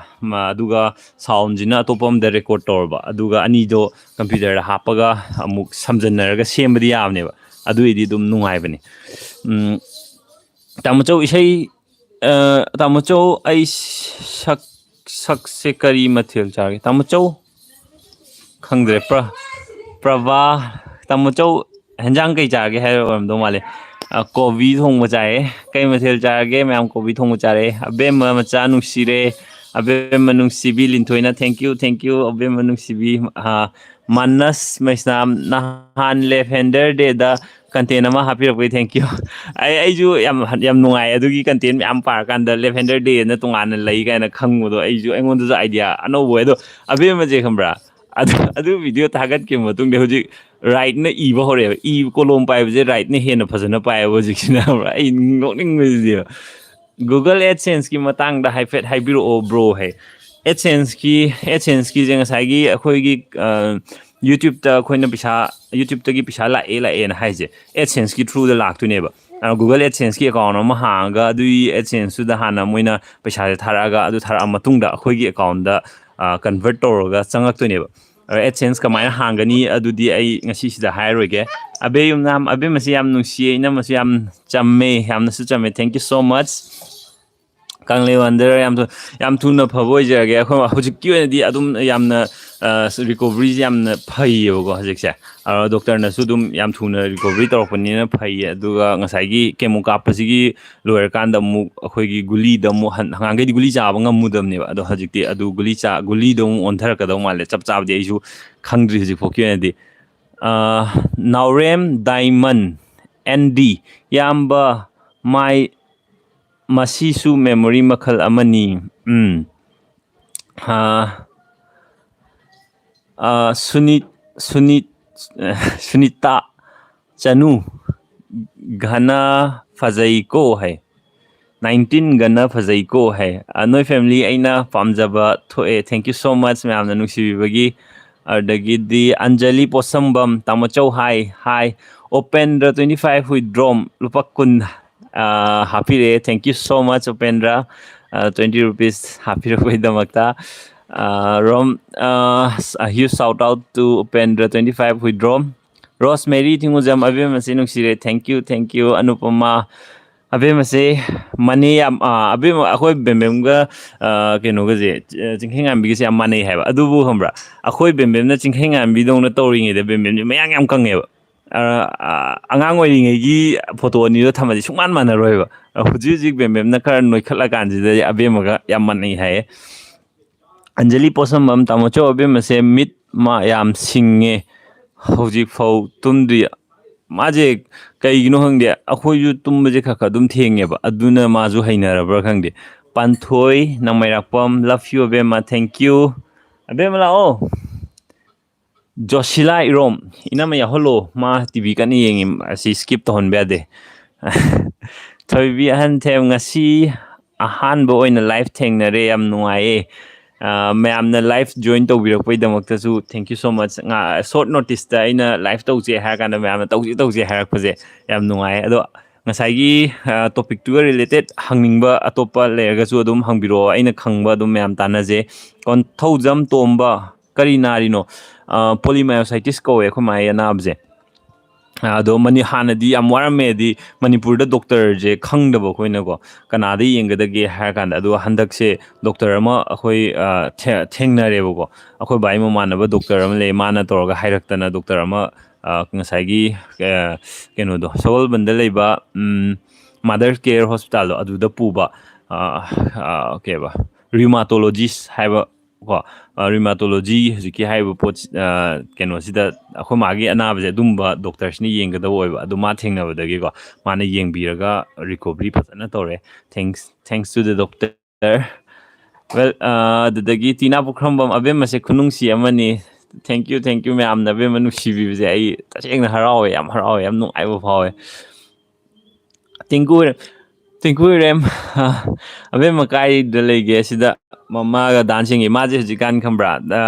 ꯑꯗꯨꯒ ꯁꯥꯎꯟꯁꯤꯅ ꯑꯇꯣꯞꯄ ꯑꯃꯗ ꯔꯦꯀꯣꯔꯠ ꯇꯧꯔꯕ ꯑꯗꯨꯒ ꯑꯅꯤꯗꯣ ꯀꯝꯄ꯭ꯌꯨꯇꯔꯗ ꯍꯥꯞꯄꯒ ꯑꯃꯨꯛ ꯁꯝꯖꯟꯅꯔꯒ ꯁꯦꯝꯕꯗꯤ ꯌꯥꯕꯅꯦꯕ ꯑꯗꯨꯏꯗꯤ ꯑꯗꯨꯝ ꯅꯨꯡꯉꯥꯏꯕꯅꯦ ꯇꯥꯃꯣꯆꯧ ꯏꯁꯩ ꯇꯥꯃꯣꯆꯧ ꯑꯩ ꯁꯛꯁꯦ ꯀꯔꯤ ꯃꯊꯦꯜ ꯆꯥꯒꯦ ꯇꯥꯃꯣꯆꯧ ꯈꯪꯗ꯭ꯔꯦ ꯄ꯭ꯔꯚꯥ ꯇꯥꯃꯣꯆꯧ ꯍꯦꯟꯖꯥꯡ ꯀꯩ ꯆꯥꯔꯒꯦ ꯍꯥꯏꯕ ꯑꯣꯏꯔꯝꯗꯧ ꯃꯥꯜꯂꯦ ꯀꯣꯕꯤ ꯊꯣꯡꯕ ꯆꯥꯏꯑꯦ ꯀꯩ ꯃꯊꯦꯜ ꯆꯥꯔꯒꯦ ꯃꯌꯥꯝ ꯀꯣꯕꯤ ꯊꯣꯡꯕ ꯆꯥꯔꯦ ꯑꯕꯦꯝꯃ ꯃꯆꯥ ꯅꯨꯡꯁꯤꯔꯦ ꯑꯕꯦꯝꯃ ꯅꯨꯡꯁꯤꯕꯤ ꯂꯤꯟꯊꯣꯏꯅ ꯊꯦꯡꯀ꯭ꯌꯨ ꯑꯕꯦꯝꯃ ꯅꯨꯡꯁꯤꯕꯤ ꯃꯥꯅꯁ ꯃꯩꯁꯅꯥꯝ ꯅꯍꯥꯟ ꯂꯦꯚꯦꯟꯗꯔ ꯗꯦꯗ ꯀꯟꯇꯦꯟ ꯑꯃ ꯍꯥꯞꯄꯤꯔꯛꯄꯒꯤ ꯊꯦꯡꯀ꯭ꯌꯨ ꯑꯩꯁꯨ ꯌꯥꯝ ꯅꯨꯡꯉꯥꯏ ꯑꯗꯨꯒꯤ ꯀꯟꯇꯦꯟ ꯃꯌꯥꯝ ꯄꯥꯔꯀꯥꯟꯗ ꯂꯦꯚꯦꯟꯗꯔ ꯗꯦꯅ ꯇꯣꯉꯥꯟꯅ ꯂꯩ ꯀꯥꯏꯅ ꯈꯪꯕꯗꯣ ꯑꯩꯉꯣꯟꯗꯁꯨ ꯑꯥꯏꯗꯤꯌꯥ ꯑꯅꯧꯕ ꯑꯣꯏ ꯑꯗꯣ ꯑꯕꯦꯝꯃꯁꯦ ꯈꯪꯕ꯭ꯔꯥ ꯑꯗꯨ ꯚꯤꯗꯤꯑꯣ ꯊꯥꯒꯠꯈꯤꯕ ꯃꯇꯨꯡꯗ ꯍꯧꯖꯤꯛ ꯔꯥꯏꯠꯅ ꯏꯕ ꯍꯧꯔꯛꯑꯦꯕ ꯀꯣꯂꯣꯝ ꯄꯥꯏꯕꯁꯦ ꯔꯥꯏꯠꯅ ꯍꯦꯟꯅ ꯐꯖꯅ ꯄꯥꯏꯑꯦꯕ ꯍꯧꯖꯤꯛꯁꯤꯅ ꯑꯩ ꯅꯣꯛꯅꯤꯡꯕꯁꯤꯗꯤ ꯒꯨꯒꯜ ꯑꯦꯗꯁꯦꯟꯁꯀꯤ ꯃꯇꯥꯡꯗ ꯍꯥꯏꯐꯦꯠ ꯍꯥꯏꯕꯤꯔꯛꯑꯣ ꯕ꯭ꯔꯣ ꯍꯥꯏ ꯑꯦꯗꯁꯦꯟꯁꯀꯤꯁꯦ ꯉꯁꯥꯏꯒꯤ ꯑꯩꯈꯣꯏꯒꯤ ꯌꯨꯇ꯭ꯌꯨꯕꯇ ꯑꯩꯈꯣꯏꯅ ꯌꯨꯇ꯭ꯌꯨꯕꯇꯒꯤ ꯄꯩꯁꯥ ꯂꯥꯛꯑꯦꯅ ꯍꯥꯏꯁꯦ ꯑꯦꯗꯁꯦꯟꯁꯀꯤ ꯊ꯭ꯔꯨꯗ ꯂꯥꯛꯇꯣꯏꯅꯦꯕ ꯒꯨꯒꯜ ꯑꯦꯗꯁꯦꯟꯁꯀꯤ ꯑꯦꯀꯥꯎꯟ ꯑꯃ ꯍꯥꯡꯉꯒ ꯑꯗꯨꯒꯤ ꯑꯦꯗꯁꯦꯟꯁꯇꯨꯗ ꯍꯥꯟꯅ ꯃꯣꯏꯅ ꯄꯩꯁꯥꯁꯦ ꯊꯥꯔꯛꯑꯒ ꯑꯗꯨ ꯊꯥꯔꯛꯑ ꯃꯇꯨꯡꯗ ꯑꯩꯈꯣꯏꯒꯤ ꯑꯦꯀꯥꯎꯟꯗ ꯀꯟꯚꯔꯠ ꯇꯧꯔꯒ ꯆꯪꯉꯛꯇꯣꯏꯅꯦꯕ ꯑꯦꯗꯁꯦꯟꯁ ꯀꯃꯥꯏꯅ ꯍꯥꯡꯒꯅꯤ ꯑꯗꯨꯗꯤ ꯑꯩ ꯉꯁꯤꯁꯤꯗ ꯍꯥꯏꯔꯣꯏꯒꯦ ꯌꯨꯝꯅꯥꯝ ꯑꯕꯦꯝꯃꯁꯤ ꯌꯥꯝ ꯅꯨꯡꯁꯤꯌꯦ ꯏꯅꯝꯃꯁꯤ ꯌꯥꯝ ꯆꯝꯃꯦ ꯌꯥꯝꯅꯁꯨ ꯆꯝꯃꯦ ꯊꯦꯡꯀ꯭ꯌꯨ ꯁꯣ ꯃꯆ ꯀꯪꯂꯩ ꯋꯥꯟꯗꯔ ꯌꯥꯝ ꯊꯨꯅ ꯐꯕ ꯑꯣꯏꯖꯔꯒꯦ ꯑꯩꯈꯣꯏ ꯍꯧꯖꯤꯛꯀꯤ ꯑꯣꯏꯅꯗꯤ ꯑꯗꯨꯝ ꯌꯥꯝꯅ ꯔꯤꯀꯣꯕꯔꯤꯁꯦ ꯌꯥꯝꯅ ꯐꯩꯌꯦꯕꯀꯣ ꯍꯧꯖꯤꯛꯁꯦ ꯗꯣꯛꯇꯔꯅꯁꯨ ꯑꯗꯨꯝ ꯌꯥꯝ ꯊꯨꯅ ꯔꯤꯀꯣꯕꯔꯤ ꯇꯧꯔꯛꯄꯅꯤꯅ ꯐꯩꯌꯦ ꯑꯗꯨꯒ ꯉꯁꯥꯏꯒꯤ ꯀꯦꯃꯣ ꯀꯥꯞꯄꯁꯤꯒꯤ ꯂꯣꯏꯔꯀꯥꯟꯗ ꯑꯃꯨꯛ ꯑꯩꯈꯣꯏꯒꯤ ꯒꯨꯂꯤꯗ ꯑꯃꯨꯛ ꯍꯪꯒꯥꯡꯈꯩꯗꯤ ꯒꯨꯂꯤ ꯆꯥꯕ ꯉꯝꯃꯨꯗꯕꯅꯦꯕ ꯑꯗꯣ ꯍꯧꯖꯤꯛꯇꯤ ꯑꯗꯨ ꯒꯨꯂꯤꯗꯣ ꯑꯃꯨꯛ ꯑꯣꯟꯊꯔꯛꯀꯗꯧ ꯃꯥꯜꯂꯦ ꯆꯞ ꯆꯥꯕꯗꯤ ꯑꯩꯁꯨ ꯈꯪꯗ꯭ꯔꯤ ꯍꯧꯖꯤꯛꯐꯥꯎꯒꯤ ꯑꯣꯏꯅꯗꯤ ꯅꯥꯎꯔꯦꯝ ꯗꯥꯏꯃꯟ ND ꯏꯌꯥꯝꯕ ꯃꯁꯤꯁꯨ ꯃꯦꯃꯣꯔꯤ ꯃꯈꯜ ꯑꯃꯅꯤ ꯁꯨꯅꯤꯇꯥ ꯆꯅꯨ ꯘꯅ ꯐꯖꯩꯀꯣ ꯍꯥꯏ 19 ꯒꯅ ꯐꯖꯩꯀꯣ ꯍꯥꯏ ꯅꯣꯏ ꯐꯦꯃꯤꯂꯤ ꯑꯩꯅ ꯄꯥꯝꯖꯕ ꯊꯣꯛꯑꯦ ꯊꯦꯡꯀ꯭ꯌꯨ ꯁꯣ ꯃꯆ ꯃꯌꯥꯝꯅ ꯅꯨꯡꯁꯤꯕꯤꯕꯒꯤ ꯑꯗꯒꯤꯗꯤ ꯑꯟꯖꯂꯤ ꯄꯣꯠꯁꯝꯕꯝ ꯇꯥꯃꯣꯆꯧ ꯍꯥꯏ ꯑꯣꯄꯦꯟꯗ꯭ꯔ 25 ꯋꯤꯗ꯭ꯔꯣꯝ ꯂꯨꯄꯥ 10 ꯍꯥꯞꯄꯤꯔꯛꯑꯦ ꯊꯦꯡꯀ꯭ꯌꯨ ꯁꯣ ꯃꯆ ꯑꯣꯄꯦꯟꯗ꯭ꯔ 20 rupees ꯍꯥꯞꯄꯤꯔꯛꯄꯒꯤꯗꯃꯛꯇ huge shout out to Upendra 25 withdraw Rose Mary Thinguzam ꯑꯕꯦꯝꯃꯁꯤ ꯅꯨꯡꯁꯤꯔꯦ ꯊꯦꯡꯀ꯭ꯌꯨ ꯑꯅꯨꯄꯃꯥ ꯑꯕꯦꯝꯃꯁꯦ ꯃꯅꯦ ꯌꯥꯝ ꯑꯕꯦꯝꯃ ꯑꯩꯈꯣꯏ ꯕꯦꯝꯕꯦꯝꯒ ꯀꯩꯅꯣꯒꯁꯦ ꯆꯤꯡꯈꯩꯉꯥꯟꯕꯤꯒꯁꯦ ꯌꯥꯝ ꯃꯥꯟꯅꯩ ꯍꯥꯏꯕ ꯑꯗꯨꯕꯨ ꯈꯪꯕ꯭ꯔꯥ ꯑꯩꯈꯣꯏ ꯕꯦꯝꯕꯦꯝꯅ ꯆꯤꯡꯈꯩꯉꯥꯟꯕꯤꯗꯧꯅ ꯇꯧꯔꯤꯉꯩꯗ ꯕꯦꯝꯕꯦꯝꯁꯦ ꯃꯌꯥꯡ ꯌꯥꯝ ꯀꯪꯉꯦꯕ ꯑꯉꯥꯡ ꯑꯣꯏꯔꯤꯉꯩꯒꯤ ꯐꯣꯇꯣ ꯑꯅꯤꯗꯣ ꯊꯝꯃꯗꯤ ꯁꯨꯡꯃꯥꯟ ꯃꯥꯟꯅꯔꯣꯏꯕ ꯍꯧꯖꯤꯛ ꯕꯦꯝꯕꯦꯝꯅ ꯈꯔ ꯅꯣꯏꯈꯠꯂꯀꯥꯟꯁꯤꯗꯗꯤ ꯑꯕꯦꯝꯃꯒ ꯌꯥꯝ ꯃꯥꯟꯅꯩ ꯍꯥꯏꯌꯦ ꯑꯟꯖꯂꯤ ꯄꯣꯠꯁꯝꯕꯝ ꯇꯥꯃꯣꯆꯧ ꯑꯕꯦꯝꯃꯁꯦ ꯃꯤꯠ ꯌꯥꯝ ꯁꯤꯡꯉꯦ ꯍꯧꯖꯤꯛꯐꯥꯎ ꯇꯨꯝꯗ꯭ꯔꯤ ꯃꯥꯁꯦ ꯀꯩꯒꯤꯅꯣ ꯈꯪꯗꯦ ꯑꯩꯈꯣꯏꯁꯨ ꯇꯨꯝꯕꯁꯦ ꯈꯔ ꯑꯗꯨꯝ ꯊꯦꯡꯉꯦꯕ ꯑꯗꯨꯅ ꯃꯥꯁꯨ ꯍꯩꯅꯔꯕ꯭ꯔꯥ ꯈꯪꯗꯦ ꯄꯥꯟꯊꯣꯏ ꯅꯃꯩꯔꯥꯛꯄꯝ ꯂꯞ ꯌꯨ ꯑꯕꯦꯝꯃ ꯊꯦꯡꯀ꯭ꯌꯨ ꯑꯕꯦꯝꯃ ꯂꯥꯛꯑꯣ ꯖꯣꯁꯤꯂꯥ ꯏꯔꯣꯝ ꯏꯅꯝꯃ ꯌꯥꯎꯍꯜꯂꯣ ꯃꯥ ꯇꯤꯚꯤ ꯀꯟꯅ ꯌꯦꯡꯉꯤ ꯑꯁꯤ ꯁ꯭ꯀꯤꯞ ꯇꯧꯍꯟꯕ ꯌꯥꯗꯦ ꯊꯣꯏꯕꯤ ꯑꯍꯟꯊꯦꯝ ꯉꯁꯤ ꯑꯍꯥꯟꯕ ꯑꯣꯏꯅ ꯂꯥꯏꯐ ꯊꯦꯡꯅꯔꯦ ꯌꯥꯝ ꯅꯨꯡꯉꯥꯏꯌꯦ ꯃꯌꯥꯝꯅ ꯂꯥꯏꯐ ꯖꯣꯏꯟ ꯇꯧꯕꯤꯔꯛꯄꯩꯗꯃꯛꯇꯁꯨ ꯊꯦꯡꯀ꯭ꯌꯨ ꯁꯣ ꯃꯆ ꯁꯣꯔꯠ ꯅꯣꯇꯤꯁꯇ ꯑꯩꯅ ꯂꯥꯏꯐ ꯇꯧꯁꯦ ꯍꯥꯏꯔ ꯀꯥꯟꯗ ꯃꯌꯥꯝꯅ ꯇꯧꯁꯦ ꯍꯥꯏꯔꯛꯄꯁꯦ ꯌꯥꯝ ꯅꯨꯡꯉꯥꯏ ꯑꯗꯣ ꯉꯁꯥꯏꯒꯤ ꯇꯣꯄꯤꯛꯇꯨꯒ ꯔꯤꯂꯦꯇꯦꯠ ꯍꯪꯅꯤꯡꯕ ꯑꯇꯣꯞꯄ ꯂꯩꯔꯒꯁꯨ ꯑꯗꯨꯝ ꯍꯪꯕꯤꯔꯛꯑꯣ ꯑꯩꯅ ꯈꯪꯕ ꯑꯗꯨꯝ ꯃꯌꯥꯝ ꯇꯥꯟꯅꯖꯦ ꯀꯣꯟꯊꯧꯖꯝ ꯇꯣꯝꯕ ꯀꯔꯤ ꯅꯥꯔꯤꯅꯣ ꯄꯣꯂꯤꯃꯥꯏꯣꯁꯥꯏꯇꯤꯁ ꯀꯧꯋꯦ ꯑꯩꯈꯣꯏ ꯃꯥꯒꯤ ꯑꯅꯥꯕꯁꯦ ꯑꯗꯣ ꯍꯥꯟꯅꯗꯤ ꯌꯥꯝ ꯋꯥꯔꯝꯃꯦꯗꯤ ꯃꯅꯤꯄꯨꯔꯗ ꯗꯣꯛꯇꯔꯁꯦ ꯈꯪꯗꯕ ꯑꯩꯈꯣꯏꯅꯀோ ꯀꯅꯥꯗ ꯌꯦꯡꯒꯗꯒꯦ ꯍꯥꯏꯔ ꯀꯥꯟꯗ ꯑꯗꯨꯒ ꯍꯟꯗꯛꯁꯦ ꯗꯣꯛꯇꯔ ꯑꯃ ꯑꯩꯈꯣই ꯊꯦꯡꯅꯔꯦꯕꯀꯣ ꯑꯩꯈꯣꯏ ꯕꯥꯒꯤ ꯃꯃꯥꯟꯅꯕ ꯗꯣꯛꯇꯔ ꯑꯃ ꯂꯩ ꯃꯥꯅ ꯇꯧꯔꯒ ꯍꯥꯏꯔꯛꯇꯅ ꯗꯣꯛꯇꯔ ꯑꯃ ꯉꯁꯥꯏꯒꯤ ꯀꯩꯅꯣꯗꯣ ꯁꯒꯣꯜꯕꯟꯗ ꯂꯩꯕ ꯃꯥꯗꯔ ꯀꯦꯌꯔ ꯍꯣꯁꯄꯤꯇꯥꯜꯗꯣ ꯑꯗꯨꯗ ꯄꯨꯕ ꯀꯩꯕ ꯔꯤꯃꯥꯇꯣꯂꯣꯖꯤꯁ ꯍꯥꯏꯕ ꯀꯣ ꯔꯤꯃꯥꯇꯣꯂꯣꯖꯤ ꯍꯧꯖꯤꯛꯀꯤ ꯍꯥꯏꯔꯤꯕ ꯄꯣꯠ ꯀꯩꯅꯣꯁꯤꯗ ꯑꯩꯈꯣꯏ ꯃꯥꯒꯤ ꯑꯅꯥꯕꯁꯦ ꯑꯗꯨꯝꯕ ꯗꯣꯛꯇꯔꯁꯤꯅ ꯌꯦꯡꯒꯗꯕ ꯑꯣꯏꯕ ꯑꯗꯨ ꯃꯥ ꯊꯦꯡꯅꯕꯗꯒꯤꯀꯣ ꯃꯥꯅ ꯌꯦꯡꯕꯤꯔꯒ ꯔꯤꯀꯣꯕꯔꯤ ꯐꯖꯅ ꯇꯧꯔꯦ ꯊꯦꯡꯛꯁ ꯇꯨ ꯗ ꯗꯣꯛꯇꯔ ꯋꯦꯜ ꯑꯗꯨꯗꯒꯤ ꯇꯤꯅꯥ ꯄꯨꯈ꯭ꯔꯝꯕꯝ ꯑꯕꯦꯝꯃꯁꯦ ꯈꯨꯅꯨꯡꯁꯤ ꯑꯃꯅꯤ ꯊꯦꯡꯛ ꯌꯨ ꯃꯌꯥꯝꯅ ꯑꯕꯦꯝꯃ ꯅꯨꯡꯁꯤꯕꯤꯕꯁꯦ ꯑꯩ ꯇꯁꯦꯡꯅ ꯍꯔꯥꯎꯋꯦ ꯌꯥꯝ ꯅꯨꯡꯉꯥꯏꯕ ꯐꯥꯎꯋꯦ ꯇꯤꯡꯀꯨ ꯏꯔꯦꯝ ꯑꯕꯦꯝꯃ ꯀꯥꯏꯗ ꯂꯩꯒꯦ ꯁꯤꯗ ꯃꯃꯥꯒ ꯗꯥꯟꯁ ꯌꯦꯡꯉꯤ ꯃꯥꯁꯦ ꯍꯧꯖꯤꯛꯀꯥꯟ ꯈꯪꯕ꯭ꯔꯥ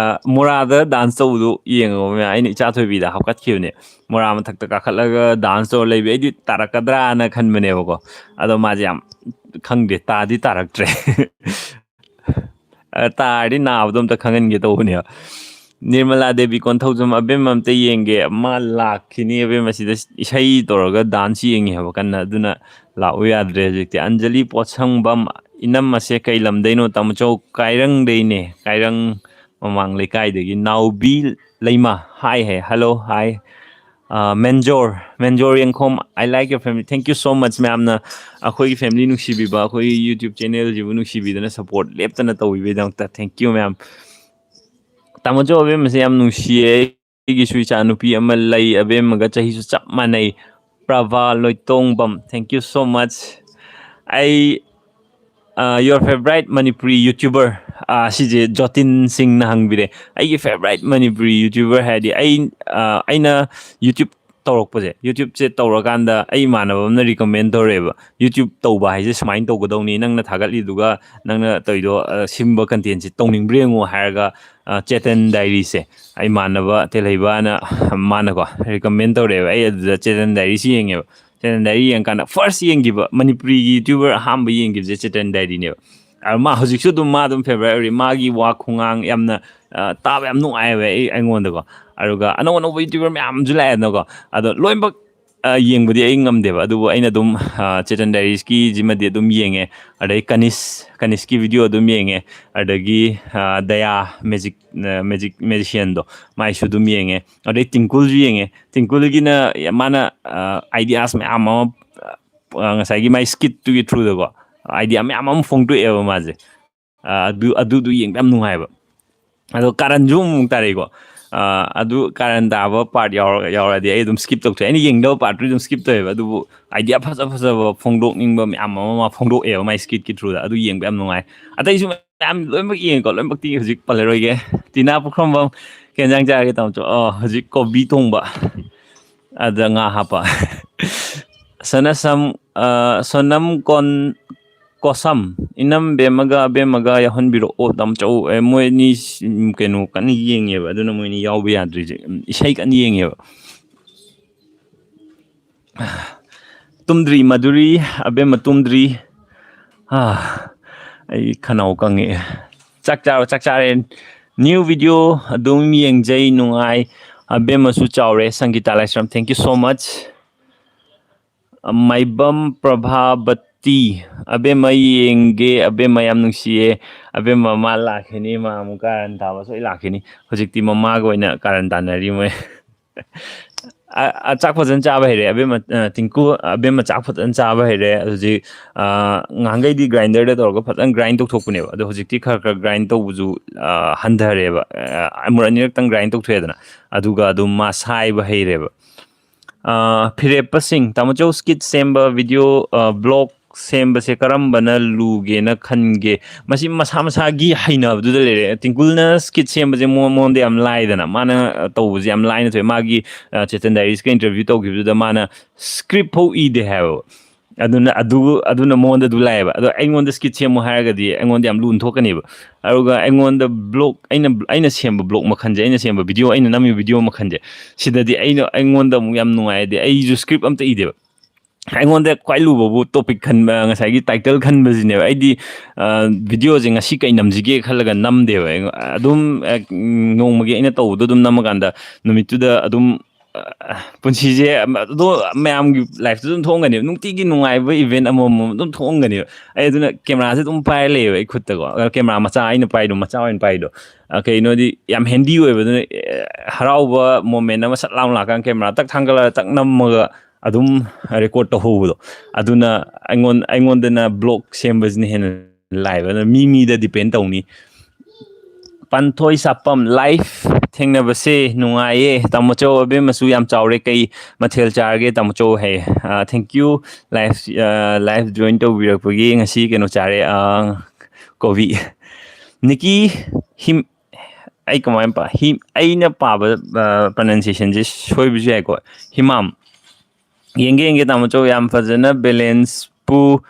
ꯃꯣꯔꯥꯗ ꯗꯥꯟꯁ ꯇꯧꯕꯗꯨ ꯌꯦꯡꯉꯕ ꯃꯌꯥꯝ ꯑꯩꯅ ꯏꯆꯥꯊꯣꯏꯕꯤꯗ ꯍꯥꯞꯀꯠꯈꯤꯕꯅꯦ ꯃꯣꯔꯥ ꯃꯊꯛꯇ ꯀꯥꯈꯠꯂꯒ ꯗꯥꯟꯁ ꯇꯧꯔ ꯂꯩꯕ ꯑꯩꯗꯤ ꯇꯥꯔꯛꯀꯗ꯭ꯔꯥꯅ ꯈꯟꯕꯅꯦꯕꯀꯣ ꯑꯗꯣ ꯃꯥꯁꯦ ꯌꯥꯝ ꯈꯪꯗꯦ ꯇꯥꯗꯤ ꯇꯥꯔꯛꯇ꯭ꯔꯦ ꯇꯥꯔꯗꯤ ꯅꯥꯕꯗꯣ ꯑꯝꯇ ꯈꯪꯍꯟꯒꯦ ꯇꯧꯕꯅꯦꯕ ꯅꯤꯔꯃꯂꯥ ꯗꯦꯕꯤ ꯀꯣꯟꯊꯧꯖꯝ ꯑꯕꯦꯝꯃ ꯑꯝꯇ ꯌꯦꯡꯒꯦ ꯃꯥ ꯂꯥꯛꯈꯤꯅꯤ ꯑꯕꯦꯝꯃ ꯁꯤꯗ ꯏꯁꯩ ꯇꯧꯔꯒ ꯗꯥꯟꯁ ꯌꯦꯡꯉꯤ ꯍꯥꯏꯕ ꯀꯟꯅ ꯑꯗꯨꯅ ꯂꯥꯛꯎ ꯌꯥꯗ꯭ꯔꯦ ꯍꯧꯖꯤꯛꯇꯤ ꯑꯟꯖꯂꯤ ꯄꯣꯠꯁꯪꯕꯝ ꯏꯅꯝ ꯑꯁꯦ ꯀꯩ ꯂꯝꯗꯩꯅꯣ ꯇꯥꯃꯣꯆꯧ ꯀꯥꯏꯔꯪꯗꯩꯅꯦ ꯀꯥꯏꯔꯪ ꯃꯃꯥꯡ ꯂꯩꯀꯥꯏꯗꯒꯤ ꯅꯥꯎꯕꯤ ꯂꯩꯃ ꯍꯥꯏ ꯍꯜꯂꯣ ꯍꯥꯏ ꯃꯦꯟꯖꯣꯔ ꯌꯦꯡꯈꯣꯝ I like your family thank you so much ꯃꯌꯥꯝꯅ ꯑꯩꯈꯣꯏꯒꯤ ꯐꯦꯃꯤꯂꯤ ꯅꯨꯡꯁꯤꯕꯤꯕ ꯑꯩꯈꯣꯏꯒꯤ ꯌꯨꯇ꯭ꯌꯨꯕ ꯆꯦꯅꯦꯜꯁꯤꯕꯨ ꯅꯨꯡꯁꯤꯕꯤꯗꯅ ꯁꯞꯄꯣꯔꯠ ꯂꯦꯞꯇꯅ ꯇꯧꯕꯤꯕꯒꯤꯗꯃꯛꯇ ꯊꯦꯡꯛ ꯌꯨ ꯃꯌꯥꯝ ꯇꯥꯃꯣꯆꯧ ꯑꯕꯦꯝꯃꯁꯦ ꯌꯥꯝ ꯅꯨꯡꯁꯤꯌꯦ ꯑꯩꯒꯤꯁꯨ ꯏꯆꯥ ꯅꯨꯄꯤ ꯑꯃ ꯂꯩ ꯑꯕꯦꯝꯃꯒ ꯆꯍꯤꯁꯨ ꯆꯞ ꯃꯥꯟꯅꯩ ꯄ꯭ꯔꯚꯥ ꯂꯣꯏꯇꯣꯡꯕꯝ ꯊꯦꯡꯛ ꯌꯨ ꯁꯣ ꯃꯆ ꯑꯩ ꯌꯣꯔ ꯐꯦꯚꯣꯔꯥꯏꯠ ꯃꯅꯤꯄꯨꯔꯤ ꯌꯨꯇ꯭ꯌꯨꯕꯔ ꯁꯤꯁꯦ ꯖꯣꯇꯤꯟ ꯁꯤꯡꯅ ꯍꯪꯕꯤꯔꯦ ꯑꯩꯒꯤ ꯐꯦꯚꯣꯔꯥꯏꯠ ꯃꯅꯤꯄꯨꯔꯤ ꯌꯨꯇ꯭ꯌꯨꯕꯔ ꯍꯥꯏꯔꯗꯤ ꯑꯩꯅ ꯌꯨꯇ꯭ꯌꯨꯕ ꯇꯧꯔꯛꯄꯁꯦ ꯌꯨꯇ꯭ꯌꯨꯕꯁꯦ ꯇꯧꯔꯀꯥꯟꯗ ꯑꯩ ꯏꯃꯥꯟꯅꯕ ꯑꯃꯅ ꯔꯤꯀꯃꯦꯟ ꯇꯧꯔꯛꯑꯦꯕ ꯌꯨꯇ꯭ꯌꯨꯕ ꯇꯧꯕ ꯍꯥꯏꯁꯦ ꯁꯨꯃꯥꯏꯅ ꯇꯧꯒꯗꯧꯅꯤ ꯅꯪꯅ ꯊꯥꯒꯠꯂꯤꯗꯨꯒ ꯅꯪꯅ ꯇꯧꯔꯤꯗꯣ ꯁꯤꯝꯕ ꯀꯟꯇꯦꯟꯁꯤ ꯇꯧꯅꯤꯡꯕ꯭ꯔꯥ ꯌꯦꯡꯉꯣ ꯍꯥꯏꯔꯒ ꯆꯦꯇꯟ ꯗꯥꯏꯔꯤꯁꯦ ꯑꯩ ꯏꯃꯥꯟꯅꯕ ꯇꯦꯜꯍꯩꯕꯅ ꯃꯥꯅꯀꯣ ꯔꯤꯀꯃꯦꯟ ꯇꯧꯔꯛꯑꯦꯕ ꯑꯩ ꯑꯗꯨꯗ ꯆꯦꯇꯟ ꯗꯥꯏꯔꯤꯁꯤ ꯌꯦꯡꯉꯦꯕ ꯆꯦꯇꯟ ꯗꯥꯏꯔꯤ ꯌꯦꯡꯀꯥꯟꯗ ꯐꯥꯔꯁ ꯌꯦꯡꯈꯤꯕ ꯃꯅꯤꯄꯨꯔꯤꯒꯤ ꯌꯨꯇ꯭ꯌꯨꯕꯔ ꯑꯍꯥꯟꯕ ꯌꯦꯡꯈꯤꯕꯁꯦ ꯆꯦꯇꯟ ꯗꯥꯏꯔꯤꯅꯦꯕ ꯃꯥ ꯍꯧꯖꯤꯛꯁꯨ ꯑꯗꯨꯝ ꯃꯥ ꯑꯗꯨꯝ ꯐꯦꯚꯣꯔꯥꯏꯠ ꯑꯣꯏꯔꯤ ꯃꯥꯒꯤ ꯋꯥ ꯈꯨꯉꯥꯡ ꯌꯥꯝꯅ ꯇꯥꯕ ꯌꯥꯝ ꯅꯨꯡꯉꯥꯏꯑꯕ ꯑꯩꯉꯣꯟꯗꯀꯣ ꯑꯗꯨꯒ ꯑꯅꯧꯕ ꯌꯨꯇ꯭ꯌꯨꯕꯔ ꯃꯌꯥꯝꯁꯨ ꯂꯥꯛꯑꯦꯗꯅꯀꯣ ꯑꯗꯣ ꯂꯣꯏꯅꯃꯛ ꯌꯦꯡꯕꯗꯤ ꯑꯩ ꯉꯝꯗꯦꯕ ꯑꯗꯨꯕꯨ ꯑꯩꯅ ꯑꯗꯨꯝ ꯆꯦꯇꯟ ꯗꯥꯏꯔꯤꯁꯀꯤꯁꯤꯃꯗꯤ ꯑꯗꯨꯝ ꯌꯦꯡꯉꯦ ꯑꯗꯩ ꯀꯅꯤꯁꯀꯤ ꯚꯤꯗꯤꯑꯣ ꯑꯗꯨꯝ ꯌꯦꯡꯉꯦ ꯑꯗꯒꯤ ꯗꯌꯥ ꯃꯦꯖꯤꯁꯤꯌꯥꯟꯗꯣ ꯃꯥꯏꯁꯨ ꯑꯗꯨꯝ ꯌꯦꯡꯉꯦ ꯑꯗꯩ ꯇꯤꯡꯀꯨꯜꯁꯨ ꯌꯦꯡꯉꯦ ꯇꯤꯡꯀꯨꯜꯒꯤꯅ ꯃꯥꯅ ꯑꯥꯏꯗꯤꯌꯥꯁ ꯃꯌꯥꯝ ꯑꯃ ꯉꯁꯥꯏꯒꯤ ꯃꯥꯏ ꯁ꯭ꯀꯤꯠꯇꯨꯒꯤ ꯊ꯭ꯔꯨꯗꯀꯣ ꯑꯥꯏꯗꯤꯌꯥ ꯃꯌꯥꯝ ꯑꯃ ꯐꯣꯡꯗꯣꯛꯑꯦꯕ ꯃꯥꯁꯦ ꯑꯗꯨꯗꯨ ꯌꯦꯡꯕ ꯌꯥꯝ ꯅꯨꯡꯉꯥꯏꯕ ꯑꯗꯣ ꯀꯥꯔꯟꯁꯨ ꯑꯃꯨꯛ ꯇꯥꯔꯛꯏꯀꯣ ꯑꯗꯨ ꯀꯥꯔꯟ ꯇꯥꯕ ꯄꯥꯔꯠ ꯌꯥꯎꯔꯛꯑꯗꯤ ꯑꯩ ꯑꯗꯨꯝ ꯁ꯭ꯀꯤꯞ ꯇꯧꯊꯣꯛꯑꯦ ꯑꯩꯅ ꯌꯦꯡꯗꯕ ꯄꯥꯔꯠꯇꯨꯗꯤ ꯑꯗꯨꯝ ꯁ꯭ꯀꯤꯞ ꯇꯧꯋꯦꯕ ꯑꯗꯨꯕꯨ ꯑꯥꯏꯗꯤꯌꯥ ꯐꯖꯕ ꯐꯣꯡꯗꯣꯛꯅꯤꯡꯕ ꯃꯌꯥꯝ ꯑꯃ ꯐꯣꯡꯗꯣꯛꯑꯦꯕ ꯃꯥꯏ ꯁ꯭ꯀꯤꯠꯀꯤ ꯊ꯭ꯔꯨꯗ ꯑꯗꯨ ꯌꯦꯡꯕ ꯌꯥꯝ ꯅꯨꯡꯉꯥꯏ ꯑꯇꯩꯁꯨ ꯃꯌꯥꯝ ꯂꯣꯏꯅꯃꯛ ꯌꯦꯡꯉꯦꯀꯣ ꯂꯣꯏꯅꯃꯛꯇꯤ ꯍꯧꯖꯤꯛ ꯄꯜꯂꯔꯣꯏꯒꯦ ꯇꯤꯅꯥ ꯄꯨꯈ꯭ꯔꯝꯕꯝ ꯀꯩ ꯌꯦꯟꯖꯥꯡ ꯆꯥꯔꯒꯦ ꯇꯥꯃꯣꯆꯧ ꯍꯧꯖꯤꯛ ꯀꯣꯕꯤ ꯊꯣꯡꯕ ꯑꯗ ꯉꯥ ꯍꯥꯞꯄ ꯁꯣꯅꯝ ꯀꯣꯁꯝ ꯏꯅꯝ ꯑꯕꯦꯝꯃꯒ ꯌꯥꯎꯍꯟꯕꯤꯔꯛꯑꯣ ꯇꯥꯃꯣꯆꯧ ꯃꯣꯏ ꯑꯅꯤ ꯀꯩꯅꯣ ꯀꯟꯅ ꯌꯦꯡꯉꯦꯕ ꯑꯗꯨꯅ ꯃꯣꯏꯅꯤ ꯌꯥꯎꯕ ꯌꯥꯗ꯭ꯔꯤꯁꯦ ꯏꯁꯩ ꯀꯟꯅ ꯌꯦꯡꯉꯦꯕ ꯇꯨꯝꯗ꯭ꯔꯤ ꯃధꯨꯔꯤ ꯑꯕꯦꯝꯃ ꯇꯨꯝꯗ꯭ꯔꯤ ꯑꯩ ꯈꯅꯥꯎ ꯀꯪꯉꯛꯑꯦ ꯆꯥꯛ ꯆꯥꯔꯦ ꯅ꯭ꯌꯨ ꯚꯤꯗꯤꯑꯣ ꯑꯗꯨꯝ ꯌꯦꯡꯖꯩ ꯅꯨꯡꯉꯥꯏ ꯑꯕꯦꯝꯃꯁꯨ ꯆꯥꯎꯔꯦ ꯁꯪꯒꯤꯇꯥ ꯂꯥꯏꯁ꯭ꯔꯝ ꯊꯦꯡꯛ ꯌꯨ ꯁꯣ ꯃꯆ ꯃꯥꯏꯕꯝ ꯄ꯭ꯔꯚꯥꯕꯇꯤ ꯑꯕꯦꯝꯃ ꯌꯦꯡꯒꯦ ꯑꯕꯦꯝꯃ ꯌꯥꯝ ꯅꯨꯡꯁꯤꯌꯦ ꯑꯕꯦꯝꯃ ꯃꯥ ꯂꯥꯛꯈꯤꯅꯤ ꯃꯥ ꯑꯃꯨꯛ ꯀꯥꯔꯟ ꯇꯥꯕ ꯁꯣꯏ ꯂꯥꯛꯈꯤꯅꯤ ꯍꯧꯖꯤꯛꯇꯤ ꯃꯃꯥꯒ ꯑꯣꯏꯅ ꯀꯥꯔꯟ ꯇꯥꯟꯅꯔꯤ ꯃꯣꯏ ꯆꯥꯛ ꯐꯖꯅ ꯆꯥꯕ ꯍꯩꯔꯦ ꯑꯕꯦꯝꯃ ꯇꯤꯡꯀꯨ ꯑꯕꯦꯝꯃ ꯆꯥꯛ ꯐꯖꯅ ꯆꯥꯕ ꯍꯩꯔꯦ ꯍꯧꯖꯤꯛ ꯉꯍꯥꯟꯈꯩꯗꯤ ꯒ꯭ꯔꯥꯏꯟꯗꯔꯗ ꯇꯧꯔꯒ ꯐꯖꯅ ꯒ꯭ꯔꯥꯏꯟ ꯇꯧꯊꯣꯛꯄꯅꯦꯕ ꯑꯗꯣ ꯍꯧꯖꯤꯛꯇꯤ ꯈꯔ ꯒ꯭ꯔꯥꯏꯟ ꯇꯧꯕꯁꯨ ꯍꯟꯊꯔꯦꯕ ꯑꯅꯤꯔꯛꯇꯪ ꯒ꯭ꯔꯥꯏꯟ ꯇꯧꯊꯣꯛꯑꯦꯗꯅ ꯑꯗꯨꯒ ꯑꯗꯨꯝ ꯃꯥ ꯁꯥꯏꯕ ꯍꯩꯔꯦꯕ ꯐꯤꯔꯦꯞꯄꯁꯤꯡ ꯇꯥꯃꯣꯆꯧ ꯁ꯭ꯀꯤꯠ ꯁꯦꯝꯕ ꯚꯤꯗꯤꯑꯣ ꯕ꯭ꯂꯣꯛ ꯁꯦꯝꯕꯁꯦ ꯀꯔꯝꯕꯅ ꯂꯨꯒꯦꯅ ꯈꯟꯒꯦ ꯃꯁꯤ ꯃꯁꯥ ꯃꯁꯥꯒꯤ ꯍꯩꯅꯕꯗꯨꯗ ꯂꯩꯔꯦ ꯇꯤꯡꯀꯨꯜꯅ ꯁ꯭ꯀꯤꯠ ꯁꯦꯝꯕꯁꯦ ꯄꯨꯟꯁꯤꯁꯦ ꯃꯌꯥꯝꯒꯤ ꯂꯥꯏꯐꯇ ꯑꯗꯨꯝ ꯊꯣꯛꯑꯝꯒꯅꯦꯕ ꯅꯨꯡꯇꯤꯒꯤ ꯅꯨꯡꯉꯥꯏꯕ ꯏꯚꯦꯟ ꯑꯃꯃꯝ ꯑꯗꯨꯝ ꯊꯣꯛꯑꯝꯒꯅꯦꯕ ꯑꯩ ꯑꯗꯨꯅ ꯀꯦꯃꯦꯔꯥꯁꯦ ꯑꯗꯨꯝ ꯄꯥꯏꯔ ꯂꯩꯌꯦꯕ ꯑꯩ ꯈꯨꯠꯇꯀꯣ ꯀꯦꯃꯦꯔꯥ ꯃꯆꯥ ꯑꯩꯅ ꯄꯥꯏꯗꯣ ꯃꯆꯥ ꯑꯣꯏꯅ ꯄꯥꯏꯗꯣ ꯀꯩꯅꯣꯗꯤ ꯌꯥꯝ ꯍꯦꯟꯗꯤ ꯑꯣꯏꯕ ꯑꯗꯨꯅ ꯍꯔꯥꯎꯕ ꯃꯣꯃꯦꯟ ꯑꯃ ꯁꯠ ꯂꯥꯎꯅ ꯂꯥꯛꯀꯥꯟꯗ ꯀꯦꯃꯦꯔꯥ ꯇꯛ ꯊꯥꯡꯒꯠꯂꯒ ꯇꯛ ꯅꯝꯃꯒ ꯑꯗꯨꯝ ꯔꯦꯀꯣꯔꯠ ꯇꯧꯍꯧꯕꯗꯣ ꯑꯗꯨꯅ ꯑꯩꯉꯣꯟꯗꯅ ꯕ꯭ꯂꯣꯛ ꯁꯦꯝꯕꯁꯤꯅ ꯍꯦꯟꯅ ꯂꯥꯏꯕ ꯑꯗꯨꯅ ꯃꯤꯗ ꯗꯤꯄꯦꯟ ꯇꯧꯅꯤ ꯄꯥꯟꯊꯣꯏ ꯁꯥꯄꯝ ꯂꯥꯏꯐ ꯊꯦꯡꯅꯕꯁꯦ ꯅꯨꯡꯉꯥꯏꯌꯦ ꯇꯥꯃꯣꯆꯧ ꯑꯕꯦꯝꯃꯁꯨ ꯌꯥꯝ ꯆꯥꯎꯔꯦ ꯀꯩ ꯃꯊꯦꯜ ꯆꯥꯔꯒꯦ ꯇꯥꯃꯣꯆꯧ ꯍꯥꯏꯌꯦ ꯊꯦꯡꯀ꯭ꯌꯨ ꯂꯥꯏꯐ ꯖꯣꯏꯟ ꯇꯧꯕꯤꯔꯛꯄꯒꯤ ꯉꯁꯤ ꯀꯩꯅꯣ ꯆꯥꯔꯦ ꯀꯣꯕꯤ ꯅꯤꯀꯤ ꯍꯤꯝ ꯑꯩ ꯀꯃꯥꯏꯅ ꯑꯩꯅ ꯄꯥꯕ ꯄ꯭ꯔꯅꯟꯁꯤꯌꯦꯁꯟꯁꯦ ꯁꯣꯏꯕꯁꯨ ꯌꯥꯏꯀꯣ ꯍꯤꯃꯥꯝ ꯌꯦꯡꯒꯦ ꯇꯥꯃꯣꯆꯧ ꯌꯥꯝ ꯐꯖꯅ ꯕꯦꯂꯦꯟꯁꯄꯨ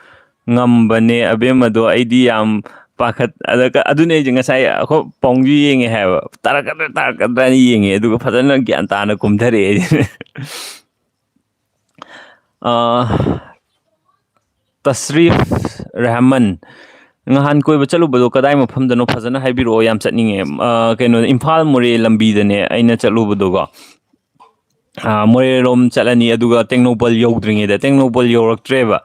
ꯉꯝꯕꯅꯦ ꯑꯕꯦꯝꯃꯗꯣ ꯑꯩꯗꯤ ꯌꯥꯝ ꯄꯥꯈꯠ ꯑꯗꯨꯅꯦ ꯑꯩꯁꯦ ꯉꯁꯥꯏ ꯑꯩꯈꯣꯏ ꯄꯥꯎꯁꯨ ꯌꯦꯡꯉꯦ ꯍꯥꯏꯕ ꯇꯥꯔꯛꯀꯗ꯭ꯔꯥꯅ ꯌꯦꯡꯉꯦ ꯑꯗꯨꯒ ꯐꯖꯅ ꯒ꯭ꯌꯥꯟ ꯇꯥꯅ ꯀꯨꯝꯊꯔꯛꯑꯦ ꯑꯩꯁꯦ ꯇꯁꯔꯤꯐ ꯔꯦꯍꯃꯟ ꯅꯍꯥꯟ ꯀꯣꯏꯕ ꯆꯠꯂꯨꯕꯗꯣ ꯀꯗꯥꯏ ꯃꯐꯝꯗꯅꯣ ꯐꯖꯅ ꯍꯥꯏꯕꯤꯔꯛꯑꯣ ꯌꯥꯝ ꯆꯠꯅꯤꯡꯉꯦ ꯀꯩꯅꯣ ꯏꯝꯐꯥꯜ ꯃꯣꯔꯦ ꯂꯝꯕꯤꯗꯅꯦ ꯑꯩꯅ ꯆꯠꯂꯨꯕꯗꯣꯀꯣ ꯃꯣꯔꯦꯔꯣꯝ ꯆꯠꯂꯅꯤ ꯑꯗꯨꯒ ꯇꯦꯡꯅꯧꯄꯜ ꯌꯧꯗ꯭ꯔꯤꯉꯩꯗ ꯇꯦꯡꯅꯧꯄꯜ ꯌꯧꯔꯛꯇ꯭ꯔꯦꯕ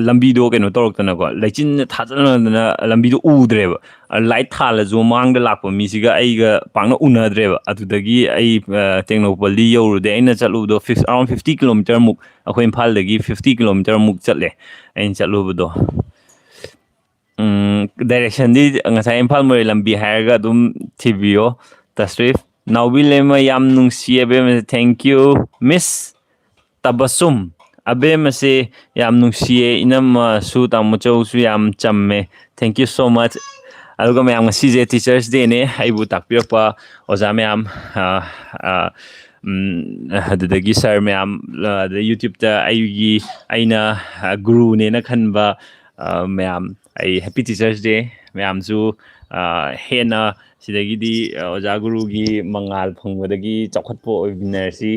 ꯂꯝꯕꯤꯗꯣ ꯀꯩꯅꯣ ꯇꯧꯔꯛꯇꯅꯀꯣ ꯂꯩꯆꯤꯟꯅ ꯊꯥꯖꯅꯗꯅ ꯂꯝꯕꯤꯗꯣ ꯎꯗ꯭ꯔꯦꯕ ꯂꯥꯏꯠ ꯊꯥꯜꯂꯁꯨ ꯃꯥꯡꯗ ꯂꯥꯛꯄ ꯃꯤꯁꯤꯒ ꯑꯩꯒ ꯄꯥꯛꯅ ꯎꯅꯗ꯭ꯔꯦꯕ ꯑꯗꯨꯗꯒꯤ ꯑꯩ ꯇꯦꯡꯅꯧꯄꯜꯗꯤ ꯌꯧꯔꯨꯗꯦ ꯑꯩꯅ ꯆꯠꯂꯨꯕꯗꯣ ꯑꯔꯥꯎꯟ 50 ꯀꯤꯂꯣꯃꯤꯇꯔꯃꯨꯛ ꯑꯩꯈꯣꯏ ꯏꯝꯐꯥꯜꯗꯒꯤ 50 ꯀꯤꯂꯣꯃꯤꯇꯔꯃꯨꯛ ꯆꯠꯂꯦ ꯑꯩꯅ ꯆꯠꯂꯨꯕꯗꯣ ꯗꯥꯏꯔꯦꯛꯁꯟꯗꯤ ꯉꯁꯥꯏ ꯏꯝꯐꯥꯜ ꯃꯣꯔꯦ ꯂꯝꯕꯤ ꯍꯥꯏꯔꯒ ꯑꯗꯨꯝ ꯊꯤꯕꯤꯌꯣ ꯇꯁꯔꯤꯐ ꯅꯥꯎꯕꯤ ꯂꯩꯃ ꯌꯥꯝ ꯅꯨꯡꯁꯤꯌꯦꯕ ꯊꯦꯡꯀ꯭ꯌꯨ ꯃꯤꯁ ꯇꯕꯁꯨꯝ ꯑꯕꯦꯝ ꯑꯁꯤ ꯌꯥꯝ ꯅꯨꯡꯁꯤꯌꯦ ꯏꯅꯝꯃꯁꯨ ꯇꯥꯃꯣꯆꯧꯁꯨ ꯌꯥꯝ ꯆꯝꯃꯦ ꯊꯦꯡꯀ꯭ꯌꯨ ꯁꯣ ꯃꯆ ꯑꯗꯨꯒ ꯃꯌꯥꯝ ꯉꯁꯤꯁꯦ ꯇꯤꯆꯔꯁ ꯗꯦꯅꯦ ꯑꯩꯕꯨ ꯇꯥꯛꯄꯤꯔꯛꯄ ꯑꯣꯖꯥ ꯃꯌꯥꯝ ꯑꯗꯨꯗꯒꯤ ꯁꯥꯔ ꯃꯌꯥꯝ ꯑꯗꯩ ꯌꯨꯇ꯭ꯌꯨꯕꯇ ꯑꯩꯅ ꯒꯨꯔꯨꯅꯦꯅ ꯈꯟꯕ ꯃꯌꯥꯝ ꯑꯩ ꯍꯦꯄꯤ ꯇꯤꯆꯔꯁ ꯗꯦ ꯃꯌꯥꯝꯁꯨ ꯍꯦꯟꯅ ꯁꯤꯗꯒꯤꯗꯤ ꯑꯣꯖꯥ ꯒꯨꯔꯨꯒꯤ ꯃꯉꯥꯜ ꯐꯪꯕꯗꯒꯤ ꯆꯥꯎꯈꯠꯄ ꯑꯣꯏꯃꯤꯟꯅꯔꯁꯤ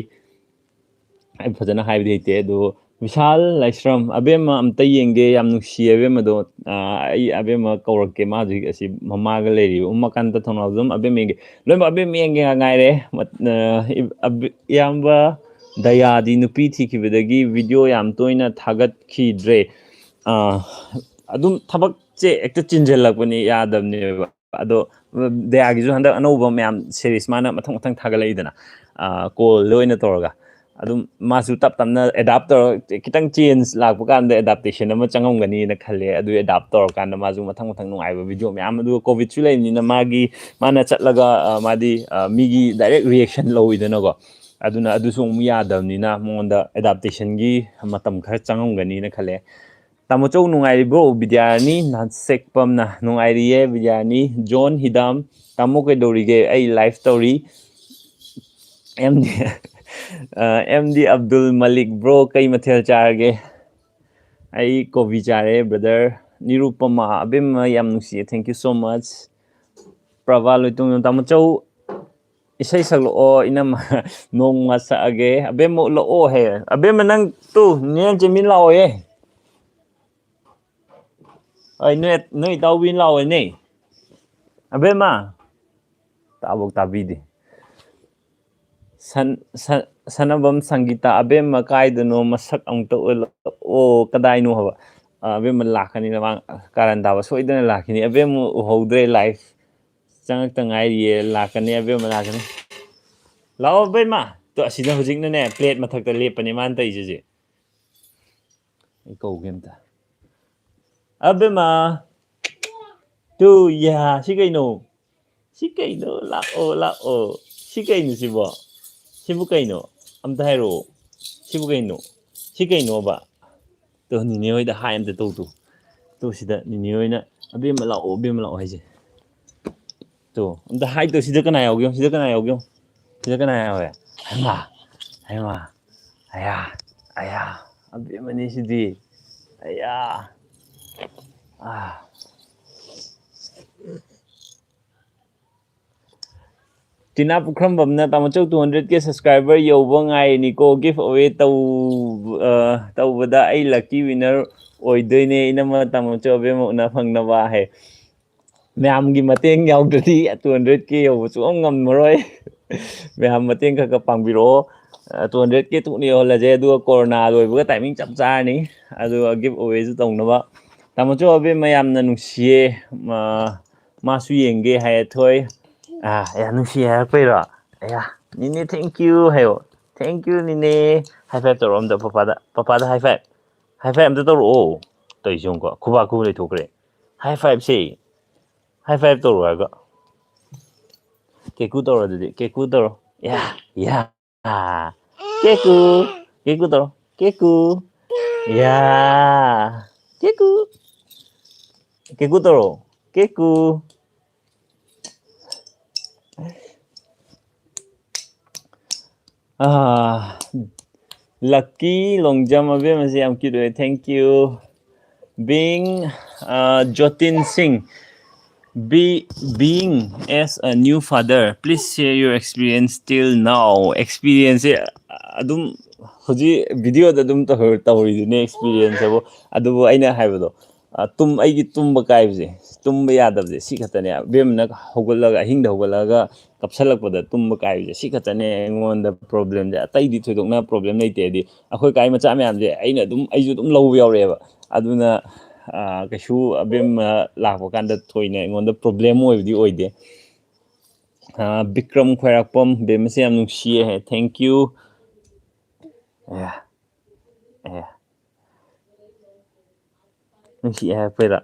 ꯑꯩ ꯐꯖꯅ ꯍꯥꯏꯕꯗꯤ ꯍꯩꯇꯦ ꯑꯗꯣ ꯕꯤꯁꯥꯜ ꯂꯥꯏꯁ꯭ꯔꯝ ꯑꯕꯦꯝꯃ ꯑꯝꯇ ꯌꯦꯡꯒꯦ ꯌꯥꯝ ꯅꯨꯡꯁꯤꯌꯦ ꯑꯕꯦꯝꯃꯗꯣ ꯑꯩ ꯑꯕꯦꯝꯃ ꯀꯧꯔꯛꯀꯦ ꯃꯥ ꯍꯧꯖꯤꯛ ꯑꯁꯤ ꯃꯃꯥꯒ ꯂꯩꯔꯤꯕ ꯎꯃꯀꯥꯟꯇ ꯊꯣꯡꯅꯥꯎꯖꯝ ꯑꯗꯨꯝ ꯑꯕꯦꯝ ꯌꯦꯡꯒꯦ ꯂꯣꯏꯅꯃꯛ ꯑꯕꯦꯝ ꯌꯦꯡꯒꯦ ꯉꯥꯏꯔꯦ ꯏꯌꯥꯝꯕ ꯗꯌꯥꯗꯤ ꯅꯨꯄꯤ ꯊꯤꯈꯤꯕꯗꯒꯤ ꯚꯤꯗꯤꯑꯣ ꯌꯥꯝ ꯇꯣꯏꯅ ꯊꯥꯒꯠꯈꯤꯗ꯭ꯔꯦ ꯑꯗꯨꯝ ꯊꯕꯛꯁꯦ ꯍꯦꯛꯇ ꯆꯤꯟꯁꯤꯜꯂꯛꯄꯅꯤ ꯌꯥꯗꯕꯅꯦꯕ ꯑꯗꯣ ꯗꯌꯥꯒꯤꯁꯨ ꯍꯟꯗꯛ ꯑꯅꯧꯕ ꯃꯌꯥꯝ ꯁꯦꯔꯤꯁ ꯃꯥꯅ ꯃꯊꯪ ꯃꯊꯪ ꯊꯥꯒꯠꯂꯛꯏꯗꯅ ꯀꯣꯜꯗ ꯑꯣꯏꯅ ꯇꯧꯔꯒ ꯑꯗꯨꯝ ꯃꯥꯁꯨ ꯇꯞ ꯇꯞꯅ ꯑꯦꯗꯥꯞ ꯇꯧꯔ ꯈꯤꯇꯪ ꯆꯦꯟꯖ ꯂꯥꯛꯄ ꯀꯥꯟꯗ ꯑꯦꯗꯥꯞꯇꯦꯁꯟ ꯑꯃ ꯆꯪꯉꯝꯒꯅꯤꯅ ꯈꯜꯂꯦ ꯑꯗꯨ ꯑꯦꯗꯥꯞ ꯇꯧꯔꯀꯥꯟꯗ ꯃꯥꯁꯨ ꯃꯊꯪ ꯃꯊꯪ ꯅꯨꯡꯉꯥꯏꯕ ꯚꯤꯗꯤꯑꯣ ꯃꯌꯥꯝ ꯑꯗꯨꯒ ꯀꯣꯚꯤꯠꯁꯨ ꯂꯩꯕꯅꯤꯅ ꯃꯥꯅ ꯆꯠꯂꯒ ꯃꯥꯗꯤ ꯃꯤꯒꯤ ꯗꯥꯏꯔꯦꯛ ꯔꯤꯌꯦꯛꯁꯟ ꯂꯧꯋꯤꯗꯅꯀꯣ ꯑꯗꯨꯅ ꯑꯗꯨꯁꯨ ꯑꯃꯨꯛ ꯌꯥꯗꯕꯅꯤꯅ ꯃꯉꯣꯟꯗ ꯑꯦꯗꯥꯞꯇꯦꯁꯟꯒꯤ ꯃꯇꯝ ꯈꯔ ꯆꯪꯉꯝꯒꯅꯤꯅ ꯈꯜꯂꯦ ꯇꯥꯃꯣꯆꯧ ꯅꯨꯡꯉꯥꯏꯔꯤꯕ꯭ꯔꯣ ꯕꯤꯗ꯭ꯌꯥꯔꯥꯅꯤ ꯅꯁꯦꯛꯄꯝꯅ ꯅꯨꯡꯉꯥꯏꯔꯤꯌꯦ ꯕꯤꯗ꯭ꯌꯥꯔꯥꯅꯤ ꯖꯣꯟ ꯍꯤꯗꯥꯝ ꯇꯥꯃꯣ ꯀꯩꯗꯧꯔꯤꯒꯦ ꯑꯩ ꯂꯥꯏฟ์ꯇꯧꯔꯤ ꯑꯦꯝꯗꯤ ꯑꯕꯗꯨꯜ ꯃꯂꯤꯛ ꯕ꯭ꯔꯣ ꯀꯩ ꯃꯊꯦꯜ ꯆꯥꯔꯒꯦ ꯑꯩ ꯀꯣꯕꯤ ꯆꯥꯔꯦ ꯕ꯭ꯔꯗꯔ ꯅꯤꯔꯨꯄꯃꯥ ꯑꯕꯦꯝꯃ ꯌꯥꯝ ꯅꯨꯡꯁꯤꯌꯦ ꯊꯦꯡꯀ꯭ꯌꯨ ꯁꯣ ꯃꯆ ꯄ꯭ꯔꯚꯥ ꯂꯣꯏꯇꯣꯡ ꯇꯥꯃꯣꯆꯧ ꯏꯁꯩ ꯁꯛꯂꯛꯑꯣ ꯏꯅꯝꯃ ꯅꯣꯡꯃ ꯁꯛꯑꯒꯦ ꯑꯕꯦꯝꯃ ꯎꯠꯂꯛꯑꯣ ꯍꯦ ꯑꯕꯦꯝꯃ ꯅꯪ ꯅꯦ ꯆꯦꯃꯤꯟ ꯂꯥꯛꯑꯣꯌꯦ ꯅꯣꯏ ꯏꯇꯥꯎꯕꯤ ꯂꯥꯛꯑꯣꯅꯦ ꯑꯕꯦꯝꯃ ꯇꯥꯕꯣꯛ ꯇꯥꯕꯤꯗꯦ ꯁꯅꯕꯝ ꯁꯪꯒꯤꯇꯥ ꯑꯕꯦꯝꯃ ꯀꯥꯏꯗꯅꯣ ꯃꯁꯛ ꯑꯃꯨꯛꯇ ꯑꯣ ꯀꯗꯥꯏꯅꯣ ꯍꯥꯏꯕ ꯑꯕꯦꯝꯃ ꯂꯥꯛꯀꯅꯤꯅ ꯃꯥ ꯀꯥꯔꯟ ꯇꯥꯕ ꯁꯣꯏꯗꯅ ꯂꯥꯛꯈꯤꯅꯤ ꯑꯕꯦꯝꯃ ꯎꯍꯧꯗ꯭ꯔꯦ ꯂꯥꯏꯐ ꯆꯪꯉꯛꯇ ꯉꯥꯏꯔꯤꯌꯦ ꯂꯥꯛꯀꯅꯤ ꯑꯕꯦꯝꯃ ꯂꯥꯛꯀꯅꯤ ꯂꯥꯛꯑꯣ ꯑꯕꯦꯝꯃ ꯑꯁꯤꯗ ꯍꯧꯖꯤꯛꯅꯅꯦ ꯄ꯭ꯂꯦꯠ ꯃꯊꯛꯇ ꯂꯦꯞꯄꯅꯦ ꯃꯥꯅ ꯇꯧꯔꯤꯁꯦ ꯑꯩ ꯀꯧꯒꯦ ꯑꯝꯇ ꯑꯕꯦꯝꯃ ꯁꯤ ꯀꯩꯅꯣ ꯁꯤ ꯀꯩꯅꯣ ꯂꯥꯛꯑꯣ ꯁꯤ ꯀꯩꯅꯣ ꯁꯤꯕꯨ ꯀꯩꯅꯣ ꯑꯝꯇ ꯍꯥꯏꯔꯛꯑꯣ ꯁꯤꯕꯨ ꯀꯩꯅꯣ ꯁꯤ ꯀꯩꯅꯣꯕ ꯅꯤꯅꯦ ꯍꯣꯏꯗ ꯍꯥꯏ ꯑꯝꯇ ꯇꯧ ꯁꯤꯗ ꯅꯤꯅꯦ ꯍꯣꯏꯅ ꯑꯕꯦꯝꯃ ꯂꯥꯛꯑꯣ ꯍꯥꯏꯁꯦ ꯑꯝꯇ ꯍꯥꯏꯇꯣ ꯁꯤꯗ ꯀꯅꯥ ꯌꯥꯎꯒꯦ ꯁꯤꯗ ꯀꯅꯥ ꯌꯥꯎꯋꯦ ꯍꯩꯃꯥ ꯑꯌꯥ ꯑꯕꯦꯝꯃꯅꯤ ꯁꯤꯗꯤ ꯑꯌꯥ ꯇꯤꯅꯥ ꯄꯨꯈ꯭ꯔꯝꯕꯝꯅ ꯇꯥꯃꯣꯆꯧ 200K ꯁꯕꯁꯀ꯭ꯔꯥꯏꯕꯔ ꯌꯧꯕ ꯉꯥꯏꯔꯤꯅꯤꯀꯣ ꯒꯤꯐ ꯑꯋꯦ ꯇꯧꯕꯗ ꯑꯩ ꯂꯛꯀꯤ ꯋꯤꯟꯅꯔ ꯑꯣꯏꯗꯣꯏꯅꯦ ꯏꯅꯝꯃ ꯇꯥꯃꯣꯆꯧ ꯑꯕꯦꯝꯃ ꯎꯅ ꯐꯪꯅꯕ ꯍꯥꯏ ꯃꯌꯥꯝꯒꯤ ꯃꯇꯦꯡ ꯌꯥꯎꯗ꯭ꯔꯗꯤ 200K ꯌꯧꯕ ꯁꯨꯡꯉꯝ ꯉꯝꯃꯔꯣꯏ ꯃꯌꯥꯝ ꯃꯇꯦꯡ ꯈꯔ ꯄꯥꯡꯕꯤꯔꯛꯑꯣ 200K ꯊꯨꯅ ꯌꯧꯍꯜꯂꯁꯦ ꯑꯗꯨꯒ ꯀꯣꯔꯣꯅꯥ ꯂꯣꯏꯕꯒ ꯇꯥꯏꯃꯤꯡ ꯆꯞ ꯆꯥꯔꯅꯤ ꯑꯗꯨꯒ ꯒꯤꯐ ꯑꯋꯦꯁꯨ ꯇꯧꯅꯕ ꯇꯥꯃꯣꯆꯧ ꯑꯕꯦꯝꯃ ꯌꯥꯝꯅ ꯅꯨꯡꯁꯤꯌꯦ ꯃꯥꯁꯨ ꯌꯦꯡꯒꯦ ꯍꯥꯏꯌꯦ ꯊꯣꯏ ꯌꯥꯝ ꯅꯨꯡꯁꯤꯌꯦ ꯍꯥꯏꯔꯛꯄꯩꯔꯣ ꯑꯌꯥ ꯅꯤꯅꯦ ꯊꯦꯡꯀ꯭ꯌꯨ ꯍꯥꯏꯌꯣ ꯊꯦꯡꯀ꯭ꯌꯨ ꯅꯤꯅꯦ ꯍꯥꯏ ꯐꯥꯏꯚ ꯇꯧꯔꯛꯑꯣ ꯑꯝꯇ ꯄꯄꯥꯗ ꯍꯥꯏ ꯐꯥꯏꯚ ꯑꯝꯇ ꯇꯧꯔꯛꯑꯣ ꯇꯧꯔꯤꯁꯦ ꯌꯦꯡꯉꯨꯀꯣ ꯈꯨꯕꯥꯛ ꯈꯨꯕ ꯂꯩꯊꯣꯛꯈ꯭ꯔꯦ ꯍꯥꯏ ꯐꯥꯏꯚꯁꯦ ꯍꯥꯏ ꯐꯥꯏꯚ ꯇꯧꯔꯣ ꯍꯥꯏꯔꯒ ꯀꯦꯀꯨ ꯇꯧꯔꯣ ꯑꯗꯨꯗꯤ ꯀꯦꯀꯨ ꯇꯧꯔꯣ ꯌꯥ ꯀꯦꯀꯨ ꯀꯦꯀꯨ ꯇꯧꯔꯣ ꯀꯦꯀꯨ ꯌꯥ ꯀꯦꯀꯨ ꯇꯧꯔꯣ ꯀꯦꯀꯨ ꯂꯛꯀꯤ ꯂꯣꯡꯖꯝ ꯑꯕꯦꯝꯃꯁꯦ ꯌꯥꯝ ꯀ꯭ꯌꯨꯠ ꯑꯣꯏ ꯊꯦꯡꯀ꯭ꯌꯨ ꯕꯤꯡ ꯖꯣꯇꯤꯟ ꯁꯤꯡ being as a new father please share your experience till now experience ꯑꯗꯨꯝ ꯍꯧꯖꯤꯛ ꯚꯤꯗꯤꯑꯣꯗ ꯑꯗꯨꯝ ꯇꯧꯔꯤꯗꯨꯅꯦ ꯑꯦꯛꯁꯄꯤꯔꯤꯌꯦꯟꯁ ꯍꯥꯏꯕꯨ ꯑꯗꯨꯕꯨ ꯑꯩꯅ ꯍꯥꯏꯕꯗꯣ ꯑꯩꯒꯤ ꯇꯨꯝꯕ ꯀꯥꯏꯕꯁꯦ ꯇꯨꯝꯕ ꯌꯥꯗꯕꯁꯦ ꯁꯤ ꯈꯛꯇꯅꯦ ꯑꯕꯦꯝꯅ ꯍꯧꯒꯠꯂꯒ ꯑꯍꯤꯡꯗ ꯍꯧꯒꯠꯂꯒ ꯀꯞꯁꯜꯂꯛꯄꯗ ꯇꯨꯝꯕ ꯀꯥꯏꯕꯁꯦ ꯁꯤ ꯈꯛꯇꯅꯦ ꯑꯩꯉꯣꯟꯗ ꯄ꯭ꯔꯣꯕ꯭ꯂꯦꯝꯁꯦ ꯑꯇꯩꯗꯤ ꯊꯣꯏꯗꯣꯛꯅ ꯄ꯭ꯔꯣꯕ꯭ꯂꯦꯝ ꯂꯩꯇꯦ ꯍꯥꯏꯗꯤ ꯑꯩꯈꯣꯏ ꯀꯥꯏ ꯃꯆꯥ ꯃꯌꯥꯝꯁꯦ ꯑꯩꯁꯨ ꯑꯗꯨꯝ ꯂꯧꯕ ꯌꯥꯎꯔꯛꯑꯦꯕ ꯑꯗꯨꯅ ꯀꯩꯁꯨ ꯑꯕꯦꯝꯃ ꯂꯥꯛꯄ ꯀꯥꯟꯗ ꯊꯣꯏꯅ ꯑꯩꯉꯣꯟꯗ ꯄ꯭ꯔꯣꯕ꯭ꯂꯦꯝ ꯑꯣꯏꯕꯗꯤ ꯑꯣꯏꯗꯦ ꯕꯤꯀ꯭ꯔꯝ ꯈ꯭ꯋꯥꯏꯔꯥꯛꯄꯝ ꯕꯦꯝꯃꯁꯦ ꯌꯥꯝ ꯅꯨꯡꯁꯤꯌꯦ ꯊꯦꯡꯀ꯭ꯌꯨ ꯅꯨꯡꯁꯤꯑꯦ ꯍꯥꯏꯔꯛꯄꯩꯔꯥ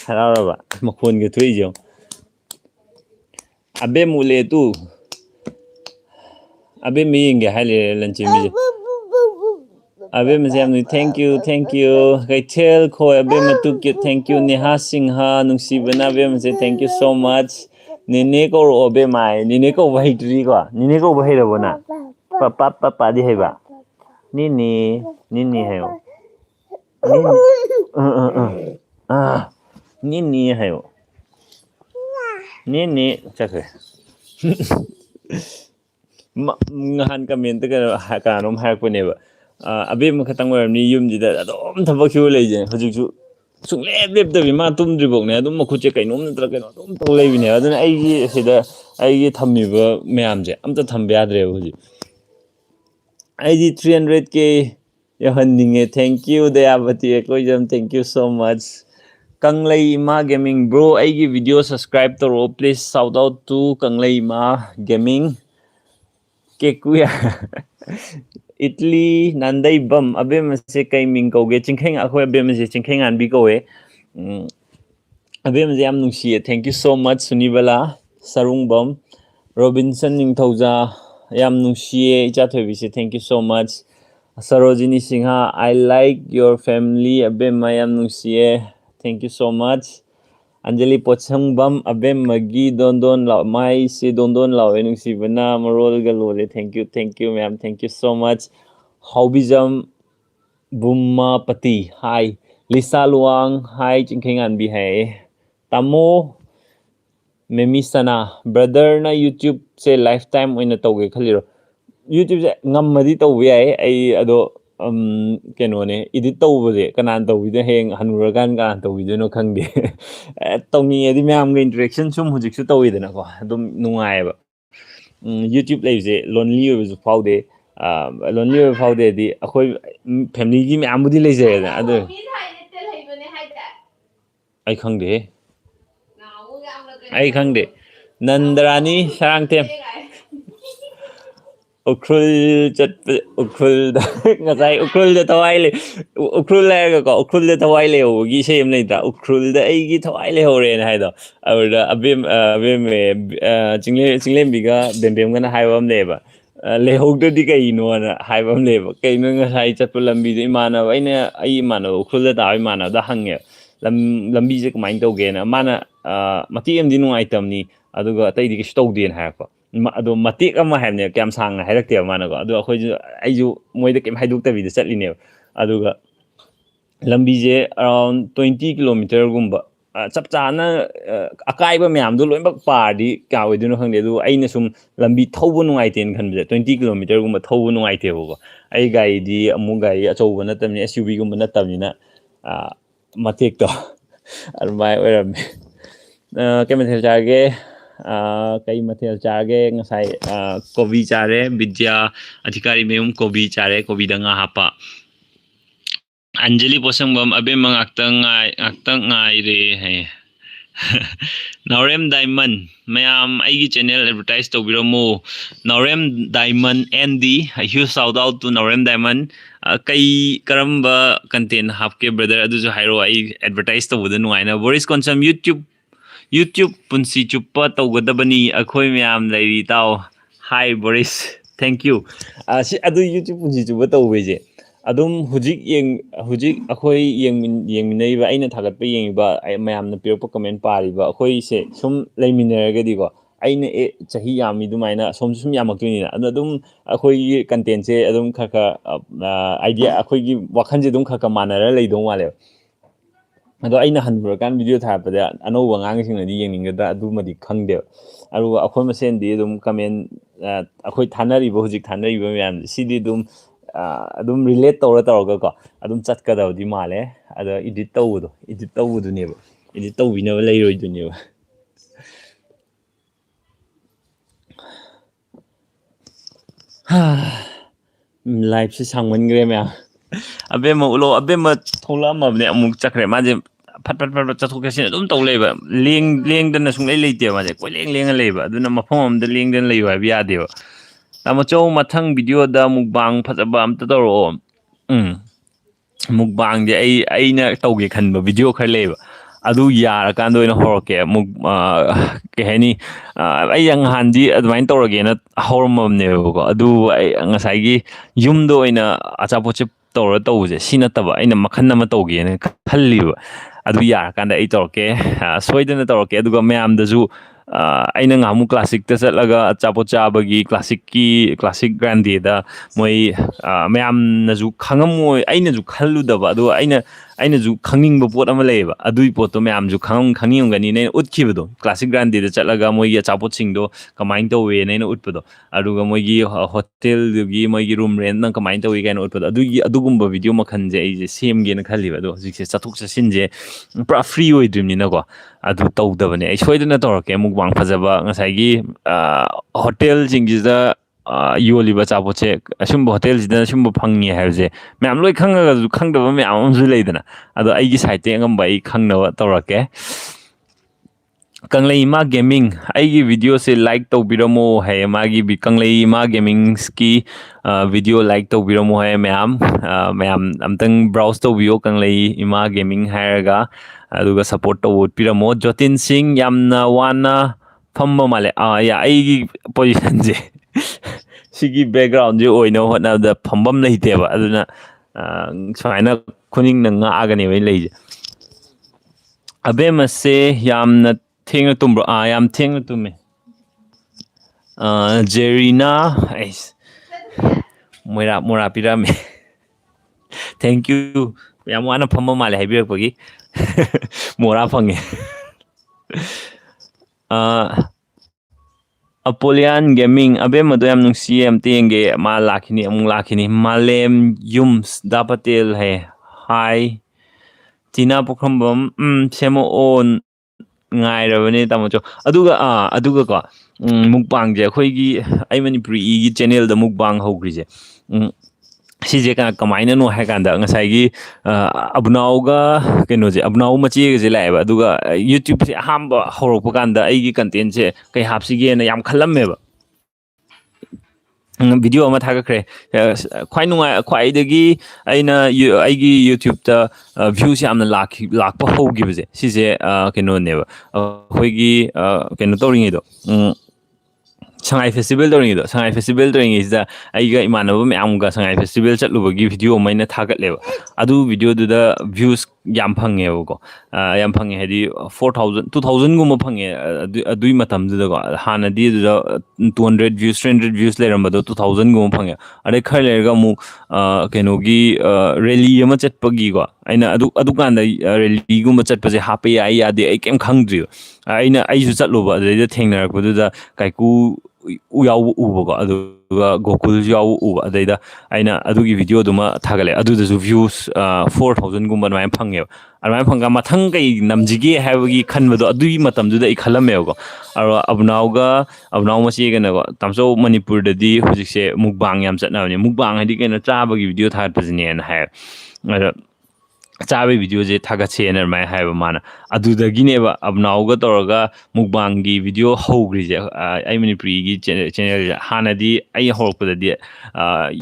ꯍꯔꯥꯎꯔꯕ ꯃꯈꯣꯟꯒ ꯊꯣꯛꯏꯁꯦ ꯌꯦꯡꯉꯣ ꯑꯕꯦꯝ ꯎꯂꯦ ꯇꯨ ꯑꯕꯦꯝꯃ ꯌꯦꯡꯒꯦ ꯍꯥꯏ ꯂꯩꯔꯦ ꯂꯟꯆꯦꯟꯕꯤꯁꯦ ꯑꯕꯦꯝꯃꯁꯦ ꯌꯥꯝ ꯊꯦꯡꯀ꯭ꯌꯨ ꯀꯩꯊꯦꯜ ꯈꯣꯏ ꯑꯕꯦꯝꯃ ꯇꯨ ꯀ꯭ꯌꯨꯠ ꯊꯦꯡꯀ꯭ꯌꯨ ꯅꯦꯍꯥ ꯁꯤꯡꯍ ꯅꯨꯡꯁꯤꯕꯅ ꯑꯕꯦꯝꯃꯁꯦ ꯊꯦꯡꯀ꯭ꯌꯨ ꯁꯣ ꯃꯆ ꯅꯦꯅꯦ ꯀꯧꯔꯛꯑꯣ ꯑꯕꯦꯝꯃ ꯍꯥꯏ ꯅꯦꯅꯦ ꯀꯧꯕ ꯍꯩꯇ꯭ꯔꯤꯀꯣ ꯅꯦꯅꯦ ꯀꯧꯕ ꯍꯩꯔꯕꯣ ꯅꯪ ꯄꯄꯥꯗꯤ ꯍꯩꯕ ꯅꯤꯅꯤ ꯍꯥꯏꯌꯣ ꯅꯤꯅꯤ ꯍꯥꯏꯌꯣ ꯅꯤꯅꯤ ꯆꯠꯈ꯭ꯔꯦ ꯅꯍꯥꯟ ꯀꯃꯦꯟꯇ ꯀꯅꯥꯅꯣꯝ ꯍꯥꯏꯔꯛꯄꯅꯦꯕ ꯑꯕꯦꯝꯃ ꯈꯛꯇꯪ ꯑꯣꯏꯔꯝꯅꯤ ꯌꯨꯝꯁꯤꯗ ꯑꯗꯨꯝ ꯊꯕꯛ ꯁꯨꯔ ꯂꯩꯖꯦ ꯍꯧꯖꯤꯛꯁꯨ ꯁꯨꯡꯂꯦꯞ ꯂꯦꯞꯇꯕꯤ ꯃꯥ ꯇꯨꯝꯗ꯭ꯔꯤꯐꯥꯎꯅꯦ ꯑꯗꯨꯝ ꯃꯈꯨꯠꯁꯦ ꯀꯩꯅꯣꯝ नꯠꯇ꯭ꯔ ꯀꯩꯅꯣ ꯑꯗꯨꯝ ꯇꯧ ꯂꯩꯕꯤꯅꯦꯕ ꯑꯗꯨꯅ ꯑꯩꯒꯤ ꯁꯤꯗ ꯑꯩꯒꯤ ꯊꯝꯃꯤꯕ ꯃꯌꯥꯝꯁꯦ ꯑꯝꯇ ꯊꯝꯕ ꯌꯥꯗ꯭रेꯕ ꯍꯧꯖꯤꯛ ꯑꯩꯗꯤ 300K ꯌꯧꯍꯟꯅꯤꯡꯉꯦ ꯊꯦꯡꯀ꯭ꯌꯨ ꯗꯌꯥꯕꯇꯤ ꯑꯩꯀꯣꯏꯖꯝ ꯊꯦꯡꯀ꯭ꯌꯨ ꯁꯣ ꯃꯆ ꯀꯪꯂꯩ ꯏꯃꯥ ꯒꯦꯃꯤꯡ ꯕ꯭ꯔꯣ ꯑꯩꯒꯤ ꯚꯤꯗꯤꯑꯣ ꯁꯕꯁꯀ꯭ꯔꯥꯏꯞ ꯇꯧꯔꯛꯑꯣ ꯄ꯭ꯂꯤꯖ ꯁꯥꯎꯠ ꯑꯥꯎꯠ ꯇꯨ ꯀꯪꯂꯩ ꯏꯃꯥ ꯒꯦꯃꯤꯡ ꯀꯦꯀꯨꯌꯥ ꯏꯠꯂꯤ ꯅꯥꯟꯗꯩꯕꯝ ꯑꯕꯦꯝꯃꯁꯦ ꯀꯩ ꯃꯤꯡ ꯀꯧꯒꯦ ꯑꯩꯈꯣꯏ ꯑꯕꯦꯝꯃꯁꯦ ꯆꯤꯡꯈꯩ ꯉꯥꯟꯕꯤ ꯀꯧꯋꯦ ꯑꯕꯦꯝꯃꯁꯦ ꯌꯥꯝ ꯅꯨꯡꯁꯤꯌꯦ thank you so ꯃꯆ ꯁꯨꯅꯤꯕꯂꯥ Sarungbam Robinson Ningthouja ꯌꯥꯝ ꯅꯨꯡꯁꯤꯌꯦ ꯏꯆꯥꯊꯣꯏꯕꯤꯁꯦ thank you so much Sarojini Singha I like your family ꯑꯕꯦꯝꯃ ꯌꯥꯝ ꯅꯨꯡꯁꯤꯌꯦ ꯊꯦꯡꯀ꯭ꯌꯨ ꯁꯣ ꯃꯆ ꯑꯟꯖꯂꯤ ꯄꯣꯠꯁꯪꯕꯝ ꯑꯕꯦꯝꯃꯒꯤ ꯗꯣꯟꯗꯣꯟ ꯃꯥꯏꯁꯦ ꯗꯣꯟꯗꯣꯟ ꯂꯥꯎꯋꯦ ꯅꯨꯡꯁꯤꯕꯅ ꯃꯔꯣꯜꯒ ꯂꯣꯜꯂꯦ ꯊꯦꯡꯀ꯭ꯌꯨ ꯃꯌꯥꯝ ꯊꯦꯡꯀ꯭ꯌꯨ ꯁꯣ ꯃꯆ ꯍꯥꯎꯕꯤꯖꯝ ꯕꯨꯝꯃꯥꯄꯇꯤ ꯍꯥꯏ ꯂꯤꯁꯥ ꯂꯨꯋꯥꯡ ꯍꯥꯏ ꯆꯤꯡꯈꯩ ꯉꯥꯟꯕꯤ ꯍꯥꯏꯌꯦ ꯇꯥꯃꯣ ꯃꯦꯃꯤꯁꯅꯥ ꯕ꯭ꯔꯗꯔꯅ ꯌꯨꯇ꯭ꯌꯨꯕꯁꯦ ꯂꯥꯏꯐ ꯇꯥꯏꯝ ꯑꯣꯏꯅ ꯇꯧꯒꯦ ꯈꯜꯂꯤꯔꯣ ꯌꯨꯇ꯭ꯌꯨꯕꯁꯦ ꯉꯝꯃꯗꯤ ꯇꯧꯕ ꯌꯥꯏ ꯑꯩ ꯑꯗꯣ ꯀꯩꯅꯣꯅꯦ ꯏꯗꯤꯠ ꯇꯧꯕꯁꯦ ꯀꯅꯥꯅ ꯇꯧꯕꯤꯗꯣꯏꯅꯣ ꯍꯌꯦꯡ ꯍꯟꯅꯨꯔꯀꯥꯟꯗ ꯀꯅꯥꯅ ꯇꯧꯕꯤꯗꯣꯏꯅꯣ ꯈꯪꯗꯦ ꯇꯧꯅꯤꯡꯉꯦꯗꯤ ꯃꯌꯥꯝꯒ ꯏꯟꯇꯔꯦꯛꯁꯟ ꯁꯨꯝ ꯍꯧꯖꯤꯛꯁꯨ ꯇꯧꯋꯤꯗꯅꯀꯣ ꯑꯗꯨꯝ ꯅꯨꯡꯉꯥꯏꯌꯦꯕ ꯌꯨꯇ꯭ꯌꯨꯕ ꯂꯩꯕꯁꯦ ꯂꯣꯟꯂꯤ ꯑꯣꯏꯕꯁꯨ ꯐꯥꯎꯗꯦ ꯂꯣꯟꯂꯤ ꯑꯣꯏꯕ ꯐꯥꯎꯗꯦꯗꯤ ꯑꯩꯈꯣꯏ ꯐꯦꯃꯤꯂꯤꯒꯤ ꯃꯌꯥꯝꯕꯨꯗꯤ ꯂꯩꯖꯔꯦꯗꯅ ꯑꯗꯨ ꯑꯩ ꯈꯪꯗꯦꯍꯦ ꯑꯩ ꯈꯪꯗꯦ ꯅꯟꯗꯔꯥꯅꯤ ꯁꯔꯥꯡꯊꯦꯝ ꯎꯈ꯭ꯔꯨꯜ ꯆꯠꯄ ꯎꯈ꯭ꯔꯨꯜꯗ ꯉꯁꯥꯏ ꯎꯈ꯭ꯔꯨꯜꯗ ꯊꯋꯥꯏ ꯂꯩ ꯎꯈ꯭ꯔꯨꯜ ꯍꯥꯏꯔꯒꯀꯣ ꯎꯈ꯭ꯔꯨꯜꯗ ꯊꯋꯥꯏ ꯂꯩꯍꯧꯕꯒꯤ ꯏꯁꯩ ꯑꯃ ꯂꯩꯇ꯭ꯔꯥ ꯎꯈ꯭ꯔꯨꯜꯗ ꯑꯩꯒꯤ ꯊꯋꯥꯏ ꯂꯩꯍꯧꯔꯦꯅ ꯍꯥꯏꯗꯣ ꯑꯗꯨꯗ ꯆꯤꯡꯂꯦꯝꯕꯤꯒ ꯕꯦꯝꯕꯦꯝꯒꯅ ꯍꯥꯏꯕ ꯑꯃ ꯂꯩꯌꯦꯕ ꯂꯩꯍꯧꯗ꯭ꯔꯗꯤ ꯀꯩꯅꯣꯅ ꯍꯥꯏꯕ ꯑꯃ ꯂꯩꯌꯦꯕ ꯀꯩꯅꯣ ꯉꯁꯥꯏ ꯆꯠꯄ ꯂꯝꯕꯤꯗꯣ ꯑꯩ ꯏꯃꯥꯟꯅꯕ ꯎꯈ꯭ꯔꯨꯜꯗ ꯇꯥꯕ ꯏꯃꯥꯟꯅꯕꯗ ꯍꯪꯉꯦꯕ ꯂꯝꯕꯤꯁꯦ ꯀꯃꯥꯏꯅ ꯇꯧꯒꯦꯅ ꯃꯥꯅ ꯃꯇꯦꯛ ꯑꯃꯗꯤ ꯅꯨꯡꯉꯥꯏꯇꯕꯅꯤ ꯑꯗꯨꯒ ꯑꯇꯩꯗꯤ ꯀꯩꯁꯨ ꯇꯧꯗꯦꯅ ꯍꯥꯏꯔꯛꯄ ꯑꯗꯣ ꯃꯇꯦꯛ ꯑꯃ ꯍꯥꯏꯕꯅꯦꯕ ꯀꯌꯥꯝ ꯁꯥꯡꯅ ꯍꯥꯏꯔꯛꯇꯦꯕ ꯃꯥꯅꯀോ ꯑꯗꯣ ꯑꯩꯁꯨ ꯃꯣꯏꯗ ꯀꯩꯝ ꯍꯥꯏꯗꯣꯛꯇꯕꯤꯗ ꯆꯠꯂꯤꯅꯦꯕ ꯑꯗꯨꯒ ꯂꯝꯕꯤꯁꯦ ꯑꯔꯥꯎꯟ 20 ꯀꯤꯂꯣꯃꯤꯇꯔꯒꯨꯝꯕ ꯆꯞ ꯆꯥꯅ ꯑꯀꯥꯏꯕ ꯃꯌꯥꯝꯗꯣ ꯂꯣꯏꯅꯃꯛ ꯄꯥꯔꯗꯤ ꯀꯌꯥ ꯑꯣꯏꯗꯣꯏꯅꯣ ꯈꯪꯗꯦ ꯑꯗꯨ ꯑꯩꯅ ꯁꯨꯝ ꯂꯝꯕꯤ ꯊꯧꯕ ꯅꯨꯡꯉꯥꯏꯇꯦꯅ ꯈꯟꯕꯁꯦ 20 ꯀꯤꯂꯣꯃꯤꯇꯔꯒꯨꯝꯕ ꯊꯧꯕ ꯅꯨꯡꯉꯥꯏꯇꯦꯕꯀꯣ ꯑꯩ ꯒꯥꯔꯤꯗꯤ ꯑꯃꯨꯛ ꯒꯥꯔꯤ ꯑꯆꯧꯕ ꯅꯠꯇꯕꯅꯤ SUV-ꯒꯨꯝꯕ ꯅꯠꯇꯕꯅꯤꯅ ꯃꯇꯦꯛꯇꯣ ꯑꯗꯨꯃꯥꯏꯅ ꯑꯣꯏꯔꯝꯃꯦ ꯀꯩ ꯃꯊꯦꯜ ꯆꯥꯔꯒꯦ kay mathel charge ngasai kobi chare Vidya Adhikari Mayum kobi chare kobi da nga hapa Anjali Posangbam abe ngaktang ngai re hai Naurem Diamond mayam aigi channel advertise tawbiramo Naurem Diamond ND a huge shout out to Naurem Diamond kai karamba content hapke brother aduju hairo ai advertise tawbuda nuaina Boris Konsam YouTube punsi chupa tawgadabani akhoi mayam lairi taw hi Boris thank you si adu YouTube punsi chupa tawbeje adum hujik akhoi yengminaiba aina thagatpa yengiba mayamna pirpa comment pariba akhoi se sum leiminaragadi ko aina chahi yami dumaina sum yamaktunina adum akhoi content se adum khaka idea akhoi gi wakhanje dum khaka manara leidong wale ado aina hanbura kan video thapada anoba ngangisingadi yengningada adumadi khangde aru akhoi masen di dum comment akhoi thanariba hujik thanariba mayam sidi dum adum relate tawra ko adum chatkadawdi male ada edit tawudu neba edit tawbinaba leiroiduneba live se sangmangre mya abema ulo abema tholamabne amuk chakre maje phat chathokesina dum tawleba lengdana sunglei leite maje koileng leba aduna mafam amda lengdana leiwa biadeba Tamacho mathang video da mukbang phajaba amta tawro mukbang de aina tawge khanba video khar leba adu yara kan doina horoke muk ke hani ai yang handi adwain tawrage na hormam ne ko adu ngasai gi yum do ina achapoche tawra tawje sina taba aina makhan na tawge ne khalliba adu yara kan da ai tawrake soidana tawrake aduga mayam da ju aina ngamu classic ta chatlaga achapo chabagi classic grande da moi mayam na ju khangam aina ju khalludaba adu aina ju khangning pot ama leba adui pot to mayam ju khanging gani ne utkhibudo classic grande da chatlaga moi ya chapo singdo kamain to we ne utpudo aduga moi gi hotel gi moi gi room rent na kamain to we gain utpudo adugumba video makhan je ai je same ge na khaliba do jikse chathok chasin je pra free oi dream ni na ko adu tawdabane ai soidana tawrake mukbang phajaba ngasai hotel jingida yoliba chapoche asumba hotel jida asumba phangni haibje mayam loi khangaga ju khangdaba mayam amju leidana ado aigi site ngamba ai khangnawa tawrake Kanglei Ma Gaming aigi video se like tawbiramo hai magi bi Kanglei Ma Gaming ki video like tawbiramo hai mayam amtang browse tawbiyo Kanglei Ma Gaming hairaga aduga support tawbiramo Jotin Singh yamna wana famma male ya aigi position je sigi background je oina hotna da phambam leiteba aduna saina khuning na nga agani wai leije abema se yamna thengna tumbro yam thengna tumme Jerina moira pirame thank you yam wana phamba male haibirakpagi mora phange Apolian Gaming abe mado yam nungsi am tenge ma lakhini amung lakhini Malem Yums Dapatel hai hi Tina Pokhambam semo on ngai rabane tamacho aduga ko mukbang je khoi gi ai manipuri gi channel da mukbang hogri je sije ka kamaina no ha kanda ngasai gi abnauga keno je abnau machi je laiba aduga YouTube se hamba horok kanda ai gi content je kai hapsi ge na yam khallamme ba video ama thaga kre khwai nunga khwai dagi aina ai gi YouTube ta views yamna lakpa hogi bje sije keno ne ba khoi gi keno toring do Shanghai Festival during is the Aiga Imanova Amga Shanghai Festival Chatlugi video maina target level. Adu video to the views Yampang Evo. Yampang hedi 4,000 2,000 Gumapange Dui Matam to the Hana did 200 views, 300 views later, but 2,000 Gumapanga. Are Kalergamu Kenogi Rally Yamachet Pagigo. Aina Adukan the Rally Gumachet Pase happy I the Akem Kangju. I used to Chatluba, the thing there, the Kaiku. ꯌꯥꯎꯕ ꯎꯕꯀꯣ ꯑꯗꯨꯒ ꯒꯣꯀꯨꯜꯁꯨ ꯌꯥꯎꯕ ꯎꯕ ꯑꯗꯩꯗ ꯑꯩꯅ ꯑꯗꯨꯒꯤ ꯚꯤꯗꯤꯑꯣꯗꯨꯃ ꯊꯥꯒꯠꯂꯦ ꯑꯗꯨꯗꯁꯨ ꯚ꯭ꯌꯨꯁ 4,000ꯒꯨꯝꯕ ꯑꯗꯨꯃꯥꯏꯅ ꯐꯪꯉꯦꯕ ꯑꯗꯨꯃꯥꯏꯅ ꯐꯪꯒ ꯃꯊꯪ ꯀꯩ ꯅꯝꯁꯤꯒꯦ ꯍꯥꯏꯕꯒꯤ ꯈꯟꯕꯗꯣ ꯑꯗꯨꯒꯤ ꯃꯇꯝꯗꯨꯗ ꯑꯩ ꯈꯜꯂꯝꯃꯦꯕꯀꯣ ꯑꯗꯣ ꯑꯕꯨꯅꯥꯎ ꯃꯆꯦꯒꯅꯀꯣ ꯇꯥꯃꯣꯆꯧ ꯃꯅꯤꯄꯨꯔꯗꯗꯤ ꯍꯧꯖꯤꯛꯁꯦ ꯃꯨꯛꯕꯥꯡ ꯌꯥꯝ ꯆꯠꯅꯕꯅꯦ ꯃꯨꯛꯕꯥꯡ ꯍꯥꯏꯗꯤ ꯀꯩꯅꯣ ꯆꯥꯕꯒꯤ ꯚꯤꯗꯤꯑꯣ ꯊꯥꯒꯠꯄꯁꯤꯅꯦꯅ ꯍꯥꯏ ꯑꯗꯣ ꯆꯥꯕꯒꯤ ꯚꯤꯗꯤꯑꯣꯁꯦ ꯊꯥꯒꯠꯁꯦꯅ ꯑꯗꯨꯃꯥꯏꯅ ꯍꯥꯏꯕ ꯃꯥꯅ ꯑꯗꯨꯗꯒꯤꯅꯦꯕ ꯑꯕꯅꯥꯎꯒ ꯇꯧꯔꯒ ꯃꯨꯛꯕꯥꯡꯒꯤ ꯚꯤꯗꯤꯑꯣ ꯍꯧꯈ꯭ꯔꯤꯁꯦ ꯑꯩ ꯃꯅꯤꯄꯨꯔꯤꯒꯤ ꯆꯦꯅꯦꯜꯁꯦ ꯍꯥꯟꯅꯗꯤ ꯑꯩ ꯍꯧꯔꯛꯄꯗꯗꯤ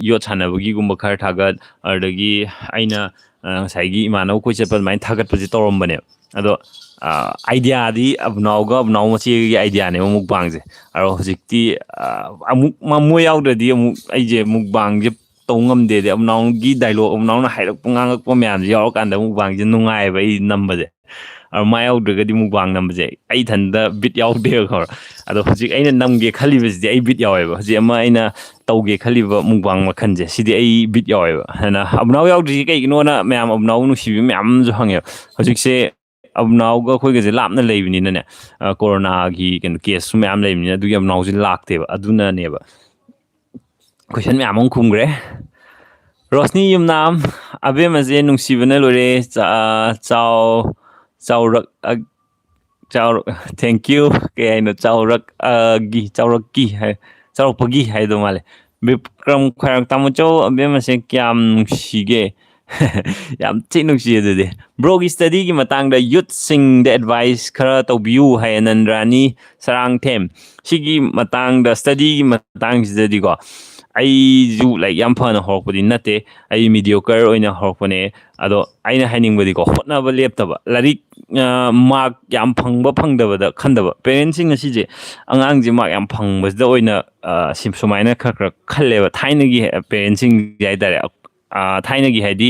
ꯌꯣꯠ ꯁꯥꯟꯅꯕꯒꯤꯒꯨꯝꯕ ꯈꯔ ꯊꯥꯒꯠ ꯑꯗꯨꯗꯒꯤ ꯑꯩꯅ ꯉꯁꯥꯏꯒꯤ ꯏꯃꯥꯟꯅꯕ ꯀꯣꯏ ꯆꯠꯄ ꯑꯗꯨꯃꯥꯏꯅ ꯊꯥꯒꯠꯄꯁꯦ ꯇꯧꯔꯝꯕꯅꯦꯕ ꯑꯗꯣ ꯑꯥꯏꯗꯤꯌꯥꯗꯤ ꯑꯕꯅꯥꯎ ꯃꯆꯦꯒꯤ ꯑꯥꯏꯗꯤꯌꯥꯅꯦꯕ ꯃꯨꯛꯕꯥꯡꯁꯦ ꯑꯗꯣ ꯍꯧꯖꯤꯛꯇꯤ ꯑꯃꯨꯛ ꯃꯣꯏ ꯌꯥꯎꯗ꯭ꯔꯗꯤ ꯑꯃꯨꯛ ꯑꯩꯁꯦ ꯃꯨꯛꯕꯥꯡꯁꯦ ꯇꯧ ꯉꯝꯗꯦꯗꯤ ꯑꯕꯅꯥꯎꯒꯤ ꯗꯥꯏꯂꯣꯛ ꯑꯕꯅꯥꯎꯅ ꯍꯥꯏꯔꯛꯄ ꯉꯥꯡꯉꯛꯄ ꯃꯌꯥꯝꯁꯦ ꯌꯥꯎꯔꯀꯥꯟꯗ ꯃꯨꯛꯕꯥꯡꯁꯦ ꯅꯨꯡꯉꯥꯏꯑꯕ ꯑꯩ ꯅꯝꯕꯁꯦ ꯃꯥ ꯌꯥꯎꯗ꯭ꯔꯒꯗꯤ ꯃꯨꯛꯕꯥꯡ ꯅꯝꯕꯁꯦ ꯑꯩ ꯏꯊꯟꯇ ꯕꯤꯠ ꯌꯥꯎꯗꯦꯕ ꯈꯪꯕ꯭ꯔꯥ ꯑꯗꯣ ꯍꯧꯖꯤꯛ ꯑꯩꯅ ꯅꯝꯒꯦ ꯈꯜꯂꯤꯕꯁꯤꯗꯤ ꯑꯩ ꯕꯤꯠ ꯌꯥꯎꯋꯦꯕ ꯍꯧꯖꯤꯛ ꯑꯃ ꯑꯩꯅ ꯇꯧꯒꯦ ꯈꯜꯂꯤꯕ ꯃꯨꯛꯕꯥꯡ ꯃꯈꯜꯁꯦ ꯁꯤꯗꯤ ꯑꯩ ꯕꯤꯠ ꯌꯥꯎꯋꯦꯕ ꯍꯥꯏꯅ ꯑꯕꯅꯥꯎ ꯌꯥꯎꯗ꯭ꯔꯤꯁꯤ ꯀꯩꯒꯤꯅꯣꯅ ꯃꯌꯥꯝ ꯑꯕꯅꯥꯎ ꯅꯨꯡꯁꯤꯕ ꯃꯌꯥꯝ ꯑꯃꯁꯨ ꯍꯪꯉꯦꯕ ꯍꯧꯖꯤꯛꯁꯦ ꯑꯕꯅꯥꯎꯒ ꯑꯩꯈꯣꯏꯒꯁꯦ ꯂꯥꯞꯅ ꯂꯩꯕꯅꯤꯅꯅꯦ ꯀꯣꯔꯣꯅꯥꯒꯤ ꯀꯩꯅꯣ ꯀꯦꯁꯁꯨ ꯃꯌꯥꯝ ꯂꯩꯕꯅꯤꯅ ꯑꯗꯨꯒꯤ ꯑꯕꯅꯥꯎꯁꯦ ꯂꯥꯛꯇꯦꯕ ꯑꯗꯨꯅꯅꯦꯕ ꯀꯣꯏꯁꯟ ꯃꯌꯥꯝ ꯑꯃ ꯈꯨꯝꯈ꯭ꯔꯦ ꯔꯣꯁꯅꯤ ꯌꯨꯝꯅꯥꯝ ꯑꯕꯦꯝꯃꯁꯦ ꯅꯨꯡꯁꯤꯕꯅ ꯂꯣꯏꯔꯦ ꯆꯥꯎꯔꯛ ꯊꯦꯡꯀ꯭ꯌꯨ ꯀꯩ ꯍꯥꯏꯅꯣ ꯆꯥꯎꯔꯛꯀꯤ ꯍꯥꯏ ꯆꯥꯎꯔꯛꯄꯒꯤ ꯍꯥꯏꯗꯧ ꯃꯥꯜꯂꯦ ꯕꯤꯀ꯭ꯔꯝ ꯈꯣꯏꯔꯛ ꯇꯥꯃꯣꯆꯧ ꯑꯕꯦꯝꯃꯁꯦ ꯀꯌꯥꯝ ꯅꯨꯡꯁꯤꯒꯦ ꯌꯥꯝ ꯊꯤ ꯅꯨꯡꯁꯤ ꯑꯗꯨꯗꯤ ꯕ꯭ꯔꯣꯒꯤ ꯁ꯭ꯇꯗꯤꯒꯤ ꯃꯇꯥꯡꯗ ꯌꯨꯠꯁꯤꯡꯗ ꯑꯦꯗꯚꯥꯏꯁ ꯈꯔ ꯇꯧꯕꯤꯌꯨ ꯍꯥꯏ ꯅꯟꯗ꯭ꯔꯥꯅꯤ ꯁꯔꯥꯡꯊꯦꯝ ꯁꯤꯒꯤ ꯃꯇꯥꯡꯗ ꯁ꯭ꯇꯗꯤꯒꯤ ꯃꯇꯥꯡꯁꯤꯗꯗꯤꯀꯣ ꯑꯩꯁꯨ ꯂꯥꯏꯔꯤꯛ ꯌꯥꯝ ꯐꯅ ꯍꯧꯔꯛꯄꯗꯤ ꯅꯠꯇꯦ ꯑꯩ ꯃꯤꯗꯤꯌꯣꯀꯔ ꯑꯣꯏꯅ ꯍꯧꯔꯛꯄꯅꯦ ꯑꯗꯣ ꯑꯩꯅ ꯍꯥꯏꯅꯤꯡꯕꯗꯤꯀꯣ ꯍꯣꯠꯅꯕ ꯂꯦꯞꯇꯕ ꯂꯥꯏꯔꯤꯛ ꯃꯥꯔꯛ ꯌꯥꯝ ꯐꯪꯕ ꯐꯪꯗꯕꯗ ꯈꯟꯗꯕ ꯄꯦꯔꯦꯟꯁꯤꯡ ꯑꯁꯤꯁꯦ ꯑꯉꯥꯡꯁꯦ ꯃꯥꯔꯛ ꯌꯥꯝ ꯐꯪꯕꯁꯤꯗ ꯑꯣꯏꯅ ꯁꯨꯃꯥꯏꯅ ꯈꯔ ꯈꯔ ꯈꯜꯂꯦꯕ ꯊꯥꯏꯅꯒꯤ ꯄꯦꯔꯦꯟꯁꯤꯡꯁꯦ ꯍꯥꯏꯇꯥꯔꯦ ꯊꯥꯏꯅꯒꯤ ꯍꯥꯏꯗꯤ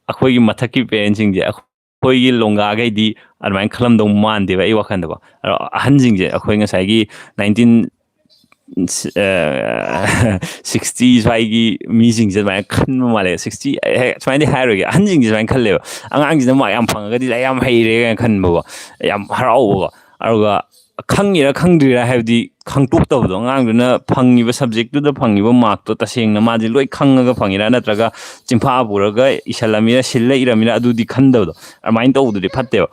ꯑꯩꯈꯣꯏꯒꯤ ꯃꯊꯛꯀꯤ ꯄꯦꯔꯦꯟꯁꯤꯡꯁꯦ ꯑꯩꯈꯣꯏꯒꯤ ꯂꯣꯡꯒꯥꯈꯩꯗꯤ ꯑꯗꯨꯃꯥꯏꯅ ꯈꯜꯂꯝꯗꯧ ꯃꯥꯟꯗꯦꯕ ꯑꯩ ꯋꯥꯈꯜꯗꯀꯣ ꯑꯗꯣ ꯑꯍꯟꯁꯤꯡꯁꯦ ꯑꯩꯈꯣꯏ ꯉꯁꯥꯏꯒꯤ 1960 ꯁ꯭ꯋꯥꯏꯒꯤ ꯃꯤꯁꯤꯡꯁꯦ ꯑꯗꯨꯃꯥꯏꯅ ꯈꯟꯕ ꯃꯥꯜꯂꯦ 60 ꯁꯨꯃꯥꯏꯅꯗꯤ ꯍꯥꯏꯔꯣꯏꯒꯦ ꯑꯍꯟꯁꯤꯡꯁꯦ ꯁꯨꯃꯥꯏꯅ ꯈꯜꯂꯦꯕ ꯑꯉꯥꯡꯁꯤꯅ ꯃꯥꯔꯛ ꯌꯥꯝ ꯐꯪꯉꯒꯗꯤ ꯂꯥꯏꯔꯤꯛ ꯌꯥꯝ ꯍꯩꯔꯦ ꯀꯥꯏꯅ ꯈꯟꯕꯀꯣ ꯌꯥꯝ ꯍꯔꯥꯎꯕꯀꯣ ꯑꯗꯨꯒ ꯈꯪꯉꯤꯔா ꯈꯪꯗ꯭ꯔꯤꯔꯥ ꯍꯥꯏꯕꯗꯤ ꯈꯪꯇꯣꯛꯇꯕꯗꯣ ꯑꯉꯥꯡꯗꯨꯅ ꯐꯪꯉꯤꯕ ꯁꯕꯖꯦꯛꯇꯨꯗ ꯐꯪꯉꯤꯕ ꯃꯥꯔꯛꯇꯣ ꯇꯁꯦꯡꯅ ꯃꯥꯁꯦ ꯂꯣꯏ ꯈꯪꯉꯒ ꯐꯪꯉꯤꯔꯥ ꯅꯠꯇ꯭ꯔꯒ ꯆꯤꯟꯐꯥ ꯄꯨꯔꯒ ꯏꯁꯜꯂꯝꯃꯤꯔ ꯁꯤꯜꯂ ꯏꯔꯝꯃꯤꯔ ꯑꯗꯨꯗꯤ ꯈꯟꯗꯕꯗꯣ ꯑꯗꯨꯃꯥꯏꯅ ꯇꯧꯕꯗꯨꯗꯤ ꯐꯠꯇꯦꯕ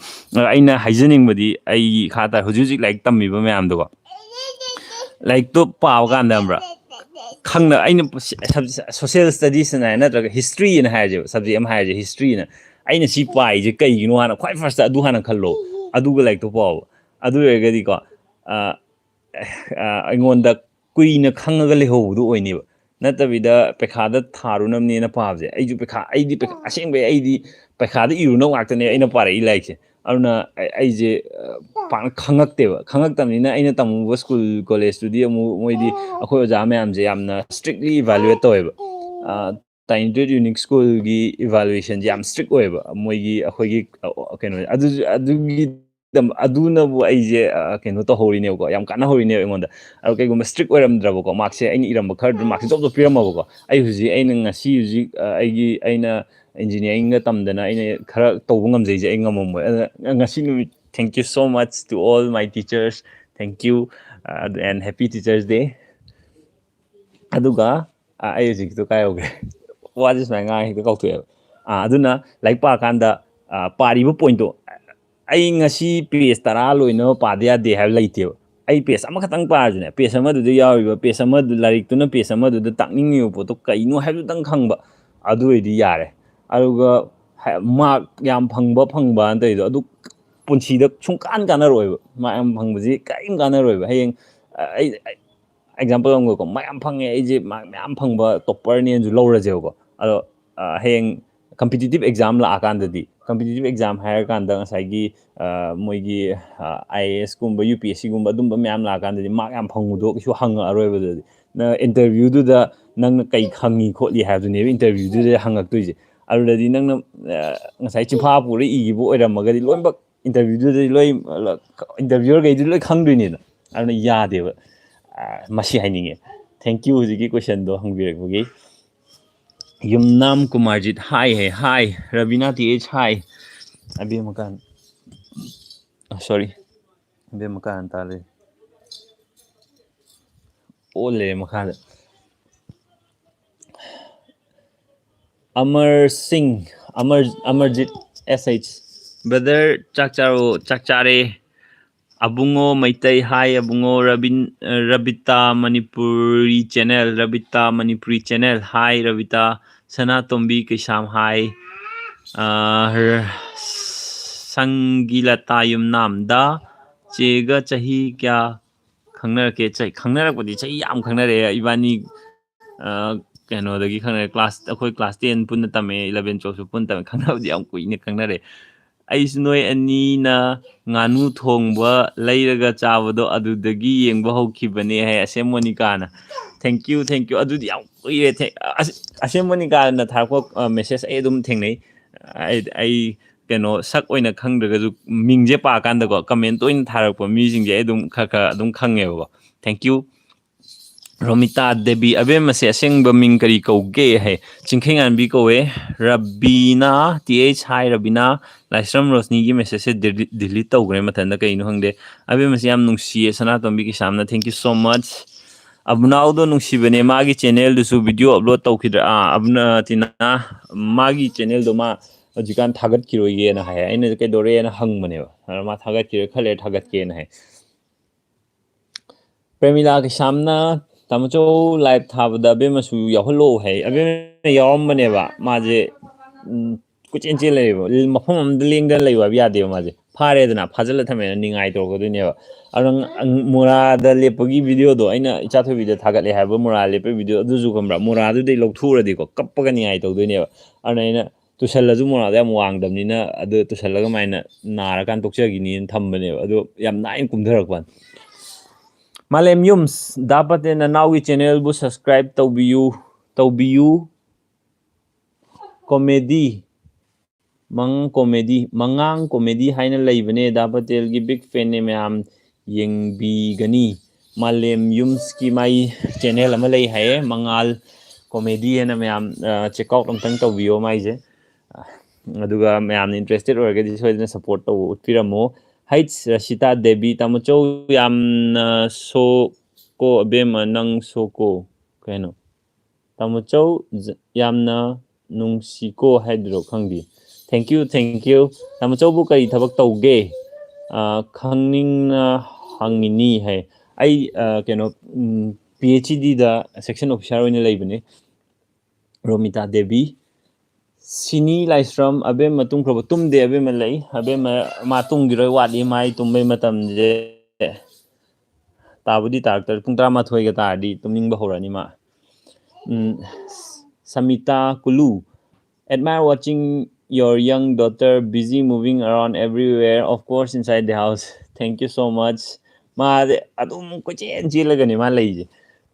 ꯑꯩꯅ ꯍꯥꯏꯖꯅꯤꯡꯕꯗꯤ ꯑꯩꯒꯤ ꯏꯈꯥ ꯇꯥꯔꯦ ꯍꯧꯖꯤꯛ ꯍꯧꯖꯤꯛ ꯂꯥꯏꯔꯤꯛ ꯇꯝꯃꯤꯕ ꯃꯌꯥꯝꯗꯣꯀꯣ ꯂꯥꯏꯔꯤꯛꯇꯣ ꯄꯥꯕ ꯀꯥꯟꯗ ꯑꯃ꯭ꯔꯥ ꯈꯪꯅ ꯑꯩꯅ ꯁꯣꯁꯤꯌꯦꯜ ꯁ꯭ꯇꯗꯤꯁꯅ ꯍꯥꯏ ꯅꯠꯇ꯭ꯔꯒ ꯍꯤꯁꯇ꯭ꯔꯤꯅ ꯍꯥꯏꯔꯁꯦꯕ ꯁꯕꯖꯦꯛ ꯑꯃ ꯍꯥꯏꯔꯁꯦ ꯍꯤꯁꯇ꯭ꯔꯤꯅ ꯑꯩꯅ ꯁꯤ ꯄꯥꯏꯁꯦ ꯀꯩꯒꯤꯅꯣ ꯍꯥꯟꯅ ꯈ꯭ꯋꯥꯏ ꯐꯥꯔꯁꯇ ꯑꯗꯨ ꯍꯥꯟꯅ ꯈꯜꯂꯣ ꯑꯗꯨꯒ ꯂꯥꯏꯔꯤꯛꯇꯣ ꯄꯥꯎꯕ ꯑꯗꯨ ꯑꯣꯏꯔꯒꯗꯤꯀꯣ ꯑꯩꯉꯣꯟꯗ ꯀꯨꯏꯅ ꯈꯪꯉꯒ ꯂꯩꯍꯧꯕꯗꯨ ꯑꯣꯏꯅꯦꯕ ꯅꯠꯇꯕꯤꯗ ꯄꯩꯈꯥꯗ ꯊꯥꯔꯨꯅꯕꯅꯦꯅ ꯄꯥꯕꯁꯦ ꯑꯩꯗꯤ ꯑꯁꯦꯡꯕꯩ ꯑꯩꯗꯤ ꯄꯩꯈꯥꯗ ꯏꯔꯨꯅꯕ ꯉꯥꯛꯇꯅꯦ ꯑꯩꯅ ꯄꯥꯔꯛꯏ ꯂꯥꯏꯔꯤꯛꯁꯦ ꯑꯗꯨꯅ ꯑꯩꯁꯦ ꯄꯥꯛꯅ ꯈꯪꯉꯛꯇꯕꯅꯤꯅ ꯑꯩꯅ ꯇꯝꯃꯨꯕ ꯁ꯭ꯀꯨꯜ ꯀꯣꯂꯦꯖꯇꯨꯗꯤ ꯑꯃꯨꯛ ꯃꯣꯏꯗꯤ ꯑꯩꯈꯣꯏ ꯑꯣꯖꯥ ꯃꯌꯥꯝꯁꯦ ꯌꯥꯝꯅ ꯏꯁꯇ꯭ꯔꯤꯛꯂꯤ ꯏꯚꯥꯂꯨꯋꯦꯠ ꯇꯧꯋꯦꯕ ꯇꯥꯏꯅꯤꯇꯦꯠ ꯌꯨꯅꯤꯛ ꯁ꯭ꯀꯨꯜꯒꯤ ꯏꯚꯥꯂꯨꯋꯦꯁꯟꯁꯦ ꯌꯥꯝ ꯏꯁꯇ꯭ꯔꯤꯛ ꯑꯣꯏꯌꯦꯕ ꯃꯣꯏꯒꯤ ꯑꯩꯈꯣꯏꯒꯤ ꯀꯩꯅꯣꯁꯦ ꯑꯗꯨꯒꯤ ꯑꯗꯨꯅꯕꯨ ꯑꯩꯁꯦ ꯀꯩꯅꯣ ꯇꯧꯍꯧꯔꯤꯅꯦꯕꯀꯣ ꯌꯥꯝ ꯀꯥꯟꯅꯍꯧꯔꯤꯅꯦꯕ ꯑꯩꯉꯣꯟꯗ ꯑꯗꯣ ꯀꯩꯒꯨꯝꯕ ꯏꯁꯇ꯭ꯔꯤꯛ ꯑꯣꯏꯔꯝꯗ꯭ꯔꯕꯀꯣ ꯃꯥꯔꯛꯁꯦ ꯑꯩꯅ ꯏꯔꯝꯕ ꯈꯔꯗꯨ ꯃꯥꯔꯛꯁꯦ ꯖꯣꯞ ꯄꯤꯔꯝꯃꯕꯀꯣ ꯑꯩꯅ ꯉꯁꯤ ꯍꯧꯖꯤꯛ ꯑꯩꯅ ꯏꯟꯖꯤꯅꯤꯌꯥꯔꯤꯡꯒ ꯇꯝꯗꯅ ꯑꯩꯅ ꯈꯔ ꯇꯧꯕ ꯉꯝꯖꯩꯁꯦ ꯑꯩ ꯉꯝꯃꯝꯃꯣꯏ ꯑꯗꯨꯅ ꯉꯁꯤ ꯅꯨꯃꯤꯠ thank you so much to all my teachers thank you and happy teachers day ꯑꯗꯨꯒ ꯑꯩ ꯍꯧꯖꯤꯛꯀꯤꯗꯣ ꯀꯥꯏ ꯌꯧꯒ꯭ꯔꯦ ꯋꯥꯁꯦ ꯁꯨꯃꯥꯏꯅ ꯉꯥꯡꯉ ꯍꯦꯛꯇ ꯀꯥꯎꯊꯣꯛꯑꯦꯕ ꯑꯗꯨꯅ ꯂꯥꯏꯔꯤꯛ ꯄꯥꯀꯥꯟꯗ ꯄꯥꯔꯤꯕ ꯄꯣꯏꯟꯇꯣ ꯑꯩ ꯉꯁꯤ ꯄꯦꯖ 10 ꯂꯣꯏꯅꯕ ꯄꯥꯗ ꯌꯥꯗꯦ ꯍꯥꯏꯕ ꯂꯩꯇꯦꯕ ꯑꯩ ꯄꯦꯖ ꯑꯃꯈꯛꯇꯪ ꯄꯥꯔꯁꯨꯅꯦ ꯄꯦꯖ ꯑꯃꯗꯨꯗ ꯌꯥꯎꯔꯤꯕ ꯄꯦꯖ ꯑꯃꯗꯨ ꯂꯥꯏꯔꯤꯛꯇꯨꯅ ꯄꯦꯖ ꯑꯃꯗꯨꯗ ꯇꯥꯛꯅꯤꯡꯉꯤꯕ ꯄꯣꯠꯇꯣ ꯀꯩꯅꯣ ꯍꯥꯏꯕꯗꯨꯇꯪ ꯈꯪꯕ ꯑꯗꯨ ꯑꯣꯏꯗꯤ ꯌꯥꯔꯦ ꯑꯗꯨꯒ ꯃꯥꯔꯛ ꯌꯥꯝ ꯐꯪꯕꯅ ꯇꯧꯔꯤꯗꯣ ꯑꯗꯨ ꯄꯨꯟꯁꯤꯗ ꯁꯨꯡꯀꯥꯟ ꯀꯥꯟꯅꯔꯣꯏꯕ ꯃꯥꯔꯛ ꯌꯥꯝ ꯐꯪꯕꯁꯤ ꯀꯔꯤꯝ ꯀꯥꯟꯅꯔꯣꯏꯕ ꯍꯌꯦꯡ ꯑꯩ ꯑꯦꯛꯖꯥꯝꯄꯜ ꯑꯃꯒꯀꯣ ꯃꯥꯔꯛ ꯌꯥꯝ ꯐꯪꯉꯦ ꯑꯩꯁꯦ ꯃꯥꯔꯛ ꯃꯌꯥꯝ ꯐꯪꯕ ꯇꯣꯞꯄꯔꯅꯦꯅꯁꯨ ꯂꯧꯔꯁꯦꯕꯀꯣ ꯑꯗꯣ ꯍꯌꯦꯡ ꯀꯝꯄꯤꯇꯤꯇꯤꯞ ꯑꯦꯛꯖꯥꯝ ꯂꯥꯛꯑꯀꯥꯟꯗꯗꯤ ꯀꯝꯄꯤꯇꯤꯇꯤꯞ ꯑꯦꯛꯖꯥꯝ ꯍꯥꯏꯔꯀꯥꯟꯗ ꯉꯁꯥꯏꯒꯤ ꯃꯣꯏꯒꯤ ꯑꯥꯏ ꯑꯦ ꯑꯦꯁ ꯀꯨꯝꯕ ꯌꯨ ꯄꯤ ꯑꯦꯁ ꯁꯤꯒꯨꯝꯕ ꯑꯗꯨꯝꯕ ꯃꯌꯥꯝ ꯂꯥꯛꯑꯀꯥꯟꯗꯗꯤ ꯃꯥꯔꯛ ꯌꯥꯝ ꯐꯪꯕꯗꯣ ꯀꯩꯁꯨ ꯍꯪꯉꯛꯑꯔꯣꯏꯕ ꯑꯗꯨꯗꯤ ꯏꯟꯇꯔꯚꯤꯌꯨꯗꯨꯗ ꯅꯪꯅ ꯀꯩ ꯈꯪꯉꯤ ꯈꯣꯠꯂꯤ ꯍꯥꯏꯕꯗꯨꯅꯦꯕ ꯏꯟꯇꯔꯚꯤꯌꯨꯗꯨꯗ ꯍꯪꯉꯛꯇꯣꯏꯁꯦ ꯑꯗꯨꯗꯗꯤ ꯅꯪꯅ ꯉꯁꯥꯏ ꯆꯤꯟꯐꯥ ꯄꯨꯔ ꯏꯈꯤꯕ ꯑꯣꯏꯔꯝꯃꯒꯗꯤ ꯂꯣꯏꯅꯃꯛ ꯏꯟꯇꯔꯚꯤꯌꯨꯗꯨꯗꯗꯤ ꯂꯣꯏ ꯏꯟꯇꯔꯚꯤꯌꯨꯔꯈꯩꯗꯨ ꯂꯣꯏ ꯈꯪꯗꯣꯏꯅꯤꯅ ꯑꯗꯨꯅ ꯌꯥꯗꯦꯕ ꯃꯁꯤ ꯍꯥꯏꯅꯤꯡꯉꯦ ꯊꯦꯡꯀ꯭ꯌꯨ ꯍꯧꯖꯤꯛꯀꯤ ꯀꯣꯏꯁꯟꯗꯣ ꯍꯪꯕꯤꯔꯛꯄꯒꯤ ꯌꯨꯝꯅꯥꯝ ꯀꯨꯃꯥꯔꯖꯤꯠ ꯍꯥꯏ ꯔꯕꯤꯅꯥ ꯇꯤ ꯑꯩꯆ ꯍꯥꯏ ꯑꯕꯦꯝꯃꯀꯥꯟ ꯁꯣꯔꯤ ꯑꯕꯦꯝꯃꯀꯥꯟ ꯇꯥꯜꯂꯤ ꯑꯣꯜꯂꯦ ꯃꯈꯥꯗ Amar Singh Amarjit SH brother chak chare Abungo Maitai Hi Abungo Rabita Manipuri channel Hi Rabita Sana Tombi Kisham Hi Sangilata Yum Da Chega Chahi Kya Khangnar Chai Khangnarakpadi Chai Yam Khangnare Ibani ꯀꯩꯅꯣꯗꯒꯤ ꯈꯪꯅꯔꯦ ꯀ꯭ꯂꯥꯁ ꯑꯩꯈꯣꯏ ꯀ꯭ꯂꯥꯁ 10 ꯄꯨꯟꯅ ꯇꯝꯃꯦ 11 12ꯁꯨ ꯄꯨꯟꯅ ꯇꯝꯃꯦ ꯈꯪꯅꯕꯗꯤ ꯌꯥꯝ ꯀꯨꯏꯅ ꯈꯪꯅꯔꯦ ꯑꯩꯁꯨ ꯅꯣꯏ ꯑꯅꯤꯅ ꯉꯥꯅꯨ ꯊꯣꯡꯕ ꯂꯩꯔꯒ ꯆꯥꯕꯗꯣ ꯑꯗꯨꯗꯒꯤ ꯌꯦꯡꯕ ꯍꯧꯈꯤꯕꯅꯦ ꯍꯥꯏ ꯑꯁꯦꯝ ꯃꯣꯅꯤꯀꯥꯅ ꯊꯦꯡꯛ ꯌꯨ ꯑꯗꯨꯗꯤ ꯌꯥꯝ ꯀꯨꯏꯔꯦ ꯑꯁꯦꯝ ꯃꯣꯅꯤꯀꯥꯅ ꯊꯥꯔꯛꯄ ꯃꯦꯁꯦꯖ ꯑꯩ ꯑꯗꯨꯝ ꯊꯦꯡꯅꯩ ꯑꯩ ꯀꯩꯅꯣ ꯁꯛ ꯑꯣꯏꯅ ꯈꯪꯗ꯭ꯔꯒꯁꯨ ꯃꯤꯡꯁꯦ ꯄꯥꯀꯥꯟꯗꯀꯣ ꯀꯃꯦꯟ ꯑꯣꯏꯅ ꯊꯥꯔꯛꯄ ꯃꯤꯁꯤꯡꯁꯦ ꯑꯩ ꯑꯗꯨꯝ ꯈꯔ ꯑꯗꯨꯝ ꯈꯪꯉꯦꯕꯀꯣ thank you Romita Devi Abemase Asengba Ming Kari Kauge Hai Chinking and Bikoe Rabina TH Hi Rabina Lystrom Rosni gi message delete taugrem matanda kaino hangde Abemase yam nungsi Sanatombi ki samna thank you so much Abnaudo nungsibane magi channel dusu video upload taukidra abna tina magi channel do ma jikan thagat kiroye na hai aina ke dore na hangmane ba ma thagat kiro khale thagat ke na hai Premila ki samna Tamacho live tabda Bemasu Yaholo hay Abem Yombaneva Maje Kuchinchile Mahom Ling the Levia de Maje Paredana Puzzle Taman Ningai to Goduneva Arang Mura the Lepogi video do Aina Chato video Tagale have a Mura Lepe video Duzukumbra Muradu de Lotura de Kapagani to Duneva Arana to Shalazumura them wang them Nina other to Shalagamina Narakan Toksagini and Tambane Yam nine Kumdurkwan Malem Yums, dapat na nawi channel bu subscribe taubiyu comedy mangang comedy haina leibane dapat gi big fan ne mayam yengbi gani Malem Yums ki mai channel ama lei haye mangal comedy na mayam check out amtang taubiyo mai je aduga mayam interested orgadi soidna support taw utpiramo Heights Rashita Devi Tamacho Yam So Ko Abema Nang Soko Kano Tamacho Yamna Nung Siko Hydro Kangi. Thank you. Tamacho Bukai Tabak Tauge Kangning Hangini Hai. I cannot PhD the section of Sharon Labene Romita Devi. Sini Lystrom Abem Matung Probatum de Abemalay, Abem Matung Giro Wadi Mai Tumbe Matam de Tabudi Tartar Puntrama Toyata di Tuming Bahoranima Samita Kulu. Admire watching your young daughter busy moving around everywhere, of course inside the house. Thank you so much. Ma Adum Kochen Chilagani Malay.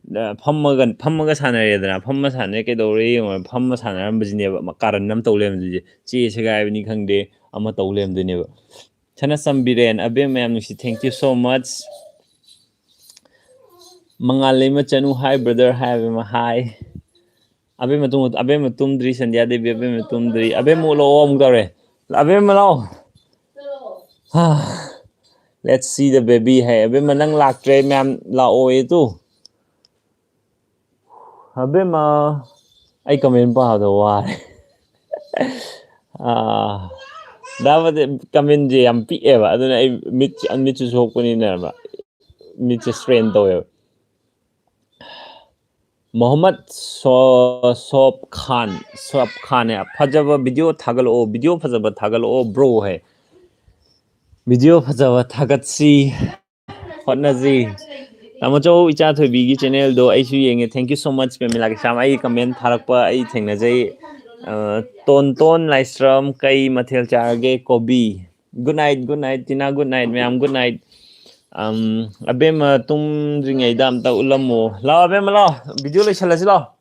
Pummaga Sanadana, Pumma Sana Kedori, or Pumma Sana Busineva, Makaranam Tolem, Chi Sagavini Kangde, Amatolem the Never. Chanasam Biren, Abem, thank you so much. Mangalima Chanu, hi brother, have him a hi. Abematum Dri Sandia de Abematum Dri, Abemulo Omgare, Abemalo. Let's see the baby. Hey, Abemanang Laktre, ma'am, La Oe too. Abema, I come in by the why. Dapat come in the MP ever. I don't know. Mitch is hoping never. Mitch is friend though. Mohammed Soap Khan ya. Fajaba video fajaba tagal bro hai. Video fajaba tagatsi. Hotnazi. Tamacho icha to bigi channel do aisu yenge. Thank you so much. Pemila ke sama ai comment tharakpa ai thengna jai. Ton Lystrom kai mathel charge Kobe. Good night. Tina good night. Ma'am good night. Abem tum ringai dam ta ulamo. La abem la video le chala sila.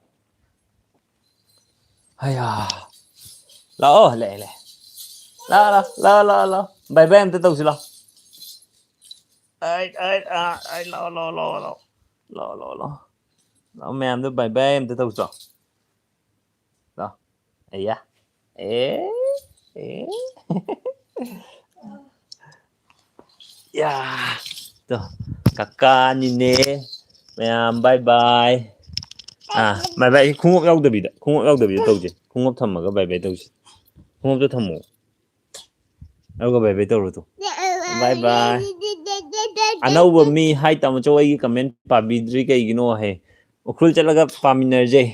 Haya. La le. La. Bye bye am ta tau sila. Ai la. La ma'am ta bye bye am ta tau sila. La. Iya. Ya. Tuh, kakak nine ma'am. Bye bye. Bye bye. Khung ốc đâu bị khung ốc đâu bị đâu chứ? Khung ốc thầm mà có bye bye đâu chứ? Khung ốc thầm mù. Đâu có bye bye đâu rồi tu. Bye bye. Anau mi hai tamo cho ai comment pa bidri kai gino hai. Ukhul chalaga paminarje.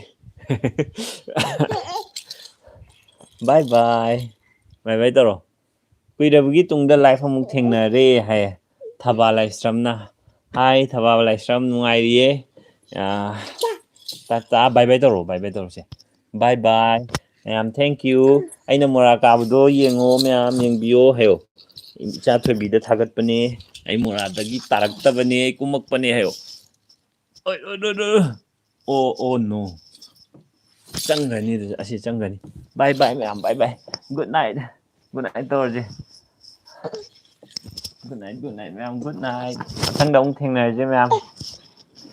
Bye bye. Bye bye taro. Kuirabgi tungda life amuk thengna re hai. Thaba livestream na. Hi thaba livestream nungai riye. Ta bye bye taro. Bye bye taro se. Bye bye. Ma'am, thank you. Aina mora kabdo yengo ma'am yengbiyo hayo. Cha thobida thagatpane. Ai mora dagi taraktabane ai kumakpane hayo. Oh no. Changgani asi changgani. Bye bye ma'am. Bye bye. Good night. Good night Torje. Good night ma'am. Good night. Thằng đông thằng này chứ ma'am.